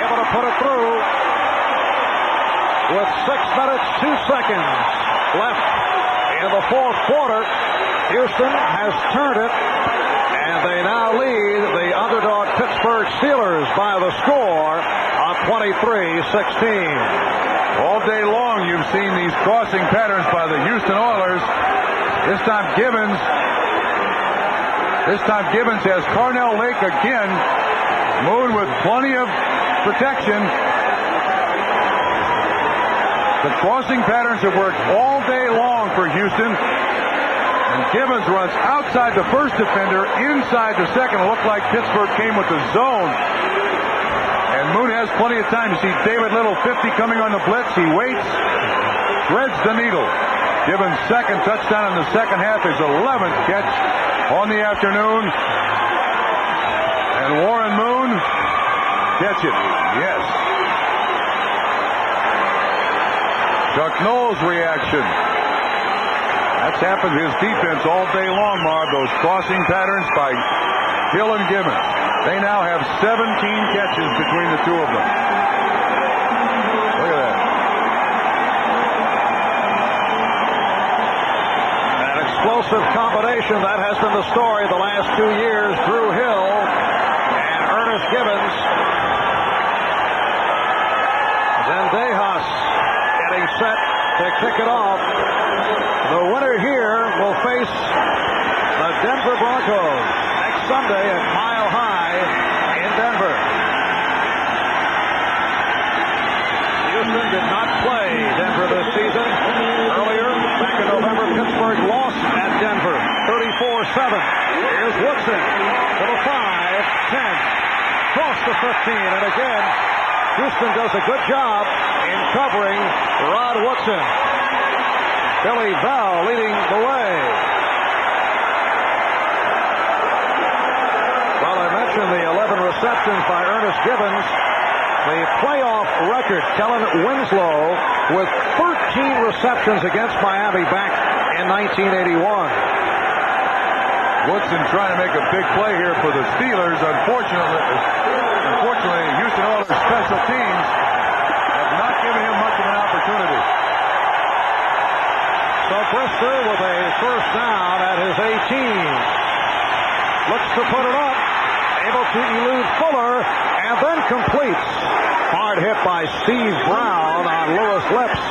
able to put it through with 6 minutes, 2 seconds left in the fourth quarter. Houston has turned it, and they now lead the underdog Pittsburgh Steelers by the score of 23-16. All day long, you've seen these crossing patterns by the Houston Oilers. This time Gibbons has Carnell Lake again. Moon with plenty of protection. The crossing patterns have worked all day long for Houston. And Gibbons runs outside the first defender, inside the second. It looked like Pittsburgh came with the zone. And Moon has plenty of time. You see David Little, 50, coming on the blitz. He waits, threads the needle. Gibbons' second touchdown in the second half, his 11th catch on the afternoon. And Warren Moon, catch it. Yes. Chuck Knowles' reaction. That's happened to his defense all day long, Marv. Those crossing patterns by Hill and Gibbons. They now have 17 catches between the two of them. Look at that. An explosive combination. That has been the story the last 2 years. Drew Hill and Ernest Gibbons. Zendejas getting set to kick it off. The winner here will face the Denver Broncos next Sunday at Mile High in Denver. Houston did not play Denver this season. Earlier, back in November, Pittsburgh lost at Denver, 34-7. Here's Woodson to the 5, 10, cross the 15, and again, Houston does a good job in covering Rod Woodson. Billy Bell leading the way. Well, I mentioned the 11 receptions by Ernest Gibbons. The playoff record, Kellen Winslow with 13 receptions against Miami back in 1981. Woodson trying to make a big play here for the Steelers. Unfortunately, Houston Oilers special teams have not given him much of an opportunity. So Brister with a first down at his 18. Looks to put it up. Able to elude Fuller and then completes. Hard hit by Steve Brown on Lewis Lips.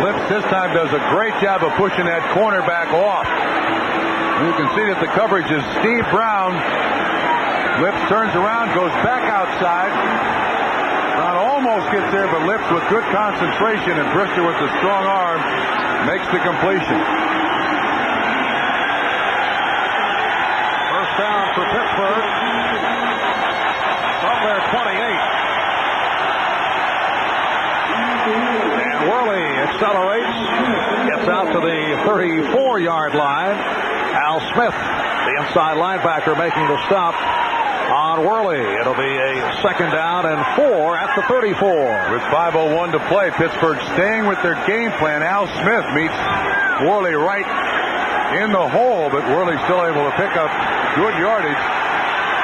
Lips this time does a great job of pushing that cornerback off. You can see that the coverage is Steve Brown. Lips turns around, goes back outside. Brown almost gets there, but Lips with good concentration, and Brister with the strong arm makes the completion. First down for Pittsburgh from their 28. And Worley accelerates, gets out to the 34-yard line. Al Smith, the inside linebacker, making the stop on Worley. It'll be a second down and 4 at the 34. With 5:01 to play, Pittsburgh staying with their game plan. Al Smith meets Worley right in the hole, but Worley's still able to pick up good yardage.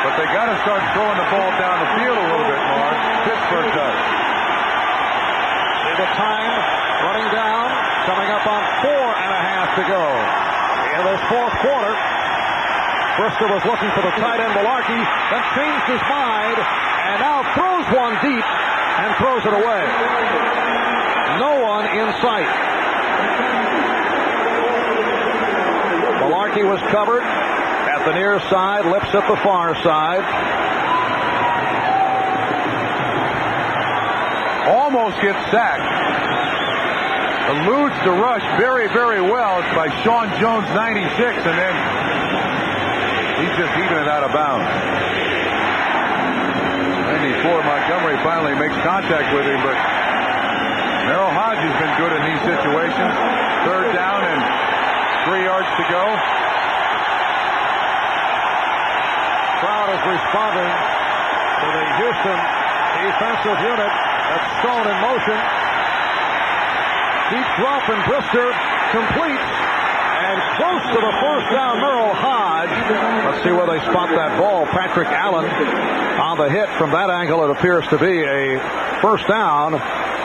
But they got to start throwing the ball down the field a little bit more. Pittsburgh does. See the time running down, coming up on 4.5 to go in this fourth quarter. Brister was looking for the tight end, Malarkey, then changed his mind, and now throws one deep and throws it away. No one in sight. Malarkey was covered at the near side, Lips at the far side. Almost gets sacked. Eludes the rush very, very well by Sean Jones, 96, and then he's just even it out of bounds. 94, Montgomery finally makes contact with him, but Merrill Hodge has been good in these situations. Third down and 3 yards to go. Crowd is responding to the Houston defensive unit that's thrown in motion. Deep drop, and Brister completes. And close to the first down, Merrill Hodge. Let's see where they spot that ball. Patrick Allen on the hit. From that angle, it appears to be a first down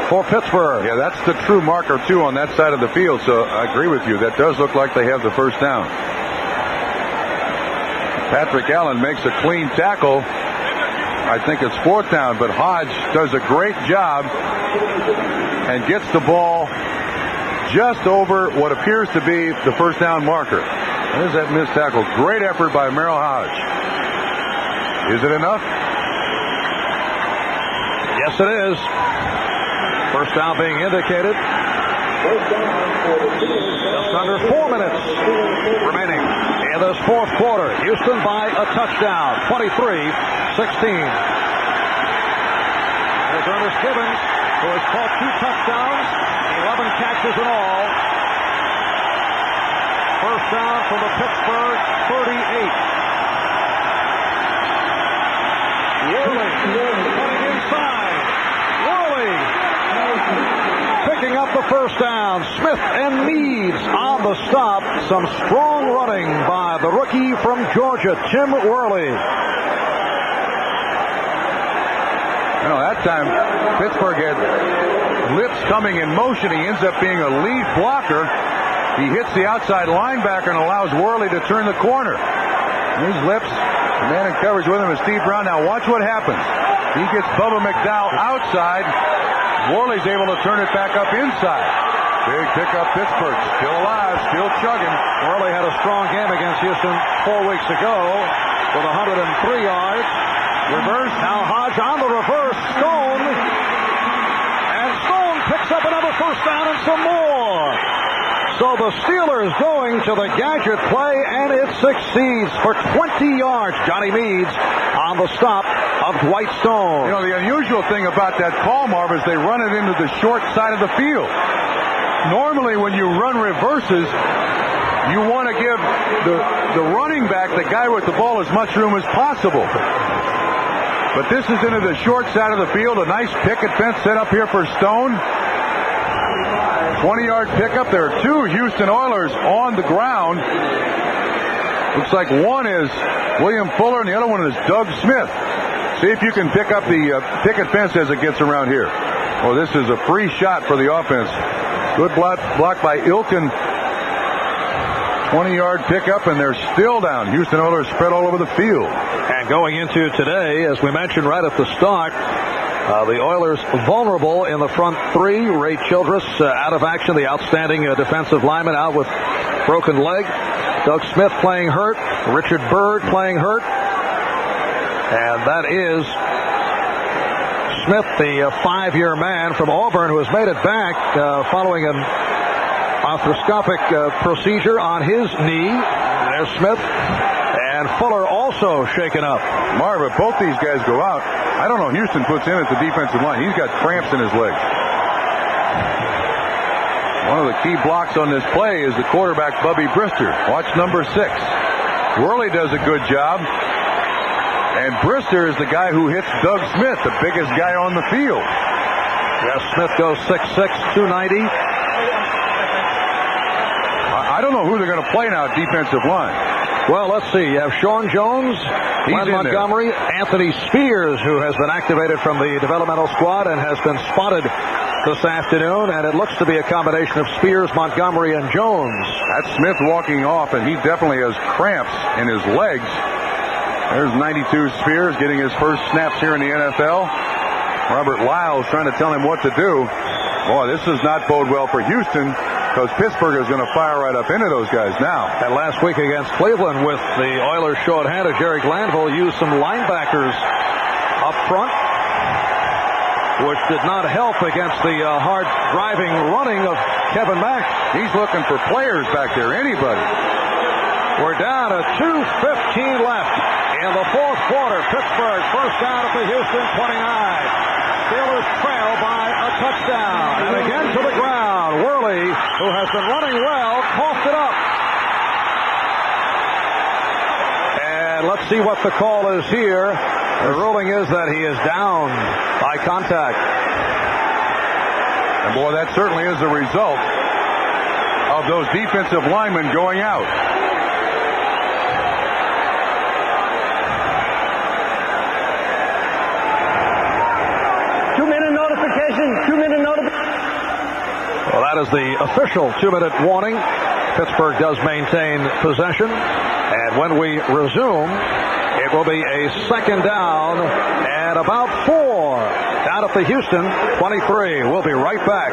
for Pittsburgh. Yeah, that's the true marker, too, on that side of the field. So I agree with you. That does look like they have the first down. Patrick Allen makes a clean tackle. I think it's 4th down, but Hodge does a great job and gets the ball just over what appears to be the 1st down marker. There's that missed tackle. Great effort by Merrill Hodge. Is it enough? Yes, it is. 1st down being indicated. Just under 4 minutes remaining in this 4th quarter. Houston by a touchdown, 23-16. There's Ernest Gibbons, who has caught 2 touchdowns, 11 catches in all. 1st down from the Pittsburgh 38. Worley cutting inside. Worley picking up the 1st down. Smith and Meads on the stop. Some strong running by the rookie from Georgia, Tim Worley. That time, Pittsburgh had Lips coming in motion. He ends up being a lead blocker. He hits the outside linebacker and allows Worley to turn the corner. Here's Lips. The man in coverage with him is Steve Brown. Now watch what happens. He gets Bubba McDowell outside. Worley's able to turn it back up inside. Big pickup Pittsburgh. Still alive, still chugging. Worley had a strong game against Houston 4 weeks ago with 103 yards. Reverse. Now Hodge on the reverse. Stone. And Stone picks up another 1st down and some more. So the Steelers going to the gadget play, and it succeeds for 20 yards. Johnny Meads on the stop of Dwight Stone. You know, the unusual thing about that call, Marv, is they run it into the short side of the field. Normally when you run reverses, you want to give the running back, the guy with the ball, as much room as possible. But this is into the short side of the field. A nice picket fence set up here for Stone. 20-yard pickup. There are 2 Houston Oilers on the ground. Looks like one is William Fuller and the other one is Doug Smith. See if you can pick up the picket fence as it gets around here. Oh, this is a free shot for the offense. Good block by Ilkin. 20-yard pickup, and they're still down. Houston Oilers spread all over the field. And going into today, as we mentioned right at the start, the Oilers vulnerable in the front 3. Ray Childress out of action, the outstanding defensive lineman, out with broken leg. Doug Smith playing hurt. Richard Byrd playing hurt. And that is Smith, the 5-year man from Auburn, who has made it back following an arthroscopic procedure on his knee. There's Smith. And Fuller also shaken up. Marv, if both these guys go out, I don't know, Houston puts in at the defensive line. He's got cramps in his legs. One of the key blocks on this play is the quarterback, Bubby Brister. Watch number 6. Worley does a good job. And Brister is the guy who hits Doug Smith, the biggest guy on the field. Yes, Smith goes 6'6", 290. I don't know who they're going to play now at defensive line. Well, let's see. You have Sean Jones, Glenn Montgomery, Anthony Spears, who has been activated from the developmental squad and has been spotted this afternoon, and it looks to be a combination of Spears, Montgomery, and Jones. That's Smith walking off, and he definitely has cramps in his legs. There's 92 Spears getting his first snaps here in the NFL. Robert Lyles trying to tell him what to do. Boy, this does not bode well for Houston, because Pittsburgh is going to fire right up into those guys now. And last week against Cleveland, with the Oilers short-handed, Jerry Glanville used some linebackers up front, which did not help against the hard driving running of Kevin Mack. He's looking for players back there, anybody. We're down to 2:15 left in the 4th quarter. Pittsburgh first down at the Houston 29. Steelers trail by a touchdown. And again to the ground. Worley, who has been running well, coughed it up. And let's see what the call is here. The ruling is that he is down by contact. And boy, that certainly is the result of those defensive linemen going out. Well, that is the official 2-minute warning. Pittsburgh does maintain possession. And when we resume, it will be a 2nd down and and about 4 down at the Houston 23. We'll be right back.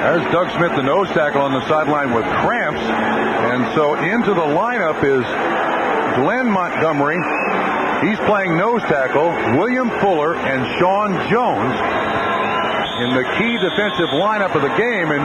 There's Doug Smith, the nose tackle, on the sideline with cramps. And so into the lineup is Glenn Montgomery. He's playing nose tackle. William Fuller and Sean Jones in the key defensive lineup of the game. And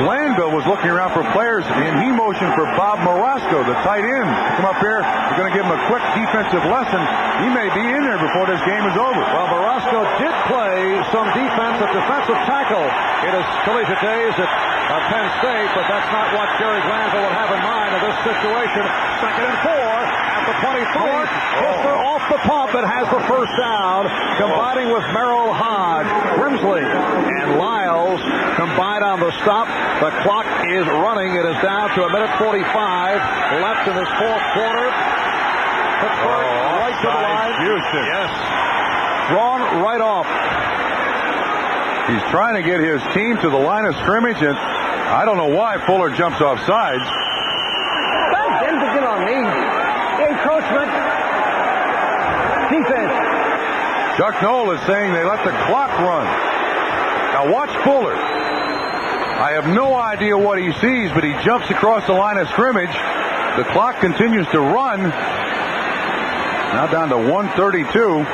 Glanville was looking around for players, and he motioned for Bob Morasco, the tight end, to come up here. We're going to give him a quick defensive lesson. He may be in there before this game is over. Well, Morasco did play some defense at defensive tackle in his collegiate days at Penn State, but that's not what Jerry Glanville would have in mind in this situation. 2nd and 4 at the 24. Worcester off the pump and has the first down, combining with Merrill Hodge. Grimsley and Lyles combined on the stop. The clock is running. It is down to 1:45 left in this fourth quarter. Pittsburgh right to the line. Houston. Yes. Drawn right off. He's trying to get his team to the line of scrimmage, and I don't know why Fuller jumps off sides. That didn't begin on me. Encroachment. Defense. Chuck Noll is saying they let the clock run. Now watch Fuller. I have no idea what he sees, but he jumps across the line of scrimmage. The clock continues to run. Now down to 1:32.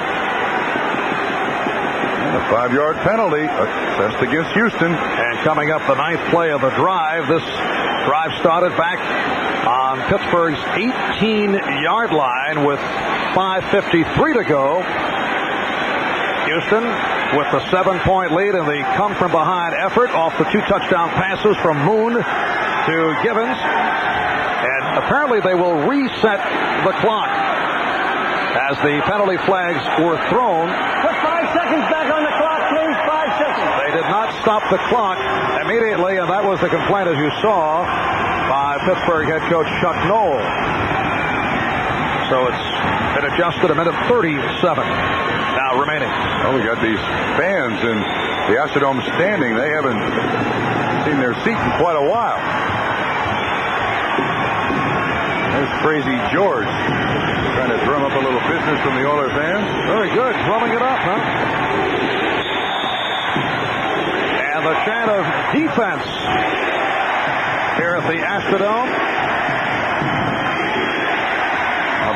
And a 5-yard penalty assessed against Houston. And coming up, the 9th play of the drive. This drive started back on Pittsburgh's 18-yard line with 5:53 to go. Houston with the 7-point lead in the come-from-behind effort off the 2 touchdown passes from Moon to Givens. And apparently they will reset the clock as the penalty flags were thrown. Put 5 seconds back on the clock, please. 5 seconds. They did not stop the clock immediately, and that was the complaint, as you saw, by Pittsburgh head coach Chuck Noll. So it's been adjusted. 1:37 now remaining. Well, we got these fans in the Astrodome standing. They haven't seen their seat in quite a while. There's Crazy George trying to drum up a little business from the Oilers fans. Very good, drumming it up, huh? And the chant of defense here at the Astrodome.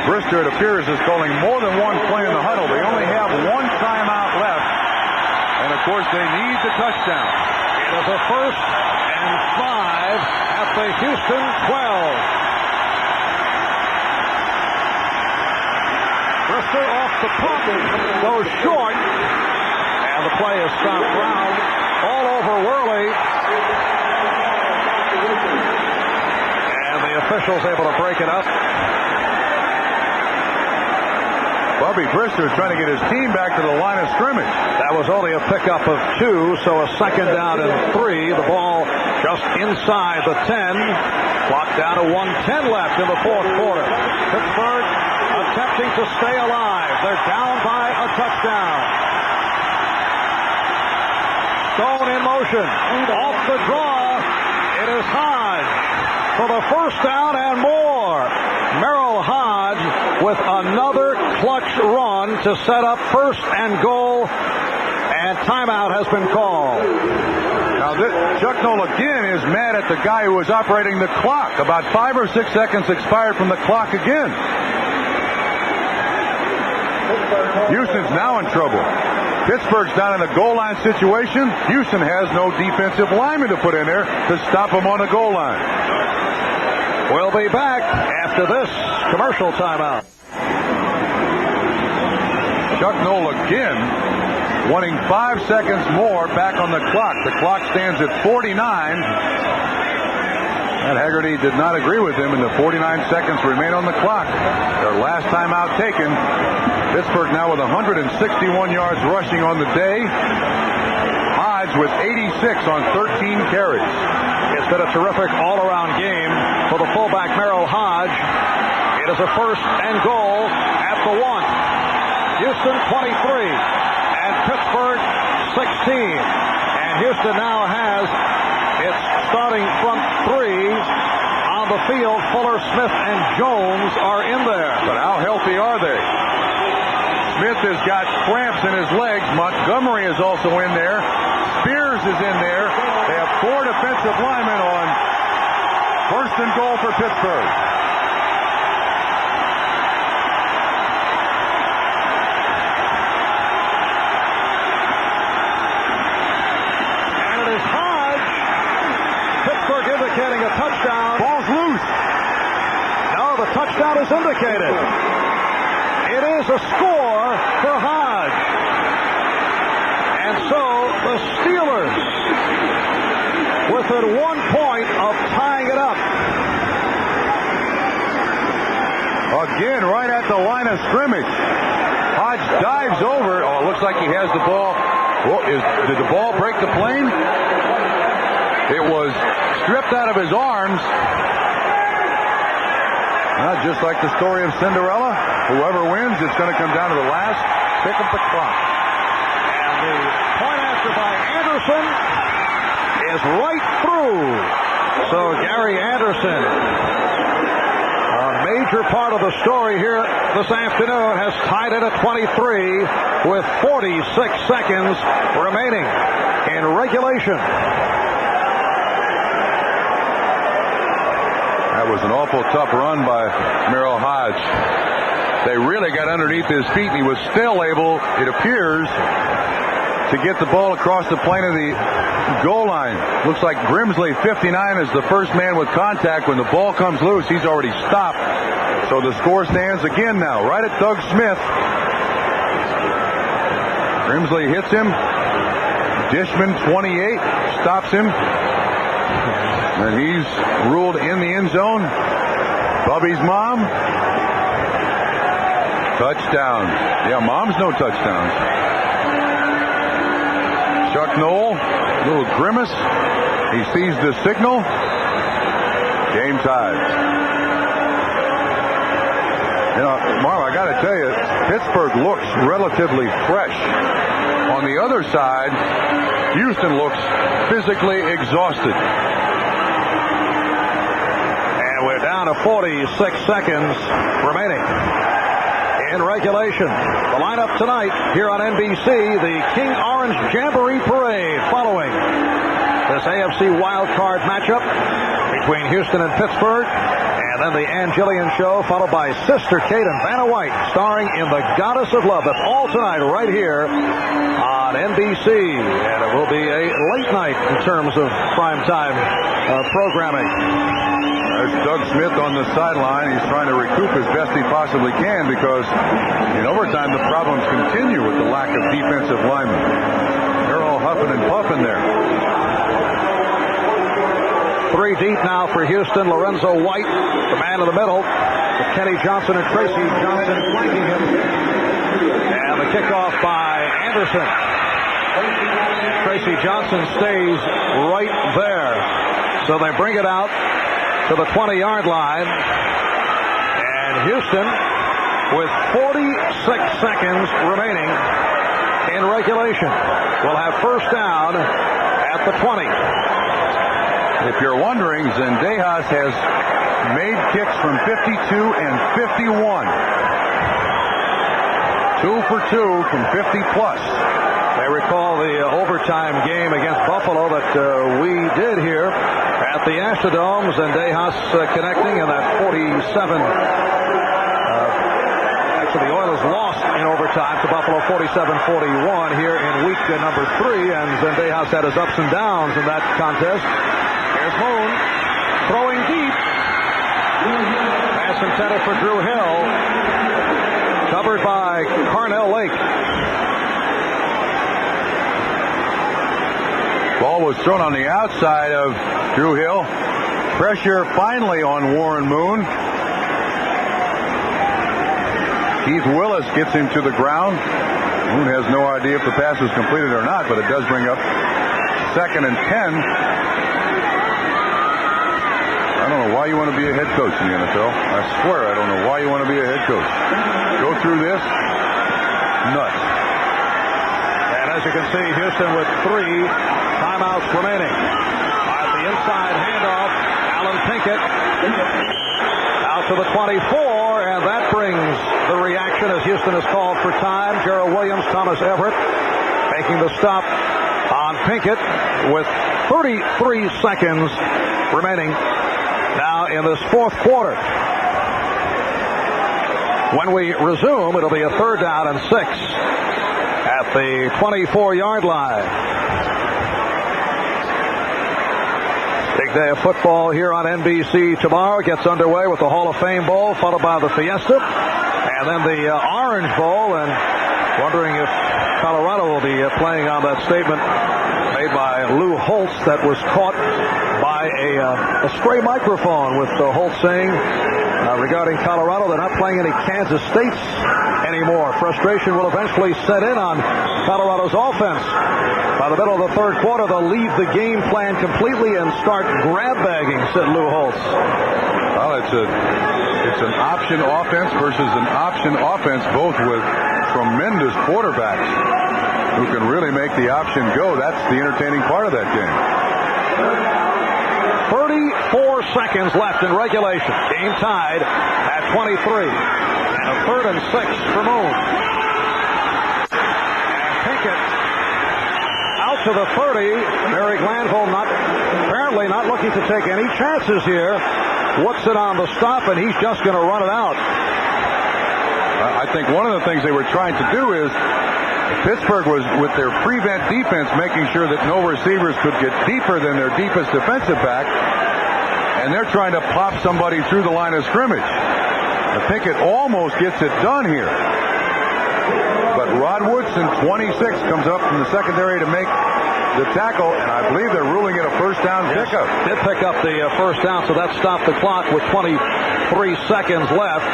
Brister, it appears, is calling more than one play in the huddle. They only have 1 timeout left. And, of course, they need the touchdown. It is a 1st and 5 at the Houston 12. Brister off the pump, goes short. And the play is stopped round all over Worley. And the officials able to break it up. Bobby Brister is trying to get his team back to the line of scrimmage. That was only a pickup of 2, so a 2nd down and 3. The ball just inside the 10. Clock down to 1:10 left in the fourth quarter. Pittsburgh attempting to stay alive. They're down by a touchdown. Stone in motion. Off the draw. It is Hodge for the first down and more. Merrill Hodge with another clutch run to set up 1st and goal, and timeout has been called. Now, Chuck Noll again is mad at the guy who was operating the clock. About 5 or 6 seconds expired from the clock again. Houston's now in trouble. Pittsburgh's down in a goal line situation. Houston has no defensive lineman to put in there to stop them on the goal line. We'll be back after this commercial timeout. Chuck Noll again wanting 5 seconds more back on the clock. The clock stands at 49. And Haggerty did not agree with him, and the 49 seconds remain on the clock. Their last timeout taken. Pittsburgh now with 161 yards rushing on the day. Hodge with 86 on 13 carries. It's been a terrific all-around game for the fullback Merrill Hodge. It is a 1st and goal at the 1. Houston 23 and Pittsburgh 16. And Houston now has its starting front 3 on the field. Fuller, Smith, and Jones are in there. But how healthy are they? is also in there. Spears is in there. They have 4 defensive linemen on first and goal for Pittsburgh. And it is Hodge. Pittsburgh indicating a touchdown. Ball's loose. No, the touchdown is indicated. It is a score for Hodge. And so the Steelers, within 1 point of tying it up. Again, right at the line of scrimmage. Hodge dives over. Oh, it looks like he has the ball. Well, did the ball break the plane? It was stripped out of his arms. Just like the story of Cinderella. Whoever wins, it's going to come down to the last pick of the clock. And the point after by Anderson is right through. So Gary Anderson, a major part of the story here this afternoon, has tied it at 23 with 46 seconds remaining in regulation. That was an awful tough run by Merrill Hodge. They really got underneath his feet, and he was still able, it appears, to get the ball across the plane of the goal line. Looks like Grimsley, 59, is the first man with contact. When the ball comes loose, he's already stopped. So the score stands again now, right at Doug Smith. Grimsley hits him. Dishman, 28, stops him. And he's ruled in the end zone. Bubby's mom. Touchdown. Yeah, mom's no touchdowns. Chuck Noll, little grimace. He sees the signal. Game tied. You know, Marv, I got to tell you, Pittsburgh looks relatively fresh. On the other side, Houston looks physically exhausted. And we're down to 46 seconds remaining in regulation. The lineup tonight here on NBC, the King Orange Jamboree Parade following this AFC wild card matchup between Houston and Pittsburgh. And then the Ann Jillian Show, followed by Sister Kate and Vanna White, starring in The Goddess of Love. That's all tonight right here on NBC. And it will be a late night in terms of primetime programming. There's Doug Smith on the sideline. He's trying to recoup as best he possibly can because in overtime the problems continue with the lack of defensive linemen. They're all huffing and puffing there. 3 deep now for Houston. Lorenzo White, the man in the middle, with Kenny Johnson and Tracy Johnson flanking him. And the kickoff by Anderson. Tracy Johnson stays right there. So they bring it out to the 20-yard line. And Houston, with 46 seconds remaining in regulation, will have first down at the 20. If you're wondering, Zendejas has made kicks from 52 and 51. 2 for 2 from 50 plus. They recall the overtime game against Buffalo that we did here at the Astrodome. Zendejas connecting in that 47. Actually, the Oilers lost in overtime to Buffalo 47-41 here in week number 3. And Zendejas had his ups and downs in that contest. Here's Moon throwing deep. Pass intended for Drew Hill. Covered by Carnell Lake. Ball was thrown on the outside of Drew Hill. Pressure finally on Warren Moon. Keith Willis gets him to the ground. Moon has no idea if the pass was completed or not, but it does bring up 2nd and 10. I don't know why you want to be a head coach in the NFL. I swear I don't know why you want to be a head coach. Go through this. Nuts. And as you can see, Houston with 3 timeouts remaining. At the inside handoff, Alan Pinkett out to the 24, and that brings the reaction as Houston is called for time. Gerald Williams, Thomas Everett making the stop on Pinkett with 33 seconds remaining now in this fourth quarter. When we resume, it'll be a 3rd down and 6 at the 24-yard line. Big day of football here on NBC tomorrow. Gets underway with the Hall of Fame Bowl, followed by the Fiesta, and then the Orange Bowl. And wondering if Colorado will be playing on that statement made by Lou Holtz that was caught by a stray microphone, with Holtz saying regarding Colorado, they're not playing any Kansas States anymore. Frustration will eventually set in on Colorado's offense. By the middle of the 3rd quarter, they'll leave the game plan completely and start grab bagging, said Lou Holtz. Well, it's an option offense versus an option offense, both with tremendous quarterbacks who can really make the option go. That's the entertaining part of that game. 34 seconds left in regulation. Game tied at 23. And a 3rd and 6 for Moon. And Pinkett out to the 30. Barry Glanville apparently not looking to take any chances here. What's it on the stop, and he's just going to run it out. I think one of the things they were trying to do is Pittsburgh was, with their prevent defense, making sure that no receivers could get deeper than their deepest defensive back, and they're trying to pop somebody through the line of scrimmage. I think it almost gets it done here. But Rod Woodson, 26, comes up from the secondary to make the tackle, and I believe they're ruling it a first down pickup. Did pick up the first down, so that stopped the clock with 23 seconds left.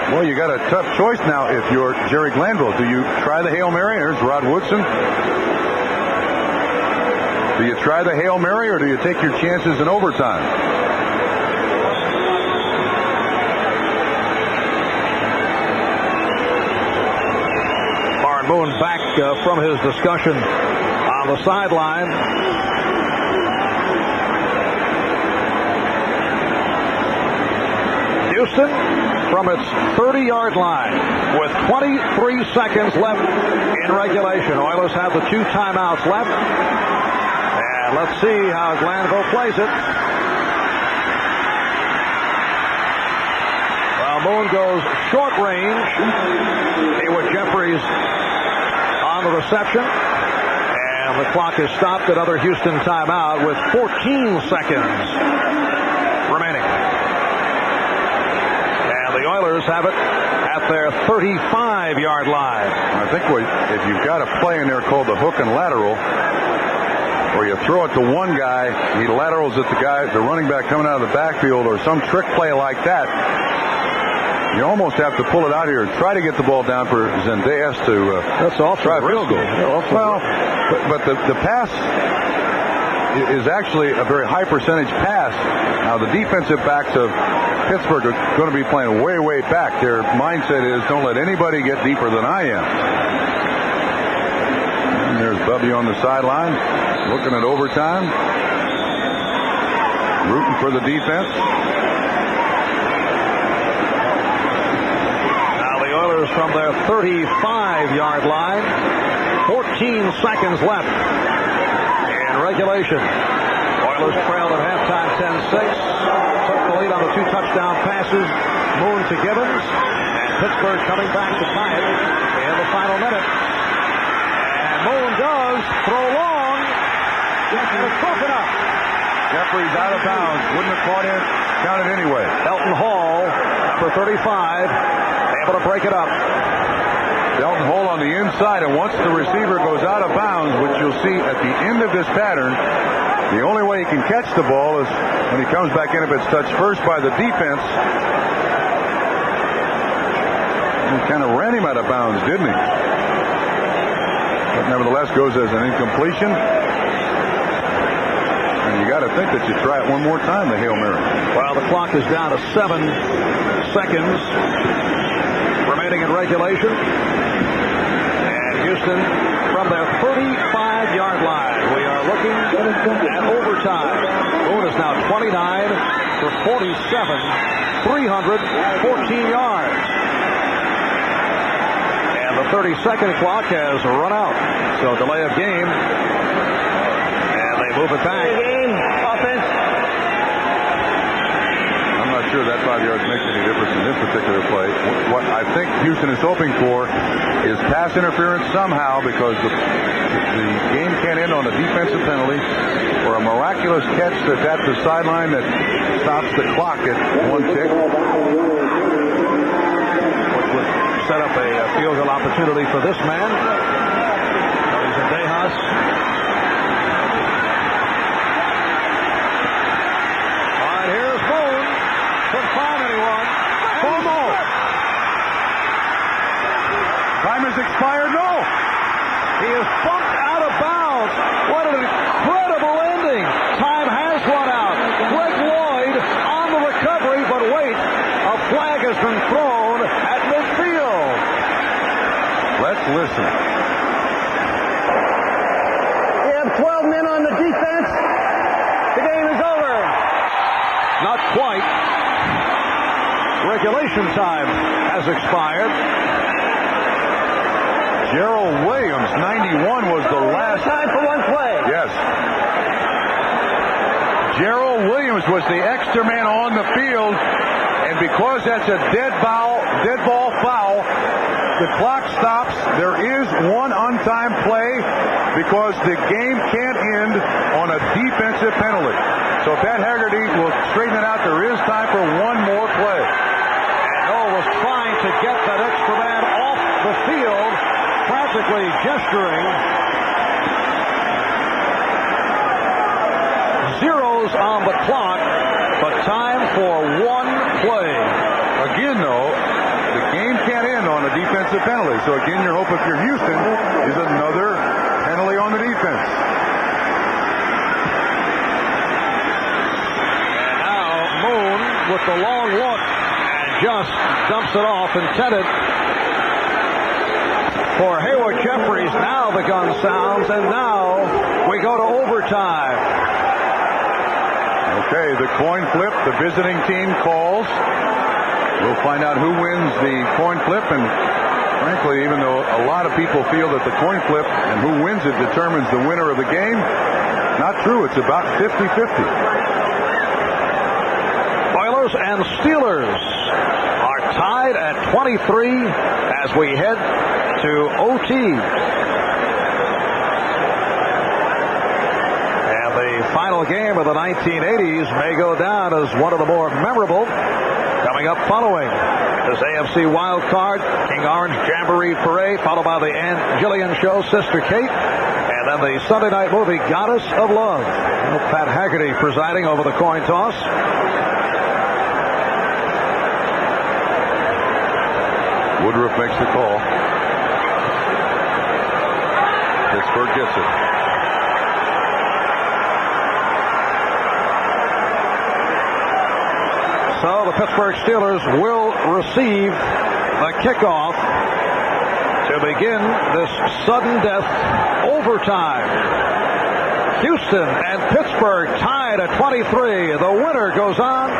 Well, you got a tough choice now if you're Jerry Glanville. Do you try the Hail Mary? There's Rod Woodson. Do you try the Hail Mary, or do you take your chances in overtime? Warren Moon back from his discussion on the sideline. Houston from its 30-yard line with 23 seconds left in regulation. Oilers have the 2 timeouts left. And let's see how Glanville plays it. Well, Moon goes short range. Haywood Jeffries on the reception. And the clock is stopped. Another Houston timeout with 14 seconds remaining. The Oilers have it at their 35-yard line. I think if you've got a play in there called the hook and lateral, where you throw it to one guy, he laterals at the running back coming out of the backfield, or some trick play like that, you almost have to pull it out here and try to get the ball down for Zendejas to that's off try a field goal. Well, but the pass is actually a very high percentage pass. Now the defensive backs of Pittsburgh are going to be playing way, way back. Their mindset is, don't let anybody get deeper than I am. And there's Bubby on the sideline, looking at overtime, rooting for the defense. Now the Oilers from their 35-yard line, 14 seconds left in regulation. Oilers trailed at halftime 10-6. Took the lead on the 2 touchdown passes, Moon to Gibbons, and Pittsburgh coming back to tie it in the final minute. And Moon does throw long, and it's broken up. Jeffries out of bounds, wouldn't have counted anyway. Elton Hall, number 35, able to break it up. Elton Hall on the inside, and once the receiver goes out of bounds, which you'll see at the end of this pattern, the only way he can catch the ball is when he comes back in if it's touched first by the defense. He kind of ran him out of bounds, didn't he? But nevertheless goes as an incompletion. And you got to think that you try it one more time, the Hail Mary. Well, the clock is down to 7 seconds remaining in regulation. And Houston from their 35-yard line. We are looking at overtime. Moon is now 29 for 47, 314 yards. And the 30-second clock has run out. So delay of game. And they move it back. Offense. I'm not sure that 5 yards makes any difference in this particular play. What I think Houston is hoping for is pass interference somehow, because the game can't end on a defensive penalty or a miraculous catch that's at the sideline that stops the clock at 1 tick. Which would set up a field goal opportunity for this man. Zendejas. All right, here's Moon. Couldn't find anyone. Fomo. Time has expired. No. He is bumped out of bounds. What an incredible ending. Time has run out. Greg Lloyd on the recovery, but wait, a flag has been thrown at midfield. Let's listen. We have 12 men on the defense. The game is over. Not quite. Regulation time has expired. Gerald Williams, 91, was the last. Time for one play. Yes. Gerald Williams was the extra man on the field, and because that's a dead ball foul, the clock stops. There is one untimed play because the game can't end on a defensive penalty. So Pat Haggerty will straighten it out. There is time for one more play. Noel was trying to get that extra man off the field, practically gesturing. Zeros on the clock, but time for one play. Again, though, the game can't end on a defensive penalty. So again, your hope if you're Houston is another penalty on the defense. And now Moon with the long look and just dumps it off, intended for Haywood Jeffries. Now the gun sounds, and now we go to overtime. Okay, the coin flip, the visiting team calls. We'll find out who wins the coin flip, and frankly, even though a lot of people feel that the coin flip and who wins it determines the winner of the game, not true. It's about 50-50. Oilers and Steelers are tied at 23 as we head to OT. And the final game of the 1980s may go down as one of the more memorable. Coming up following this AFC wild card, King Orange Jamboree Parade, followed by the Ann Jillian Show, Sister Kate, and then the Sunday night movie Goddess of Love. Pat Haggerty presiding over the coin toss. Woodruff makes the call. Pittsburgh gets it. So the Pittsburgh Steelers will receive the kickoff to begin this sudden death overtime. Houston and Pittsburgh tied at 23. The winner goes on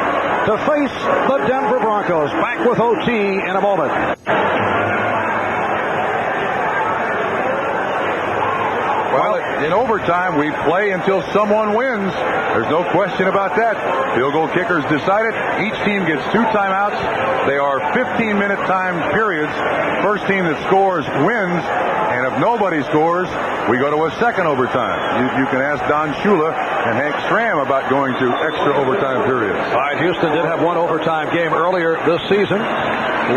to face the Denver Broncos. Back with OT in a moment. Well, in overtime, we play until someone wins. There's no question about that. Field goal kickers decide it. Each team gets 2 timeouts. They are 15-minute time periods. First team that scores wins. And if nobody scores, we go to a second overtime. You can ask Don Shula and Hank Stram about going to extra overtime periods. All right, Houston did have one overtime game earlier this season.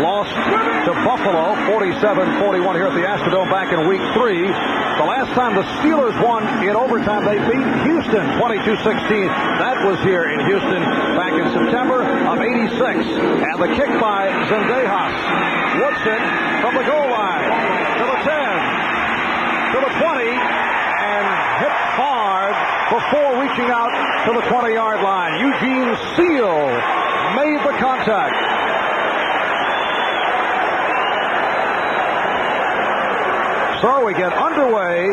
Lost to Buffalo 47-41 here at the Astrodome back in week 3. The last time the Steelers won in overtime, they beat Houston 22-16. That was here in Houston back in September of '86. And the kick by Zendejas. Woodson from the goal line to the 10, to the 20, and hit hard before reaching out to the 20-yard line. Eugene Seal made the contact. So we get underway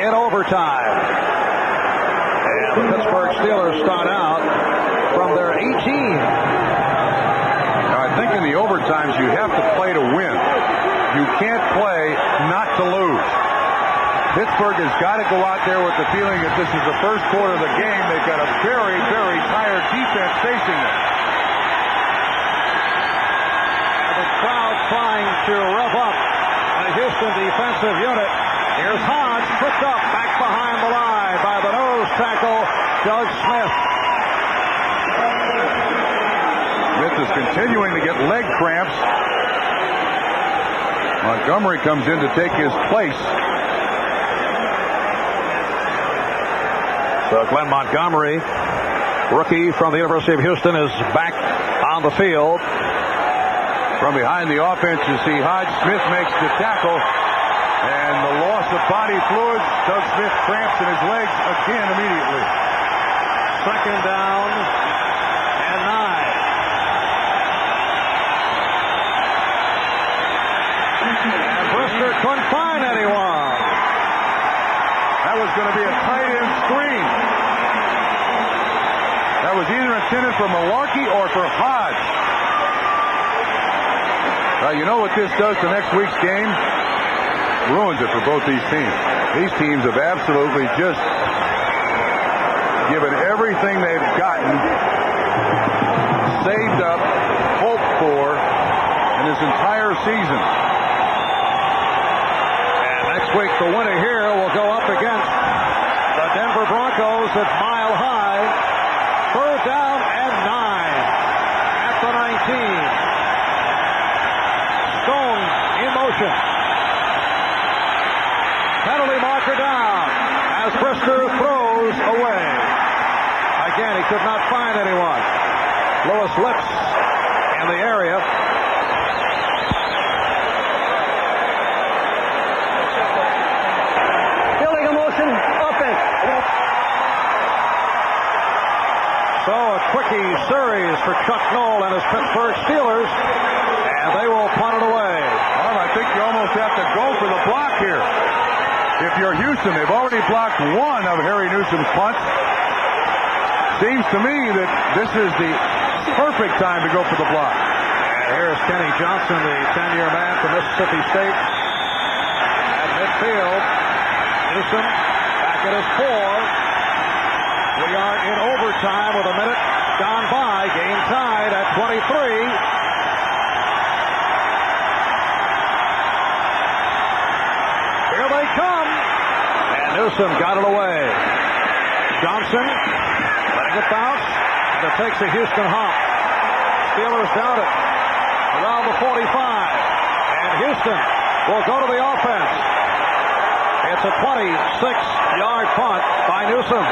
in overtime. And the Pittsburgh Steelers start out from their 18. Now, I think in the overtimes you have to play to win. You can't play not to lose. Pittsburgh has got to go out there with the feeling that this is the first quarter of the game. They've got a very, very tired defense facing them. The crowd trying to rev up the Houston defensive unit. Here's Hodge, tripped up back behind the line by the nose tackle, Doug Smith. Smith is continuing to get leg cramps. Montgomery comes in to take his place. So Glenn Montgomery, rookie from the University of Houston, is back on the field. From behind the offense, you see Hodge. Smith makes the tackle. And the loss of body fluids. Doug Smith cramps in his legs again immediately. Second down and 9. And Brister couldn't find anyone. That was going to be a tight end screen. That was either intended for Malarkey or for Hodge. You know what this does to next week's game? Ruins it for both these teams. These teams have absolutely just given everything they've gotten, saved up, hoped for in this entire season. And next week the winner here will go up against the Denver Broncos at Mile High. Third down and 9 at the 19. Stone in motion. Penalty marker down as Brister throws away. Again, he could not find anyone. Lewis Lips in the area. Illegal motion, offense. So a quickie series for Chuck Noll and his Pittsburgh Steelers. And they will punt it away. Well, I think you almost have to go for the block here. If you're Houston, they've already blocked one of Harry Newsom's punts. Seems to me that this is the perfect time to go for the block. And here's Kenny Johnson, the 10-year man from Mississippi State. At midfield, Newsom back at his 4. We are in overtime with a minute gone by. Game tied at 23. They come, and Newsom got it away. Johnson letting it bounce. That takes a Houston hop. Steelers down it around the 45, and Houston will go to the offense. It's a 26-yard punt by Newsom.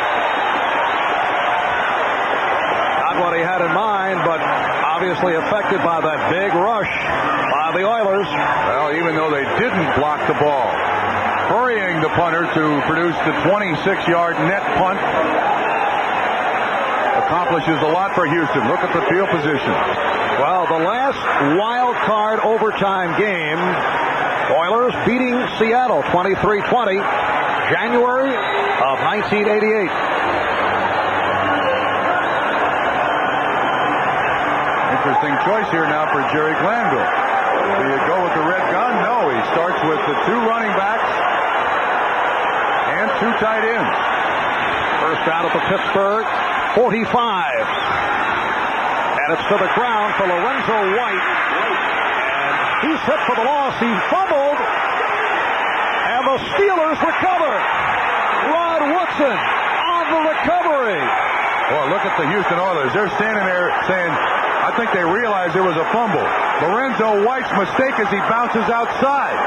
Not what he had in mind, but obviously affected by that big rush by the Oilers. Well, even though they didn't block the ball, hurrying the punter to produce the 26-yard net punt accomplishes a lot for Houston. Look at the field position. Well, the last wild card overtime game, Oilers beating Seattle 23-20, January of 1988. Interesting choice here now for Jerry Glanville. Do you go with the red gun? No, he starts with the 2 running backs and 2 tight ends. First out at the Pittsburgh 45. And it's to the ground for Lorenzo White. And he's hit for the loss. He fumbled. And the Steelers recover. Rod Woodson on the recovery. Boy, look at the Houston Oilers. They're standing there saying, I think they realize there was a fumble. Lorenzo White's mistake as he bounces outside.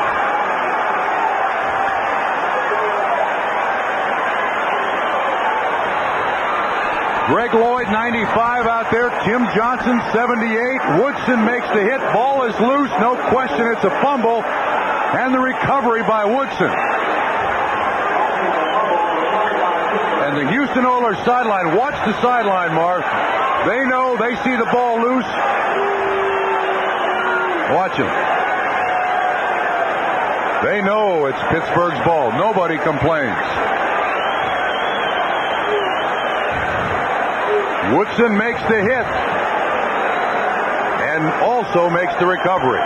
Greg Lloyd, 95 out there. Tim Johnson, 78. Woodson makes the hit. Ball is loose. No question it's a fumble. And the recovery by Woodson. And the Houston Oilers sideline. Watch the sideline, Marv. They know. They see the ball loose. Watch him. They know it's Pittsburgh's ball. Nobody complains. Woodson makes the hit and also makes the recovery.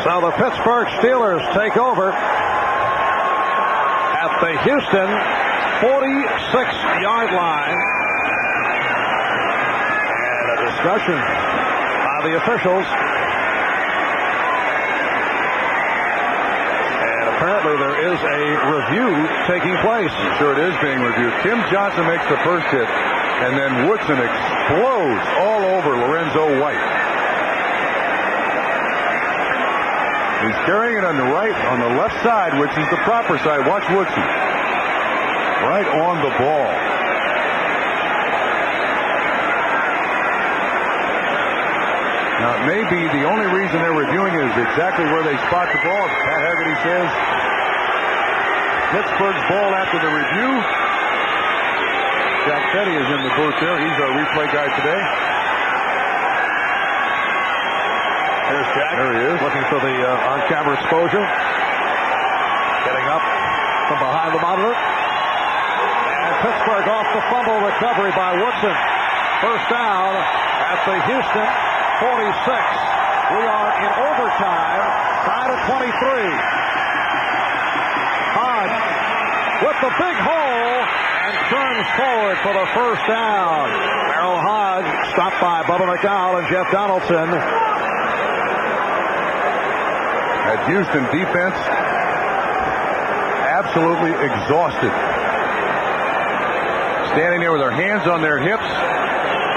So the Pittsburgh Steelers take over at the Houston 46-yard line. And a discussion by the officials. And apparently there is a review taking place. Sure, it is being reviewed. Tim Johnson makes the first hit, and then Woodson explodes all over Lorenzo White. He's carrying it on the left side, which is the proper side. Watch Woodson. Right on the ball. Now, it may be the only reason they're reviewing it is exactly where they spot the ball. As Pat Haggerty says, Pittsburgh's ball after the review. Jack Petty is in the booth there. He's our replay guy today. There's Jack. There he is. Looking for the on-camera exposure. Getting up from behind the monitor. And Pittsburgh off the fumble recovery by Woodson. First down at the Houston 46. We are in overtime. Tied at 23. Hodge with the big hole and turns forward for the first down. Merrill Hodge stopped by Bubba McDowell and Jeff Donaldson. At Houston defense, absolutely exhausted. Standing there with their hands on their hips.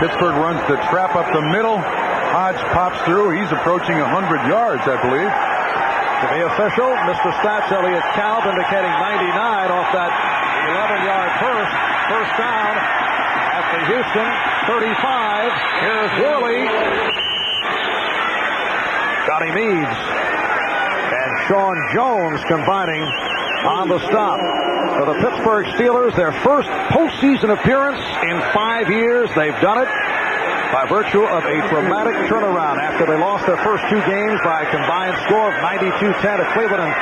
Pittsburgh runs the trap up the middle. Hodge pops through. He's approaching 100 yards, I believe. To be official, Mr. Stats Elliott Kalb indicating 99 off that 11-yard burst. First down at the Houston 35. Here's Worley. Johnny Meads and Sean Jones combining on the stop. For the Pittsburgh Steelers, their first postseason appearance in 5 years. They've done it by virtue of a dramatic turnaround after they lost their first 2 games by a combined score of 92-10 to Cleveland and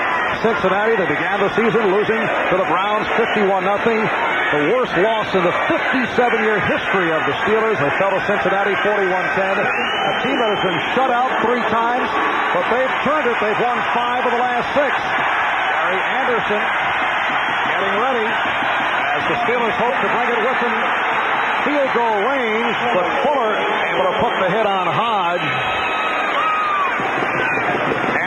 Cincinnati. They began the season losing to the Browns 51-0. The worst loss in the 57-year history of the Steelers. They fell to Cincinnati 41-10. A team that has been shut out 3 times, but they've turned it. They've won 5 of the last 6. Gary Anderson getting ready as the Steelers hope to bring it within field goal range, but Fuller able to put the hit on Hodge.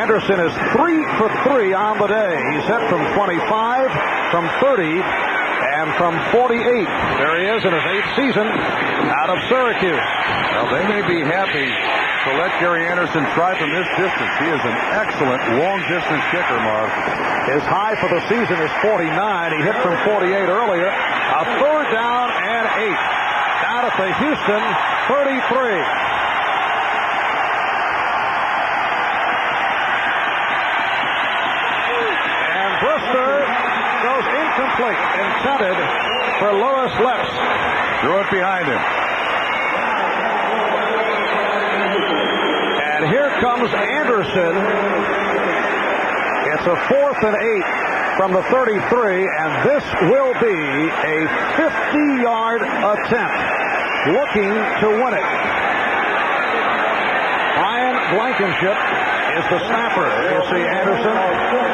Anderson is 3 for 3 on the day. He's hit from 25, from 30, and from 48. There he is in his 8th season out of Syracuse. Well, they may be happy to let Gary Anderson try from this distance. He is an excellent long-distance kicker, Marv. His high for the season is 49. He hit from 48 earlier. A third down and 8. Down at the Houston 33. And Brister goes incomplete. Intended for Lewis Lips. Threw it behind him. And here comes Anderson. It's a 4th and 8 from the 33, and this will be a 50-yard attempt, looking to win it. Brian Blankenship is the snapper. You see Anderson,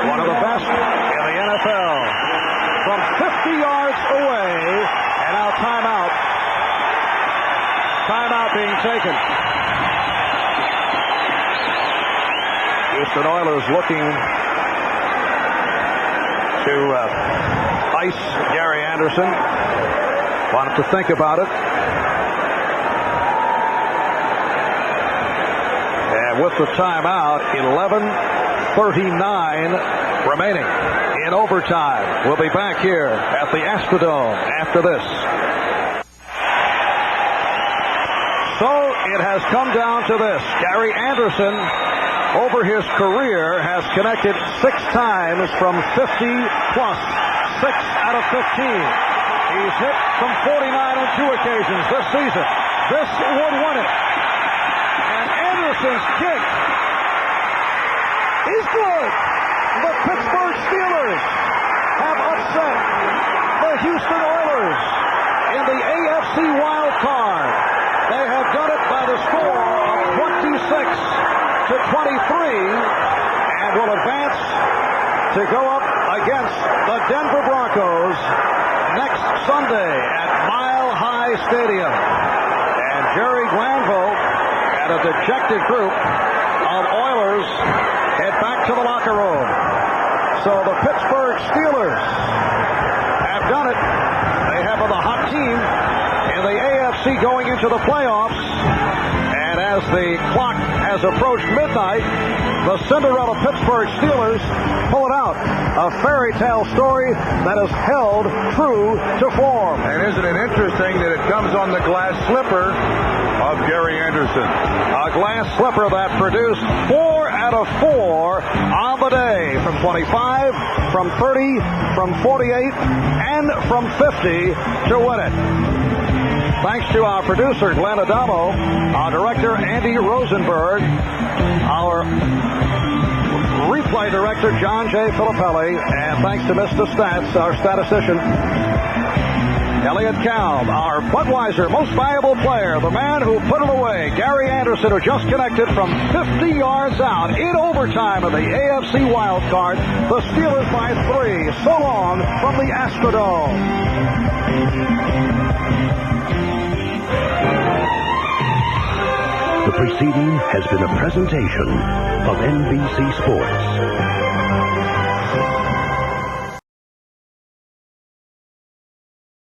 one of the best in the NFL. From 50 yards away, and now timeout. Timeout being taken. Houston Oilers looking to ice Gary Anderson. Wanted to think about it. And with the timeout, 11:39 remaining in overtime. We'll be back here at the Astrodome after this. So it has come down to this. Gary Anderson, over his career, has connected 6 times from 50 plus, 6 out of 15. He's hit from 49 on 2 occasions this season. This would win it. And Anderson's kick is good. The Pittsburgh Steelers have upset the Houston Oilers in the AFC wild card. They have done it by the score of 26-23. and will advance to go up against the Denver Broncos next Sunday at Mile High Stadium. And Jerry Glanville and a dejected group of Oilers head back to the locker room. So the Pittsburgh Steelers have done it. They have the hot team in the AFC going into the playoffs. And as the clock has approached midnight, the Cinderella Pittsburgh Steelers pull it out. A fairy tale story that has held true to form. And isn't it interesting that it comes on the glass slipper of Gary Anderson? A glass slipper that produced 4 out of 4 on the day. From 25, from 30, from 48, and from 50 to win it. Thanks to our producer, Glenn Adamo, our director, Andy Rosenberg, our replay director, John J. Filippelli, and thanks to Mr. Stats, our statistician, Elliot Kalb, our Budweiser most valuable player, the man who put it away, Gary Anderson, who just connected from 50 yards out in overtime of the AFC wild card. The Steelers by 3. So long from the Astrodome. The preceding has been a presentation of NBC Sports.